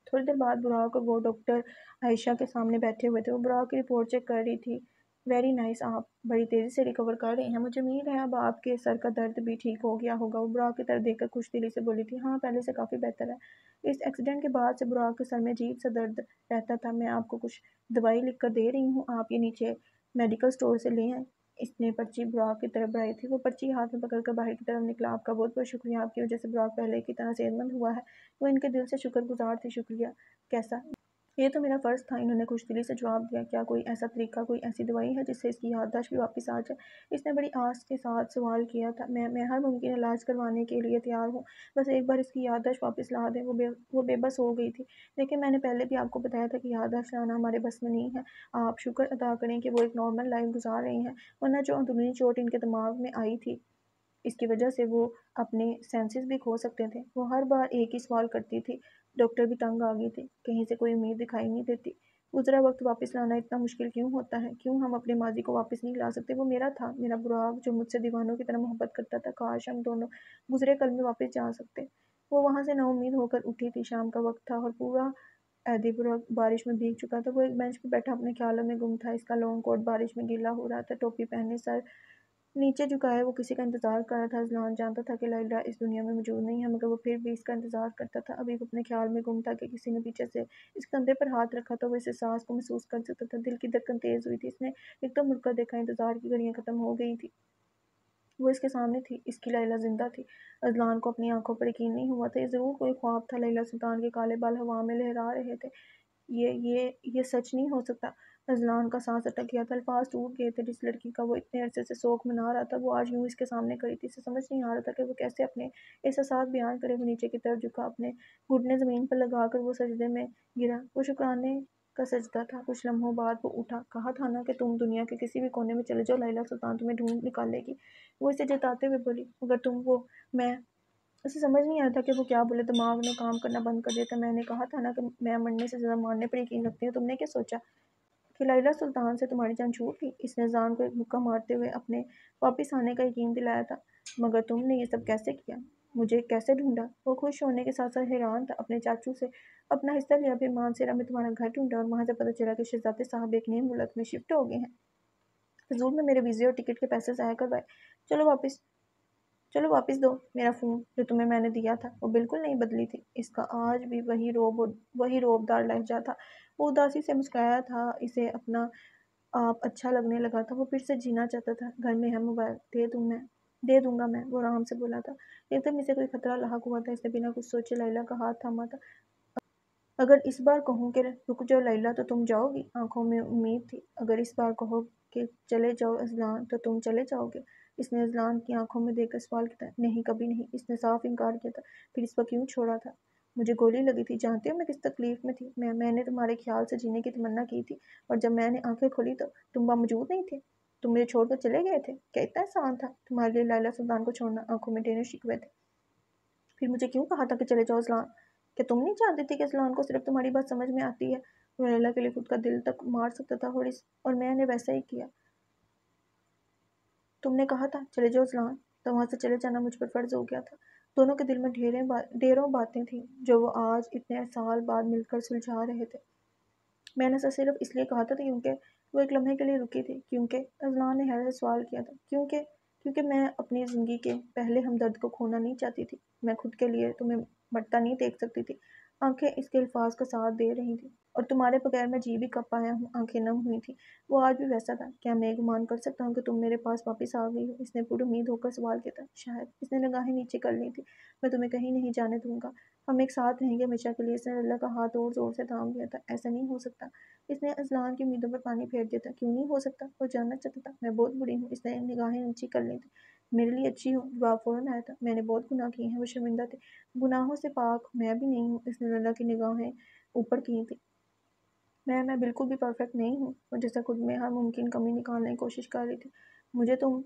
تھوڑی دیر بعد براق اور وہ ڈاکٹر عائشہ کے سامنے بیٹھے ہوئے تھے۔ وہ براق کی رپورٹ چیک کر رہی تھی۔ ویری نائس، آپ بڑی تیزی سے ریکور کر رہے ہیں، مجھے امید ہے اب آپ کے سر کا درد بھی ٹھیک ہو گیا ہوگا۔ وہ براق کی طرف دیکھ کر خوش دلی سے بولی تھی۔ ہاں، پہلے سے کافی بہتر ہے۔ اس ایکسیڈنٹ کے بعد سے براق کے سر میں عجیب سا درد رہتا تھا۔ میں آپ کو کچھ دوائی لکھ کر دے رہی ہوں، آپ یہ نیچے میڈیکل اسٹور سے لے آئیں۔ اس نے پرچی براق کی طرف بڑھائی تھی۔ وہ پرچی ہاتھ میں پکڑ کر باہر کی طرف نکلا۔ آپ کا بہت بہت شکریہ، آپ کی وجہ سے براق پہلے کی طرح صحت مند ہوا ہے۔ وہ ان کے دل سے شکر گزار تھی۔ شکریہ کیسا؟ یہ تو میرا فرض تھا، انہوں نے خوش دلی سے جواب دیا۔ کیا کوئی ایسا طریقہ، کوئی ایسی دوائی ہے جس سے اس کی یادداشت بھی واپس آ جائے؟ اس نے بڑی آس کے ساتھ سوال کیا تھا۔ میں ہر ممکن علاج کروانے کے لیے تیار ہوں، بس ایک بار اس کی یادداشت واپس لا دیں۔ وہ بے بس ہو گئی تھی۔ لیکن میں نے پہلے بھی آپ کو بتایا تھا کہ یادداشت لانا ہمارے بس میں نہیں ہے۔ آپ شکر ادا کریں کہ وہ ایک نارمل لائف گزار رہی ہیں، ورنہ جو اندرونی چوٹ ان کے دماغ میں آئی تھی، اس کی وجہ سے وہ اپنے سینسز بھی کھو سکتے تھے۔ وہ ہر بار ایک ہی سوال کرتی تھی۔ ڈاکٹر بھی تنگ آ گئی تھی، کہیں سے کوئی امید دکھائی نہیں دیتی۔ گزرا وقت واپس لانا اتنا مشکل کیوں ہوتا ہے؟ کیوں ہم اپنے ماضی کو واپس نہیں لا سکتے؟ وہ میرا تھا، میرا براق جو مجھ سے دیوانوں کی طرح محبت کرتا تھا۔ کاش ہم دونوں گزرے کل میں واپس جا سکتے۔ وہ وہاں سے نا امید ہو کر اٹھی تھی۔ شام کا وقت تھا اور پورا ایڈنبرگ بارش میں بھیگ چکا تھا۔ وہ ایک بینچ پر بیٹھا اپنے خیالوں میں گم تھا۔ اس کا لانگ کوٹ بارش میں گیلا ہو رہا تھا۔ ٹوپی پہنے، سر نیچے جھکائے وہ کسی کا انتظار کر رہا تھا۔ اذلان جانتا تھا کہ لیلی اس دنیا میں موجود نہیں ہے، مگر وہ پھر بھی اس کا انتظار کرتا تھا۔ ابھی وہ اپنے خیال میں گم تھا کہ کسی نے پیچھے سے اس کندھے پر ہاتھ رکھا تھا۔ وہ اس احساس کو محسوس کر سکتا تھا۔ دل کی دھڑکن تیز ہوئی تھی۔ اس نے ایک دم مڑ کر دیکھا، انتظار کی گھڑیاں ختم ہو گئی تھیں۔ وہ اس کے سامنے تھی، اس کی لیلی زندہ تھی۔ اذلان کو اپنی آنکھوں پر یقین نہیں ہوا تھا۔ یہ ضرور کوئی خواب تھا۔ لیلی سلطان کے کالے بال ہوا میں لہرا رہے تھے۔ یہ سچ نہیں ہو سکتا۔ اذلان کا سانس اٹک گیا تھا۔ الفاظ ٹوٹ گئے تھے۔ جس لڑکی کا وہ اتنے عرصے سے شوق منا رہا تھا، وہ آج یوں اس کے سامنے کھڑی تھی۔ اسے سمجھ نہیں آ رہا تھا کہ وہ کیسے اپنے احساسات بیان کرے۔ وہ نیچے کی طرف جھکا، اپنے گھٹنے زمین پر لگا کر وہ سجدے میں گرا۔ وہ شکرانے کا سجدہ تھا۔ کچھ لمحوں بعد وہ اٹھا۔ کہا تھا نا کہ تم دنیا کے کسی بھی کونے میں چلے جاؤ، لیلی سلطان تمہیں ڈھونڈ نکالے گی۔ وہ اسے جتاتے ہوئے بولی، مگر تم وہ میں اسے سمجھ نہیں آیا تھا کہ وہ کیا بولے۔ دماغ نے کام کرنا بند کر دیا تھا۔ میں نے کہا تھا نا کہ میں مرنے سے زیادہ مارنے پر یقین رکھتی ہوں۔ تم نے کیا سوچا کہ لیلی سلطان سے تمہاری جان چھوٹ گئی؟ اس نے زان کو ایک مکہ مارتے ہوئے اپنے واپس آنے کا یقین دلایا تھا۔ مگر تم نے یہ سب کیسے کیا؟ مجھے کیسے ڈھونڈا؟ وہ خوش ہونے کے ساتھ ساتھ حیران تھا۔ اپنے چاچو سے اپنا حصہ لیا، پھر مانسیرا میں تمہارا گھر ڈھونڈا، اور وہاں سے پتہ چلا کہ شہزادے صاحب ایک نئے ملک میں شفٹ ہو گئے ہیں۔ فضول میں میرے ویزے اور ٹکٹ کے پیسے ضائع کروائے۔ چلو واپس دو میرا فون جو تمہیں میں نے دیا تھا۔ وہ بالکل نہیں بدلی تھی۔ اس کا آج بھی وہی روب دار لہجہ تھا۔ وہ اداسی سے مسکرایا تھا۔ اسے اپنا آپ اچھا لگنے لگا تھا۔ وہ پھر سے جینا چاہتا تھا۔ گھر میں ہے موبائل، دے دوں گا میں، وہ آرام سے بولا تھا۔ ایک دم اسے کوئی خطرہ لاحق ہوا تھا۔ اس نے بنا کچھ سوچے لیلی کا ہاتھ تھاما تھا۔ اگر اس بار کہوں کہ رک جاؤ لیلی تو تم جاؤ گی؟ آنکھوں میں امید تھی۔ اگر اس بار کہو کہ چلے جاؤ اذلان تو تم چلے جاؤ گے؟ اس نے اذلان کی آنکھوں میں دیکھ کر سوال کیا۔ نہیں، کبھی نہیں۔ اس نے صاف انکار کیا تھا۔ پھر اس پر کیوں چھوڑا تھا؟ مجھے گولی لگی تھی، جانتے ہو میں کس تکلیف میں تھی؟ میں نے تمہارے خیال سے جینے کی تمنا کی تھی، اور جب میں نے آنکھیں کھولی تو تم وہاں موجود نہیں تھے۔ تم مجھے چھوڑ کر چلے گئے تھے۔ کیا اتنا آسان تھا تمہارے لیے لیلی سلطان کو چھوڑنا؟ آنکھوں میں ڈینے شکوے تھے۔ پھر مجھے کیوں کہا تھا کہ چلے جاؤ اذلان؟ کہ تم نہیں جانتی تھی کہ اذلان کو صرف تمہاری بات سمجھ میں آتی ہے؟ وہ لیلی کے لیے خود کا دل تک مار سکتا تھا، اور میں نے ویسا ہی کیا۔ تم نے کہا تھا چلے جاؤ اذلان، تو وہاں سے چلے جانا مجھ پر فرض ہو گیا تھا۔ دونوں کے دل میں ڈھیروں باتیں تھیں جو وہ آج اتنے سال بعد مل کر سلجھا رہے تھے۔ میں نے صرف اس لیے کہا تھا کیونکہ وہ ایک لمحے کے لیے رکی تھی۔ کیونکہ اذلان نے حیرت سے سوال کیا تھا۔ کیونکہ میں اپنی زندگی کے پہلے ہمدرد کو کھونا نہیں چاہتی تھی۔ میں خود کے لیے تمہیں مرتا نہیں دیکھ سکتی تھی۔ آنکھیں اس کے الفاظ کا ساتھ دے رہی تھیں۔ اور تمہارے بغیر میں جی بھی کب پایا ہوں؟ آنکھیں نم ہوئی تھیں۔ وہ آج بھی ویسا تھا۔ کیا میں گمان کر سکتا ہوں کہ تم میرے پاس واپس آ گئی ہو؟ اس نے پر امید ہو کر سوال کیا تھا۔ شاید۔ اس نے نگاہیں نیچے کر لی تھی۔ میں تمہیں کہیں نہیں جانے دوں گا۔ ہم ایک ساتھ رہیں گے ہمیشہ کے لیے۔ اس نے لیلی کا ہاتھ اور زور سے تھام لیا تھا۔ ایسا نہیں ہو سکتا۔ اس نے اذلان کی امیدوں پر پانی پھیر دیا تھا۔ کیوں نہیں ہو سکتا؟ وہ جاننا چاہتا تھا۔ میں بہت بری ہوں۔ اس نے نگاہیں نیچی کر لی تھیں۔ میرے لیے اچھی ہوں؟ جواب فوراً آیا تھا۔ میں نے بہت گناہ کیے ہیں۔ وہ شرمندہ تھے۔ گناہوں سے پاک میں بھی نہیں ہوں۔ اس نے لیلی کی نگاہیں اوپر کی تھیں۔ میں بالکل بھی پرفیکٹ نہیں ہوں۔ وہ جیسے خود میں ہر ممکن کمی نکالنے کی کوشش کر رہی تھی۔ مجھے تم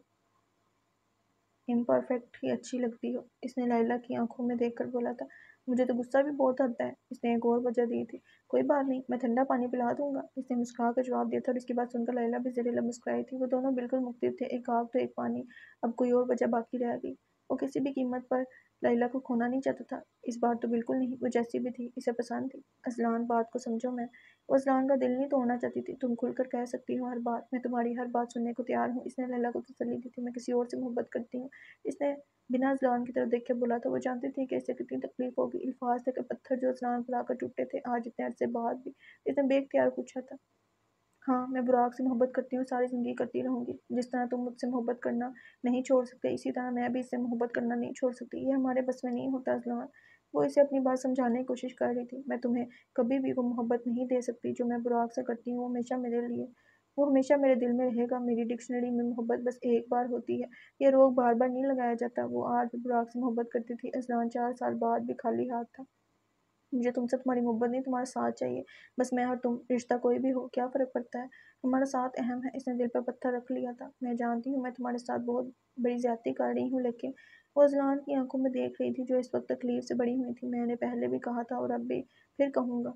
امپرفیکٹ ہی اچھی لگتی ہو، اس نے لیلی کی آنکھوں میں دیکھ کر بولا تھا۔ مجھے تو غصہ بھی بہت آتا ہے۔ اس نے ایک اور وجہ دی تھی۔ کوئی بات نہیں، میں ٹھنڈا پانی پلا دوں گا۔ اس نے مسکرا کر جواب دیا تھا، اور اس کی بات سن کر لیلی بھی زیر لب مسکرائی تھی۔ وہ دونوں بالکل مختلف تھے، ایک آگ تو ایک پانی۔ اب کوئی اور وجہ باقی رہ گئی۔ وہ کسی بھی قیمت پر لیلی کو کھونا نہیں چاہتا تھا۔ اس بار تو بالکل نہیں۔ وہ جیسی بھی تھی اسے پسند تھی۔ اذلان، بات کو سمجھو۔ وہ اذلان کا دل نہیں توڑنا چاہتی تھی۔ تم کھل کر کہہ سکتی ہو ہر بات۔ میں تمہاری ہر بات سننے کو تیار ہوں۔ اس نے لیلی کو تسلی دی تھی۔ میں کسی اور سے محبت کرتی ہوں۔ اس نے بنا اذلان کی طرف دیکھے بولا تھا۔ وہ جانتی تھی کہ اسے کتنی تکلیف ہوگی۔ الفاظ تھے کہ پتھر جو اذلان پر آ کر ٹوٹے تھے آج اتنے عرصے بعد بھی۔ اس نے بے اختیار پوچھا تھا۔ ہاں، میں براق سے محبت کرتی ہوں، ساری زندگی کرتی رہوں گی۔ جس طرح تم مجھ سے محبت کرنا نہیں چھوڑ سکتے، اسی طرح میں بھی اس سے محبت کرنا نہیں چھوڑ سکتی۔ یہ ہمارے بس میں نہیں ہوتا اذلان۔ وہ اسے اپنی بات سمجھانے کی کوشش کر رہی تھی۔ میں تمہیں کبھی بھی وہ محبت نہیں دے سکتی جو میں براق سے کرتی ہوں۔ وہ ہمیشہ میرے دل میں رہے گا۔ میری ڈکشنری میں محبت بس ایک بار ہوتی ہے۔ یہ روگ بار بار نہیں لگایا جاتا۔ وہ آج بھی براق سے محبت کرتی تھی۔ اذلان 4 سال بعد بھی خالی ہاتھ تھا۔ مجھے تم سے تمہاری محبت نہیں، تمہارا ساتھ چاہیے۔ بس میں اور تم، رشتہ کوئی بھی ہو، کیا فرق پڑتا ہے؟ تمہارا ساتھ اہم ہے۔ اس نے دل پر پتھر رکھ لیا تھا۔ میں جانتی ہوں میں تمہارے ساتھ بہت بڑی زیادتی کر رہی ہوں، لیکن وہ اذلان کی آنکھوں میں دیکھ رہی تھی جو اس وقت تکلیف سے بھری ہوئی تھی۔ میں نے پہلے بھی کہا تھا اور اب بھی پھر کہوں گا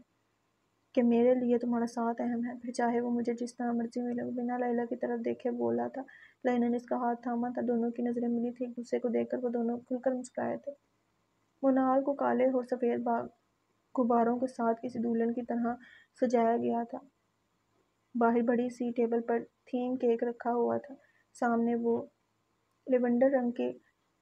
کہ میرے لیے تمہارا ساتھ اہم ہے، پھر چاہے وہ مجھے جس طرح مرضی ملے۔ بنا لیلی کی طرف دیکھے بولا تھا۔ لیلی نے اس کا ہاتھ تھاما تھا۔ دونوں کی نظریں ملی تھیں۔ ایک دوسرے کو دیکھ کر وہ دونوں کھل کر مسکرائے تھے۔ منال کو کالے اور سفید غباروں کے ساتھ کسی دلہن کی طرح سجایا گیا تھا۔ باہر بڑی سی ٹیبل پر تھیم کیک رکھا ہوا تھا۔ سامنے وہ لیونڈر رنگ کے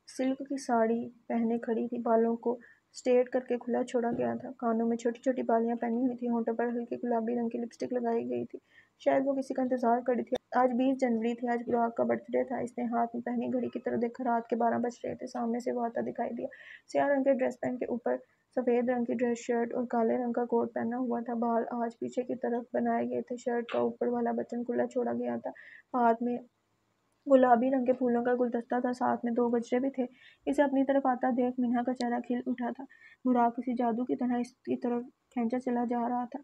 سلک کی ساڑی پہنے کھڑی تھی۔ بالوں کو سٹریٹ کر کے کھلا چھوڑا گیا تھا۔ کانوں میں چھوٹی چھوٹی بالیاں پہنی ہوئی تھیں۔ ہونٹوں پر ہلکی گلابی رنگ کی لپسٹک لگائی گئی تھی۔ شاید وہ کسی کا انتظار کر رہی تھی۔ آج 20 جنوری تھی۔ آج براق کا برتھ ڈے تھا۔ اس نے ہاتھ میں پہنی گھڑی کی طرف دیکھا۔ رات کے 12 بج رہے تھے۔ سامنے سے وہ آتا دکھائی دیا۔ سیاہ رنگ کے ڈریس پہن کے اوپر سفید رنگ کی ڈریس شرٹ اور کالے رنگ کا کوٹ پہنا ہوا تھا۔ بال آج پیچھے کی طرف بنائے گئے تھے۔ شرٹ کا اوپر والا بٹن کھلا چھوڑا گیا تھا۔ ہاتھ میں گلابی رنگ کے پھولوں کا گلدستہ تھا۔ ساتھ میں 2 گجرے بھی تھے۔ اسے اپنی طرف آتا دیکھ منہا کا چہرہ کھل اٹھا تھا۔ براق کسی جادو کی طرح اس کی طرف کھینچا چلا جا رہا تھا۔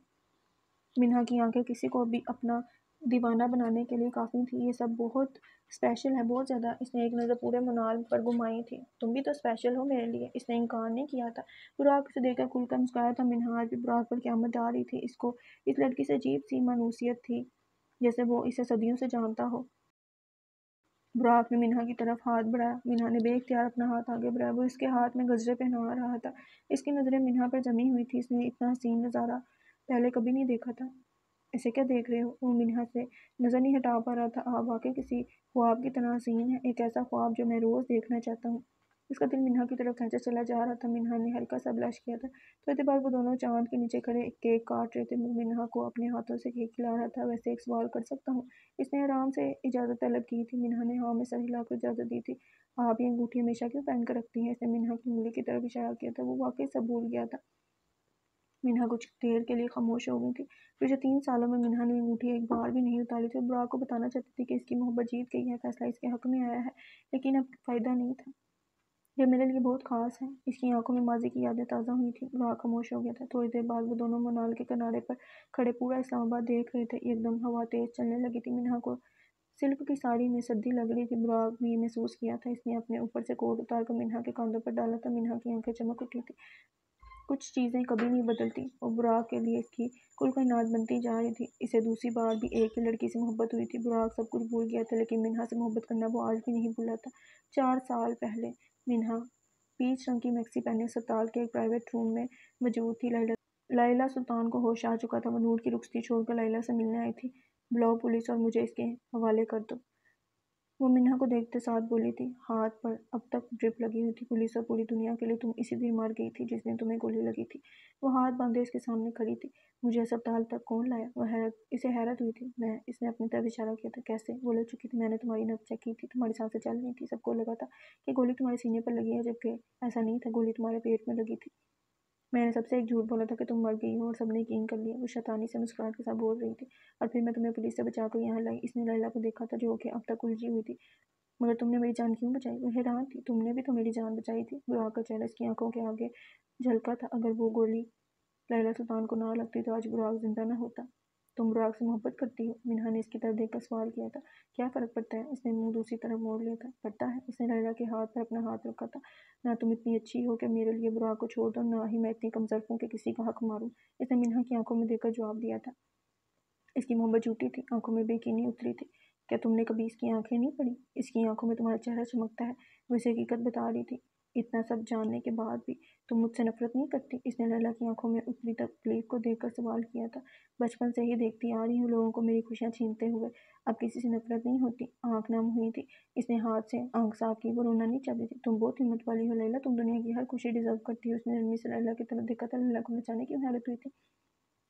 منہا کی آنکھیں کسی کو بھی اپنا دیوانہ بنانے کے لیے کافی تھی۔ یہ سب بہت اسپیشل ہے، بہت زیادہ۔ اس نے ایک نظر پورے منال پر گھمائی تھی۔ تم بھی تو اسپیشل ہو میرے لیے۔ اس نے انکار نہیں کیا تھا۔ براق اسے دیکھ کر کھل کر مسکرایا تھا۔ منہا آج بھی براق پر قیامت ڈال رہی تھی۔ اس کو اس لڑکی سے عجیب سی مانوسیت تھی، جیسے وہ اسے صدیوں سے جانتا ہو۔ براق نے منہا کی طرف ہاتھ بڑھایا۔ منہا نے بے اختیار اپنا ہاتھ آگے بڑھایا۔ وہ اس کے ہاتھ میں گجرے پہنا رہا تھا۔ اس کی نظریں منہا پر جمی ہوئی تھی۔ اس نے اتنا حسین نظارہ پہلے کبھی نہیں دیکھا تھا۔ اسے کیا دیکھ رہے ہو؟ وہ منہا سے نظر نہیں ہٹا پا رہا تھا۔ آپ واقعی کسی خواب کی طرح حسین ہیں، ایک ایسا خواب جو میں روز دیکھنا چاہتا ہوں۔ اس کا دل منہا کی طرف کھینچا چلا جا رہا تھا۔ منہا نے ہلکا سا بلش کیا تھا۔ تھوڑی دیر بعد وہ دونوں چاند کے نیچے کھڑے ایک کیک کاٹ رہے تھے۔ وہ منہا کو اپنے ہاتھوں سے کیک کھلا رہا تھا۔ ویسے ایک سوال کر سکتا ہوں؟ اس نے آرام سے اجازت طلب کی تھی۔ منہا نے ہاں میں سر ہلا کر اجازت دی تھی۔ آپ یہ انگوٹھی ہمیشہ کیوں پہن کر رکھتی ہیں؟ اس نے منہا کی انگلی کی طرف اشارہ کیا تھا۔ وہ واقعی سب بھول گیا تھا۔ منہا کچھ دیر کے لیے خاموش ہو گئی تھی۔ پچھلے 3 سالوں میں منہا نے انگوٹھی ایک بار بھی نہیں اتاری تھی۔ وہ براق کو بتانا چاہتی تھی کہ اس کی محبت جیت گئی ہے، فیصلہ اس کے حق میں آیا ہے، لیکن اب فائدہ نہیں تھا۔ یہ میرے لیے بہت خاص ہے۔ اس کی آنکھوں میں ماضی کی یادیں تازہ ہوئی تھیں۔ براق خاموش ہو گیا تھا۔ تھوڑی دیر بعد وہ دونوں منال کے کنارے پر کھڑے پورا اسلام آباد دیکھ رہے تھے۔ ایک دم ہوا تیز چلنے لگی تھی۔ منہا کو سلک کی ساڑی میں سردی لگ رہی تھی۔ براق نے یہ محسوس کیا تھا۔ اس نے اپنے اوپر سے کوٹ اتار کر منہا کے کاندھوں پر ڈالا تھا۔ منہا کی آنکھیں چمک اٹھی تھیں۔ کچھ چیزیں کبھی نہیں بدلتی، اور براق کے لیے اس کی کل کائنات بنتی جا رہی تھی۔ اسے دوسری بار بھی ایک ہی لڑکی سے محبت ہوئی تھی۔ براق سب کچھ بھول گیا تھا، لیکن منہا سے محبت کرنا وہ آج بھی نہیں بھولا تھا۔ 4 سال پہلے منہا پیچ رنگ کی میکسی پہنے اسپتال کے ایک پرائیویٹ روم میں موجود تھی۔ لیلی سلطان کو ہوش آ چکا تھا۔ وہ نور کی رخصتی چھوڑ کر لیلی سے ملنے آئی تھی۔ بلاؤ پولیس اور مجھے اس کے حوالے کر دو، وہ منہا کو دیکھتے ساتھ بولی تھی۔ ہاتھ پر اب تک ڈرپ لگی ہوئی تھی۔ پولیس اور پوری دنیا کے لیے تم اسی دن مر گئی تھی جس دن تمہیں گولی لگی تھی۔ وہ ہاتھ باندھے اس کے سامنے کھڑی تھی۔ مجھے اسپتال تک کون لایا؟ اسے حیرت ہوئی تھی۔ میں، اس نے اپنی طرف اشارہ کیا تھا۔ کیسے؟ وہ لڑ چکی تھی۔ میں نے تمہاری نبض چیک کی تھی، تمہاری سانسیں چل رہی تھیں۔ سب کو لگا تھا کہ گولی تمہارے سینے پر لگی ہے، جبکہ ایسا نہیں تھا، گولی تمہارے پیٹ میں لگی تھی۔ میں نے سب سے ایک جھوٹ بولا تھا کہ تم مر گئی ہو، اور سب نے یقین کر لیا۔ وہ شیطانی سے مسکراہٹ کے ساتھ بول رہی تھی۔ اور پھر میں تمہیں پولیس سے بچا کر یہاں لائی۔ اس نے لیلی کو دیکھا تھا، جو کہ اب تک الجھی ہوئی تھی۔ مگر تم نے میری جان کیوں بچائی؟ وہ حیران تھی۔ تم نے بھی تو میری جان بچائی تھی۔ براق کا چہرہ اس کی آنکھوں کے آگے جھلکا تھا۔ اگر وہ گولی لیلی سلطان کو نہ لگتی تو آج براق زندہ نہ ہوتا۔ تم براق سے محبت کرتی ہو؟ منہا نے اس کی طرف دیکھ کر سوال کیا تھا۔ کیا فرق پڑتا ہے؟ اس نے منہ دوسری طرف موڑ لیا تھا۔ پڑتا ہے۔ اس نے لیلی کے ہاتھ پر اپنا ہاتھ رکھا تھا۔ نہ تم اتنی اچھی ہو کہ میرے لیے براق کو چھوڑ دو، نہ ہی میں اتنی کمزور ہوں کہ کسی کا حق ماروں۔ اس نے منہا کی آنکھوں میں دیکھ کر جواب دیا تھا۔ اس کی محبت جھوٹی تھی۔ آنکھوں میں بے یقینی اتری تھی۔ کیا تم نے کبھی اس کی آنکھیں نہیں پڑھی؟ اس کی آنکھوں میں تمہارا چہرہ چمکتا ہے۔ وہ اسے حقیقت بتا رہی تھی۔ اتنا سب جاننے کے بعد بھی تم مجھ سے نفرت نہیں کرتی؟ اس نے لیلی کی آنکھوں میں اتری تکلیف کو دیکھ کر سوال کیا تھا۔ بچپن سے ہی دیکھتی آ رہی ہوں لوگوں کو میری خوشیاں چھینتے ہوئے، اب کسی سے نفرت نہیں ہوتی۔ آنکھ نم ہوئی تھی۔ اس نے ہاتھ سے آنکھ صاف کی۔ وہ رونا نہیں چاہتی تھی۔ تم بہت ہمت والی ہو لیلی، تم دنیا کی ہر خوشی ڈیزرو کرتی ہو۔ اس نے نرمی سے لیلی کی طرف دیکھا تھا۔ لیلی کو نچانے کی حالت ہوئی تھی۔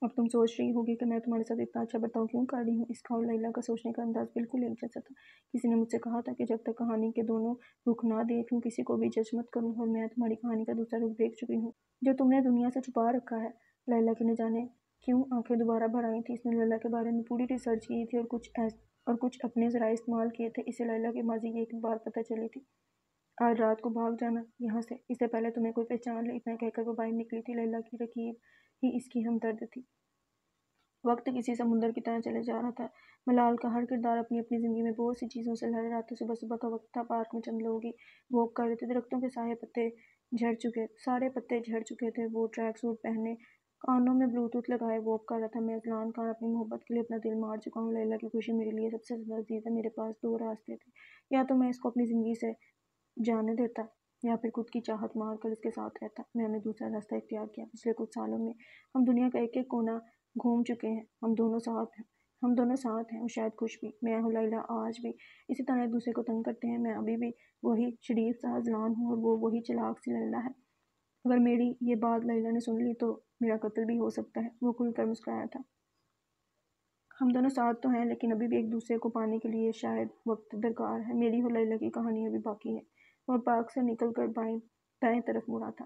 اب تم سوچ رہی ہوگی کہ میں تمہارے ساتھ اتنا اچھا برتاؤ کیوں کر رہی ہوں؟ اس کا اور لیلی کا سوچنے کا انداز بالکل ایک جیسا تھا۔ کسی نے مجھ سے کہا تھا کہ جب تک کہانی کے دونوں رخ نہ دیکھ لوں کسی کو بھی جج مت کروں، اور میں تمہاری کہانی کا دوسرا رخ دیکھ چکی ہوں، جو تم نے دنیا سے چھپا رکھا ہے۔ لیلی کی نہ جانے کیوں آنکھیں دوبارہ بھر آئی تھیں۔ اس نے لیلی کے بارے میں پوری ریسرچ کی تھی اور کچھ اپنے ذرائع استعمال کیے تھے۔ اسے لیلی کے ماضی کی ایک بات پتہ چلی تھی۔ آج رات کو بھاگ جانا یہاں سے، اس سے پہلے تمہیں کوئی پہچان لے، اتنا کہہ کر وہ باہر نکلی تھی۔ لیلی کی رکیب ہی اس کی ہمدرد تھی۔ وقت کسی سمندر کی طرح چلے جا رہا تھا۔ ملال کا ہر کردار اپنی اپنی زندگی میں بہت سی چیزوں سے لڑ رہا تھا۔ صبح صبح کا وقت تھا۔ پارک میں چند لوگ ہی واک کر رہے تھے۔ درختوں کے سارے پتے جھڑ چکے تھے۔ وہ ٹریک سوٹ پہنے، کانوں میں بلوٹوتھ لگائے واک کر رہا تھا۔ میں اذلان خان اپنی محبت کے لیے اپنا دل مار چکا ہوں۔ لیلی کی خوشی میرے لیے سب سے زیادہ عزیز ہے۔ میرے پاس 2 راستے تھے، یا تو میں اس کو اپنی زندگی سے جانے دیتا، یا پھر خود کی چاہت مار کر اس کے ساتھ رہتا۔ میں نے دوسرا راستہ اختیار کیا۔ پچھلے کچھ سالوں میں ہم دنیا کا ایک ایک کونا گھوم چکے ہیں۔ ہم دونوں ساتھ ہیں، اور شاید خوش بھی۔ میں اور لیلی آج بھی اسی طرح ایک دوسرے کو تنگ کرتے ہیں۔ میں ابھی بھی وہی شریف سا اذلان ہوں، اور وہ وہی چلاک سی لیلی ہے۔ اگر میری یہ بات لیلی نے سن لی تو میرا قتل بھی ہو سکتا ہے۔ وہ کھل کر مسکرایا تھا۔ ہم دونوں ساتھ تو ہیں، لیکن ابھی بھی ایک دوسرے کو پانے کے لیے شاید وقت درکار ہے۔ میری اور لیلی کی کہانی ابھی باقی ہے۔ وہ پارک سے نکل کر دائیں طرف مڑا تھا۔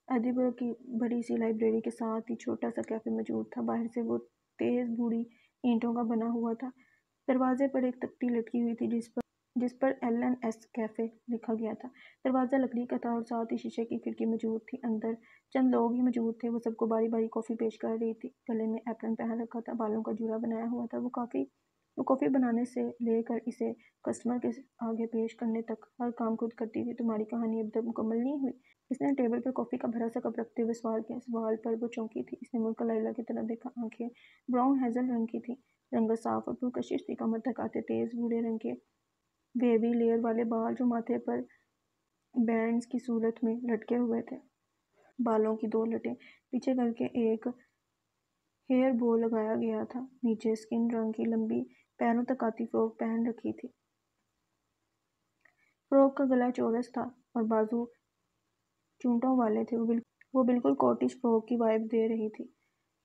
ایڈنبرگ کی بڑی سی لائبریری کے ساتھ ہی چھوٹا سا کیفے موجود تھا۔ باہر سے وہ تیز بھوری اینٹوں کا بنا ہوا تھا۔ دروازے پر ایک تختی لٹکی ہوئی تھی جس پر LNS کیفے لکھا گیا تھا۔ دروازہ لکڑی کا تھا اور ساتھ ہی شیشے کی کھڑکی موجود تھی۔ اندر چند لوگ ہی موجود تھے۔ وہ سب کو باری باری کافی پیش کر رہی تھی۔ گلے میں ایپرن پہن رکھا تھا، بالوں کا جوڑا بنایا ہوا تھا۔ وہ کافی بنانے سے لے کر اسے کسٹمر کے آگے پیش کرنے تک ہر کام خود کرتی تھی۔ تمہاری کہانی اب تک مکمل نہیں ہوئی؟ اس نے ٹیبل پر کافی کا بھرا سا کپ رکھتے ہوئے سوال کیا۔ سوال پر وہ چونکی تھی۔ اس نے مڑ کر لیلا کی طرف دیکھا۔ آنکھیں براؤن ہیزل رنگ کی تھیں، رنگت صاف اور پرکشش تھی۔ کمر تک آتے تیز بھورے رنگ کے ویوی لیئر والے بال جو ماتھے پر بینڈز کی صورت میں لٹکے ہوئے تھے۔ بالوں کی 2 لٹیں پیچھے کر کے ایک ہیئر بو لگایا گیا تھا۔ نیچے اسکن رنگ کی لمبی پیروں تک آتی فراک پہن رکھی تھی۔ فراک کا گلا چورس تھا اور بازو چونٹوں والے تھے۔ وہ بالکل کاٹیج فراک کی وائب دے رہی تھی۔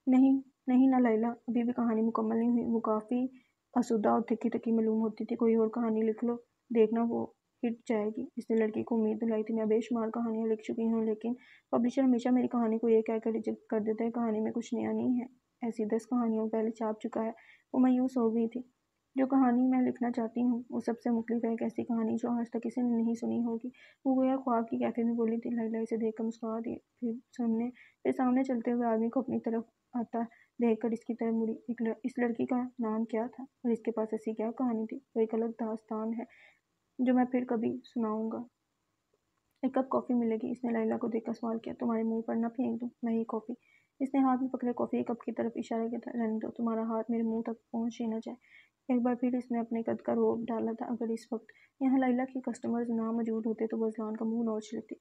نہیں نہ لیلا، ابھی بھی کہانی مکمل نہیں ہوئی۔ وہ کافی آسودہ اور تھکی تھکی معلوم ہوتی تھی۔ کوئی اور کہانی لکھ لو، دیکھنا وہ ہٹ جائے گی۔ اس نے لڑکی کو امید دلائی تھی۔ میں بے شمار کہانیاں لکھ چکی ہوں، لیکن پبلشر ہمیشہ میری کہانی کو یہ کہہ کر ریجیکٹ کر دیتا ہے کہانی میں کچھ نیا نہیں ہے، ایسی 10 کہانیوں پہلے چھاپ چکا ہے۔ وہ مایوس ہو گئی تھی۔ جو کہانی میں لکھنا چاہتی ہوں وہ سب سے مختلف ہے، ایک ایسی کہانی جو آج تک کسی نے نہیں سنی ہوگی۔ وہ گویا خواب کی کیفے میں بولی تھی۔ لیلا اسے دیکھ کر مسکرا دی، پھر سامنے چلتے ہوئے آدمی کو اپنی طرف آتا دیکھ کر اس کی طرف مڑی۔ اس لڑکی کا نام کیا تھا اور اس کے پاس ایسی کیا کہانی تھی؟ وہ ایک الگ داستان ہے جو میں پھر کبھی سناؤں گا۔ ایک کپ کافی ملے گی؟ اس نے لیلا کو دیکھ کر سوال کیا۔ تمہارے منہ پر نہ پھینک دوں میں یہ کافی؟ اس نے ہاتھ میں پکڑے کافی کپ کی طرف اشارہ کیا تھا۔ رہنے دو، تمہارا ہاتھ میرے منہ تک پہنچ ہی نہ جائے۔ ایک بار پھر اس نے اپنے قد کا رعب ڈالا تھا۔ اگر اس وقت یہاں لیلا کے کسٹمرز نہ موجود ہوتے تو وہ اذلان کا منہ نوچ لیتی۔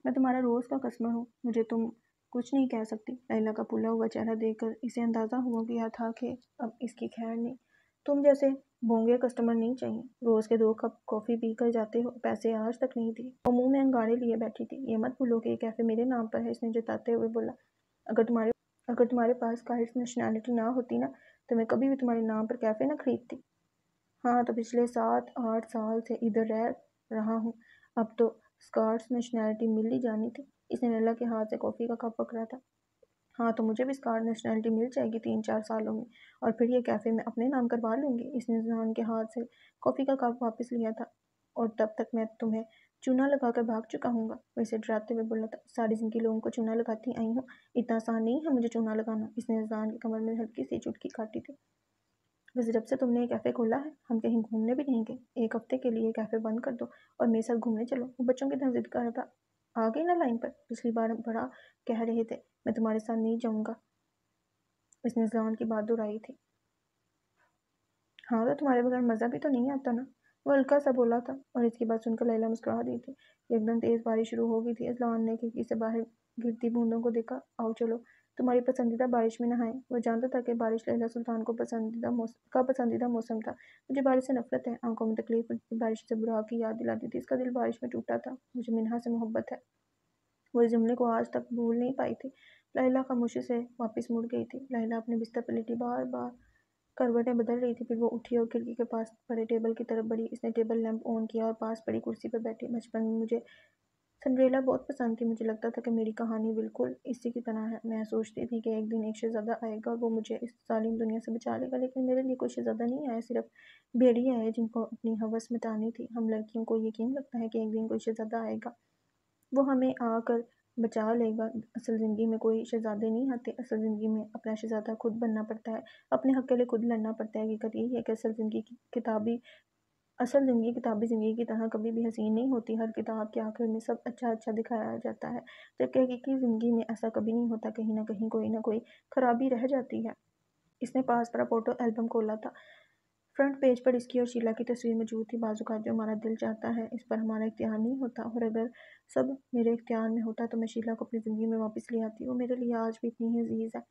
میں تمہارا روز کا کسٹمر ہوں، مجھے تم کچھ نہیں کہہ سکتی۔ لیلا کا پھولا ہوا چہرہ دیکھ کر اسے اندازہ ہو گیا تھا کہ اب اس کی خیر نہیں۔ تم جیسے بونگے کسٹمر نہیں چاہیے۔ روز کے 2 کپ کافی پی کر جاتے ہو، پیسے آج تک نہیں دیے۔ وہ منہ میں انگارے لیے بیٹھی تھی۔ یہ مت بھولو کہ یہ کیفے میرے نام پر ہے، اس نے جتاتے ہوئے بولا۔ اگر تمہارے پاس کائٹس نیشنلٹی نہ ہوتی نا تو میں کبھی بھی تمہارے نام پر کیفے نہ خریدتی۔ ہاں تو پچھلے 7-8 سال سے ادھر رہ رہا ہوں، اب تو اسکاٹس نیشنلٹی مل ہی جانی تھی۔ اس نے لیلا کے ہاتھ سے کافی کا کپ پکڑا تھا۔ ہاں تو مجھے بھی اسکاٹس نیشنلٹی مل جائے گی 3-4 سالوں میں، اور پھر یہ کیفے میں اپنے نام کروا لوں گی۔ اس نے اذلان کے ہاتھ سے کافی کا کپ واپس لیا تھا۔ اور تب تک میں تمہیں چونا لگا کر بھاگ چکا ہوں گا، وہ اسے ڈراتے ہوئے بولا تھا۔ ساری زندگی لوگوں کو چونا لگاتی آئی ہوں، اتنا آسان نہیں ہے مجھے چونا لگانا۔ اس نے اذلان کی کمر میں ہلکی سی چٹکی کاٹی تھی۔ ویسے جب سے تم نے یہ کیفے کھولا ہے ہم کہیں گھومنے بھی نہیں گئے۔ 1 ہفتے کے لیے یہ کیفے بند کر دو اور میرے ساتھ گھومنے چلو۔ وہ بچوں کی طرح ضد کر رہا تھا۔ آ گئی نا لائن پر؟ پچھلی بار بڑا کہہ رہے تھے میں تمہارے ساتھ نہیں جاؤں گا۔ اس نے اذلان کی بات دہرائی تھی۔ ہاں تو تمہارے بغیر مزہ بھی تو نہیں آتا نا، وہ ہلکا سا بولا تھا، اور اس کی بات سن کر لیلا مسکرا دی تھی۔ یکدم تیز بارش شروع ہو گئی تھی۔ اذلان نے کھڑکی سے باہر گرتی بوندوں کو دیکھا۔ آؤ چلو تمہاری پسندیدہ بارش میں نہائیں۔ وہ جانتا تھا کہ بارش لیلا سلطان کو پسندیدہ موسم تھا۔ مجھے بارش سے نفرت ہے، آنکھوں میں تکلیف ہوتی تھی، بارش سے براق کی یاد دلاتی تھی۔ اس کا دل بارش میں ٹوٹا تھا۔ مجھے منہا سے محبت ہے۔ وہ اس جملے کو آج تک بھول نہیں پائی تھی۔ لیلا خاموشی سے واپس مڑ گئی تھی۔ لیلا اپنے بستر پر لیٹی بار بار کروٹیں بدل رہی تھی، پھر وہ اٹھی اور کھڑکی کے پاس پڑے ٹیبل کی طرف بڑھی۔ اس نے ٹیبل لیمپ آن کیا اور پاس پڑی کرسی پر بیٹھی۔ بچپن میں مجھے سنڈریلا بہت پسند تھی۔ مجھے لگتا تھا کہ میری کہانی بالکل اسی کی طرح ہے۔ میں سوچتی تھی کہ ایک دن ایک شہزادہ آئے گا، وہ مجھے اس ظالم دنیا سے بچا لے گا، لیکن میرے لیے کوئی شہزادہ نہیں آیا، صرف بھیڑیے آئے جن کو اپنی ہوس مٹانی تھی۔ ہم لڑکیوں کو یقین لگتا ہے کہ ایک دن کوئی شہزادہ آئے گا، وہ ہمیں آ کر بچا لے گا۔ اصل زندگی میں کوئی شہزادے نہیں آتے، اصل زندگی میں اپنا شہزادہ خود بننا پڑتا ہے، اپنے حق کے لیے خود لڑنا پڑتا ہے۔ حقیقت یہی ہے کہ اصل زندگی کتابی زندگی کی طرح کبھی بھی حسین نہیں ہوتی۔ ہر کتاب کے آخر میں سب اچھا دکھایا جاتا ہے، جبکہ حقیقی زندگی میں ایسا کبھی نہیں ہوتا، کہیں نہ کہیں کوئی نہ کوئی خرابی رہ جاتی ہے۔ اس نے پاس پڑا فوٹو البم کھولا تھا۔ فرنٹ پیج پر اس کی اور شیلا کی تصویر موجود تھی۔ بعض اوقات جو ہمارا دل چاہتا ہے اس پر ہمارا اختیار نہیں ہوتا، اور اگر سب میرے اختیار میں ہوتا تو میں شیلا کو اپنی زندگی میں واپس لے آتی۔ وہ میرے لیے آج بھی اتنی ہی عزیز ہے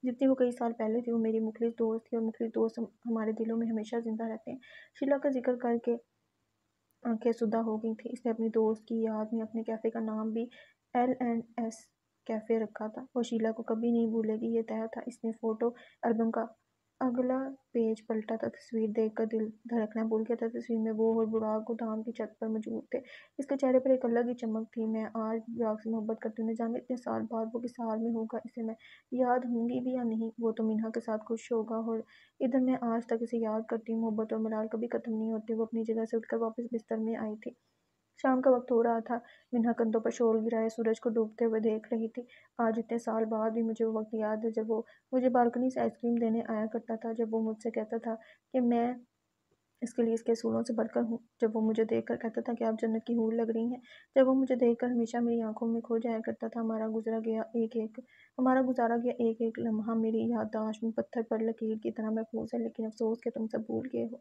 جتنی وہ کئی سال پہلے تھی۔ وہ میری مخلص دوست تھی، اور مخلص دوست ہمارے دلوں میں ہمیشہ زندہ رہتے ہیں۔ شیلا کا ذکر کر کے آنکھیں سدھا ہو گئی تھیں۔ اس نے اپنی دوست کی یاد میں اپنے کیفے کا نام بھی LNS کیفے رکھا تھا۔ وہ شیلا کو کبھی نہیں بھولے گی، یہ طے تھا۔ اس نے فوٹو البم کا اگلا پیج پلٹا تھا، تصویر دیکھ کر دل دھڑکنا بھول گیا تھا۔ تصویر میں وہ اور براق گودام کی چھت پر موجود تھے۔ اس کے چہرے پر ایک الگ ہی چمک تھی۔ میں آج براق سے محبت کرتی ہوں، نہ جانے اتنے سال بعد وہ کس حال میں ہوگا، اسے میں یاد ہوں گی بھی یا نہیں۔ وہ تو منہا کے ساتھ خوش ہوگا، اور ادھر میں آج تک اسے یاد کرتی ہوں۔ محبت اور ملال کبھی ختم نہیں ہوتے۔ وہ اپنی جگہ سے اٹھ کر واپس بستر میں آئی تھی۔ شام کا وقت ہو رہا تھا۔ منہا کندھوں پر شال گرائے سورج کو ڈوبتے ہوئے دیکھ رہی تھی۔ آج اتنے سال بعد بھی مجھے وہ وقت یاد ہے جب وہ مجھے بالکنی سے آئس کریم دینے آیا کرتا تھا، جب وہ مجھ سے کہتا تھا کہ میں اس کے لیے اس کے اصولوں سے بڑھ کر ہوں، جب وہ مجھے دیکھ کر کہتا تھا کہ آپ جنت کی حور لگ رہی ہیں، جب وہ مجھے دیکھ کر ہمیشہ میری آنکھوں میں کھو جایا کرتا تھا۔ ہمارا گزارا گیا ایک ایک لمحہ میری یادداشت میں پتھر پر لکیر کی طرح محفوظ ہے، لیکن افسوس کہ تم سب بھول گئے ہو۔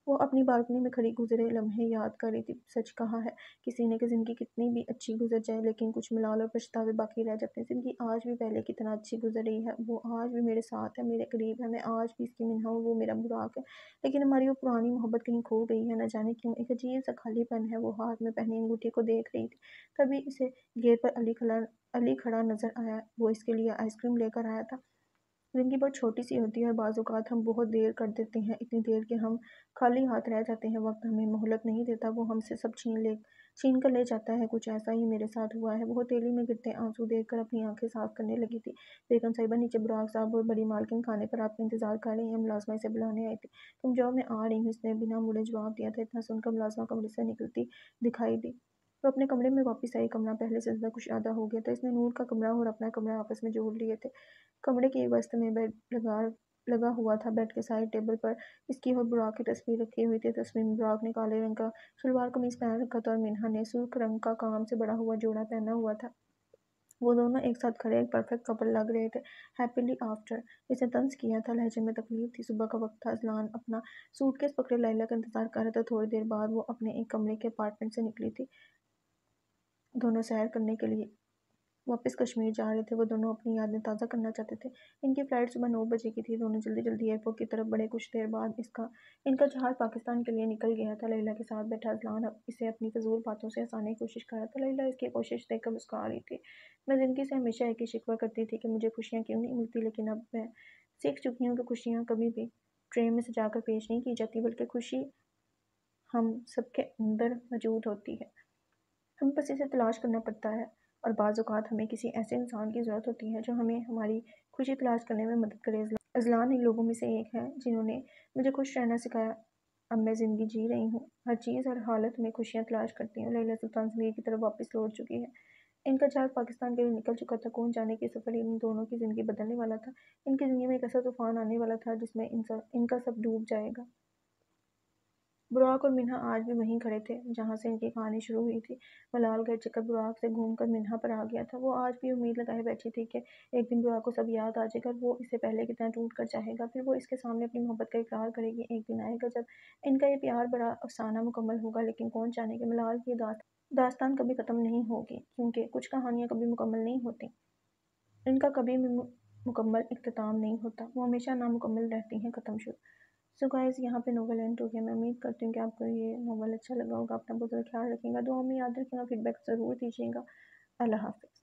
وہ اپنی بالکنی میں کھڑی گزرے لمحے یاد کر رہی تھی۔ سچ کہا ہے، کسی نے کہ زندگی کتنی بھی اچھی گزر جائے لیکن کچھ ملال اور پچھتاوے باقی رہ جاتے ہیں۔ زندگی آج بھی پہلے کی طرح اچھی گزر رہی ہے، وہ آج بھی میرے ساتھ ہے، میرے قریب ہے، میں آج بھی اس کی منہا ہوں، وہ میرا براق ہے، لیکن ہماری وہ پرانی محبت کہیں کھو گئی ہے، نہ جانے کیوں۔ ایک عجیب سا خالی پن ہے۔ وہ ہاتھ میں پہنی انگوٹھی کو دیکھ رہی تھی، تبھی اسے گیٹ پر علی کھڑا نظر آیا۔ وہ اس کے لیے آئس کریم لے کر آیا تھا۔ زندگی بہت چھوٹی سی ہوتی ہے اور بعض اوقات ہم بہت دیر کر دیتے ہیں، اتنی دیر کہ ہم خالی ہاتھ رہ جاتے ہیں۔ وقت ہمیں مہلت نہیں دیتا، وہ ہم سے سب چھین کر لے جاتا ہے۔ کچھ ایسا ہی میرے ساتھ ہوا ہے۔ وہ ہتھیلی میں گرتے آنسو دیکھ کر اپنی آنکھیں صاف کرنے لگی تھی۔ بیگم صاحبہ، نیچے براق صاحب اور بڑی مالکن کھانے پر آپ کا انتظار کر رہی ہیں، ملازمہ اسے بلانے آئی تھی۔ تم جاؤ، میں آ رہی ہوں، اس نے بنا مڑے جواب دیا تھا۔ اتنا سن کر ملازمہ کمرے سے نکلتی دکھائی دی۔ وہ اپنے کمرے میں واپس آئی۔ کمرہ پہلے سے زیادہ کشادہ ہو گیا تھا۔ اس نے نور کا کمرہ اور اپنا کمرہ آپس میں جوڑ لیے تھے۔ کمرے کے وسط میں بیڈ لگا ہوا تھا۔ بیڈ کے سائڈ ٹیبل پر اس کی اور براق کی تصویر رکھی ہوئی تھی۔ تصویر میں براق نے کالے رنگ کا شلوار قمیص پہن رکھا تھا اور منہا نے سرخ رنگ کا کام سے بڑا ہوا جوڑا پہنا ہوا تھا۔ وہ دونوں ایک ساتھ کھڑے ایک پرفیکٹ کپل لگ رہے تھے۔ ہیپیلی آفٹر، اس نے طنز کیا تھا۔ لہجے میں تکلیف تھی۔ صبح کا وقت تھا۔ اذلان اپنا سوٹ کیس پکڑے لیلیٰ کا انتظار کر رہا تھا۔ تھوڑی دیر بعد وہ اپنے ایک کمرے کے اپارٹمنٹ سے نکلی تھی۔ دونوں سیر کرنے کے لیے واپس کشمیر جا رہے تھے۔ وہ دونوں اپنی یادیں تازہ کرنا چاہتے تھے۔ ان کی فلائٹ صبح 9 بجے کی تھی۔ دونوں جلدی جلدی ایئرپورٹ کی طرف بڑھے۔ کچھ دیر بعد ان کا جہاز پاکستان کے لیے نکل گیا تھا۔ لیلیٰ کے ساتھ بیٹھا اذلان اسے اپنی فضول باتوں سے ہنسانے کی کوشش کر رہا تھا۔ لیلیٰ اس کی کوشش دیکھ کر مسکرا رہی تھی۔ میں زندگی سے ہمیشہ ایک ہی شکوہ کرتی تھی کہ مجھے خوشیاں کیوں نہیں ملتی، لیکن اب میں سیکھ چکی ہوں کہ خوشیاں کبھی بھی ٹرے میں سجا کر پیش نہیں کی جاتی، بلکہ خوشی ہم سب کے اندر موجود ہوتی ہے۔ ہمیں بس اسے تلاش کرنا پڑتا ہے، اور بعض اوقات ہمیں کسی ایسے انسان کی ضرورت ہوتی ہے جو ہمیں ہماری خوشی تلاش کرنے میں مدد کرے۔ اذلان ان لوگوں میں سے ایک ہے جنہوں نے مجھے خوش رہنا سکھایا۔ اب میں زندگی جی رہی ہوں، ہر چیز ہر حالت میں خوشیاں تلاش کرتی ہوں۔ لیلیٰ سلطان زندگی کی طرف واپس لوٹ چکی ہے۔ ان کا جہاز پاکستان کے لیے نکل چکا تھا۔ کون جانے کہ سفر ان دونوں کی زندگی بدلنے والا تھا۔ ان کی زندگی میں ایک ایسا طوفان آنے والا تھا جس میں ان کا سب ڈوب جائے گا۔ براق اور منہا آج بھی وہیں کھڑے تھے جہاں سے ان کی کہانی شروع ہوئی تھی۔ ملال کا چکر براق سے گھوم کر منہا پر آ گیا تھا۔ وہ آج بھی امید لگائے بیٹھی تھی کہ ایک دن براق کو سب یاد آ جائے گا، وہ اسے پہلے کی طرح ٹوٹ کر چاہے گا، پھر وہ اس کے سامنے اپنی محبت کا اقرار کرے گی۔ ایک دن آئے گا جب ان کا یہ پیار بڑا افسانہ مکمل ہوگا، لیکن کون جانے کہ ملال کی داستان کبھی ختم نہیں ہوگی، کیونکہ کچھ کہانیاں کبھی مکمل نہیں ہوتی، ان کا کبھی بھی مکمل اختتام نہیں ہوتا، وہ ہمیشہ نامکمل رہتی ہیں، ختم شدہ۔ سو گائز، یہاں پہ ناول اینڈ ہو گیا۔ میں امید کرتی ہوں کہ آپ کو یہ ناول اچھا لگا ہوگا۔ اپنا بہت زیادہ خیال رکھیں گا، دعاؤں میں یاد رکھیں گا، فیڈ بیک ضرور دیجیے گا۔ اللہ حافظ۔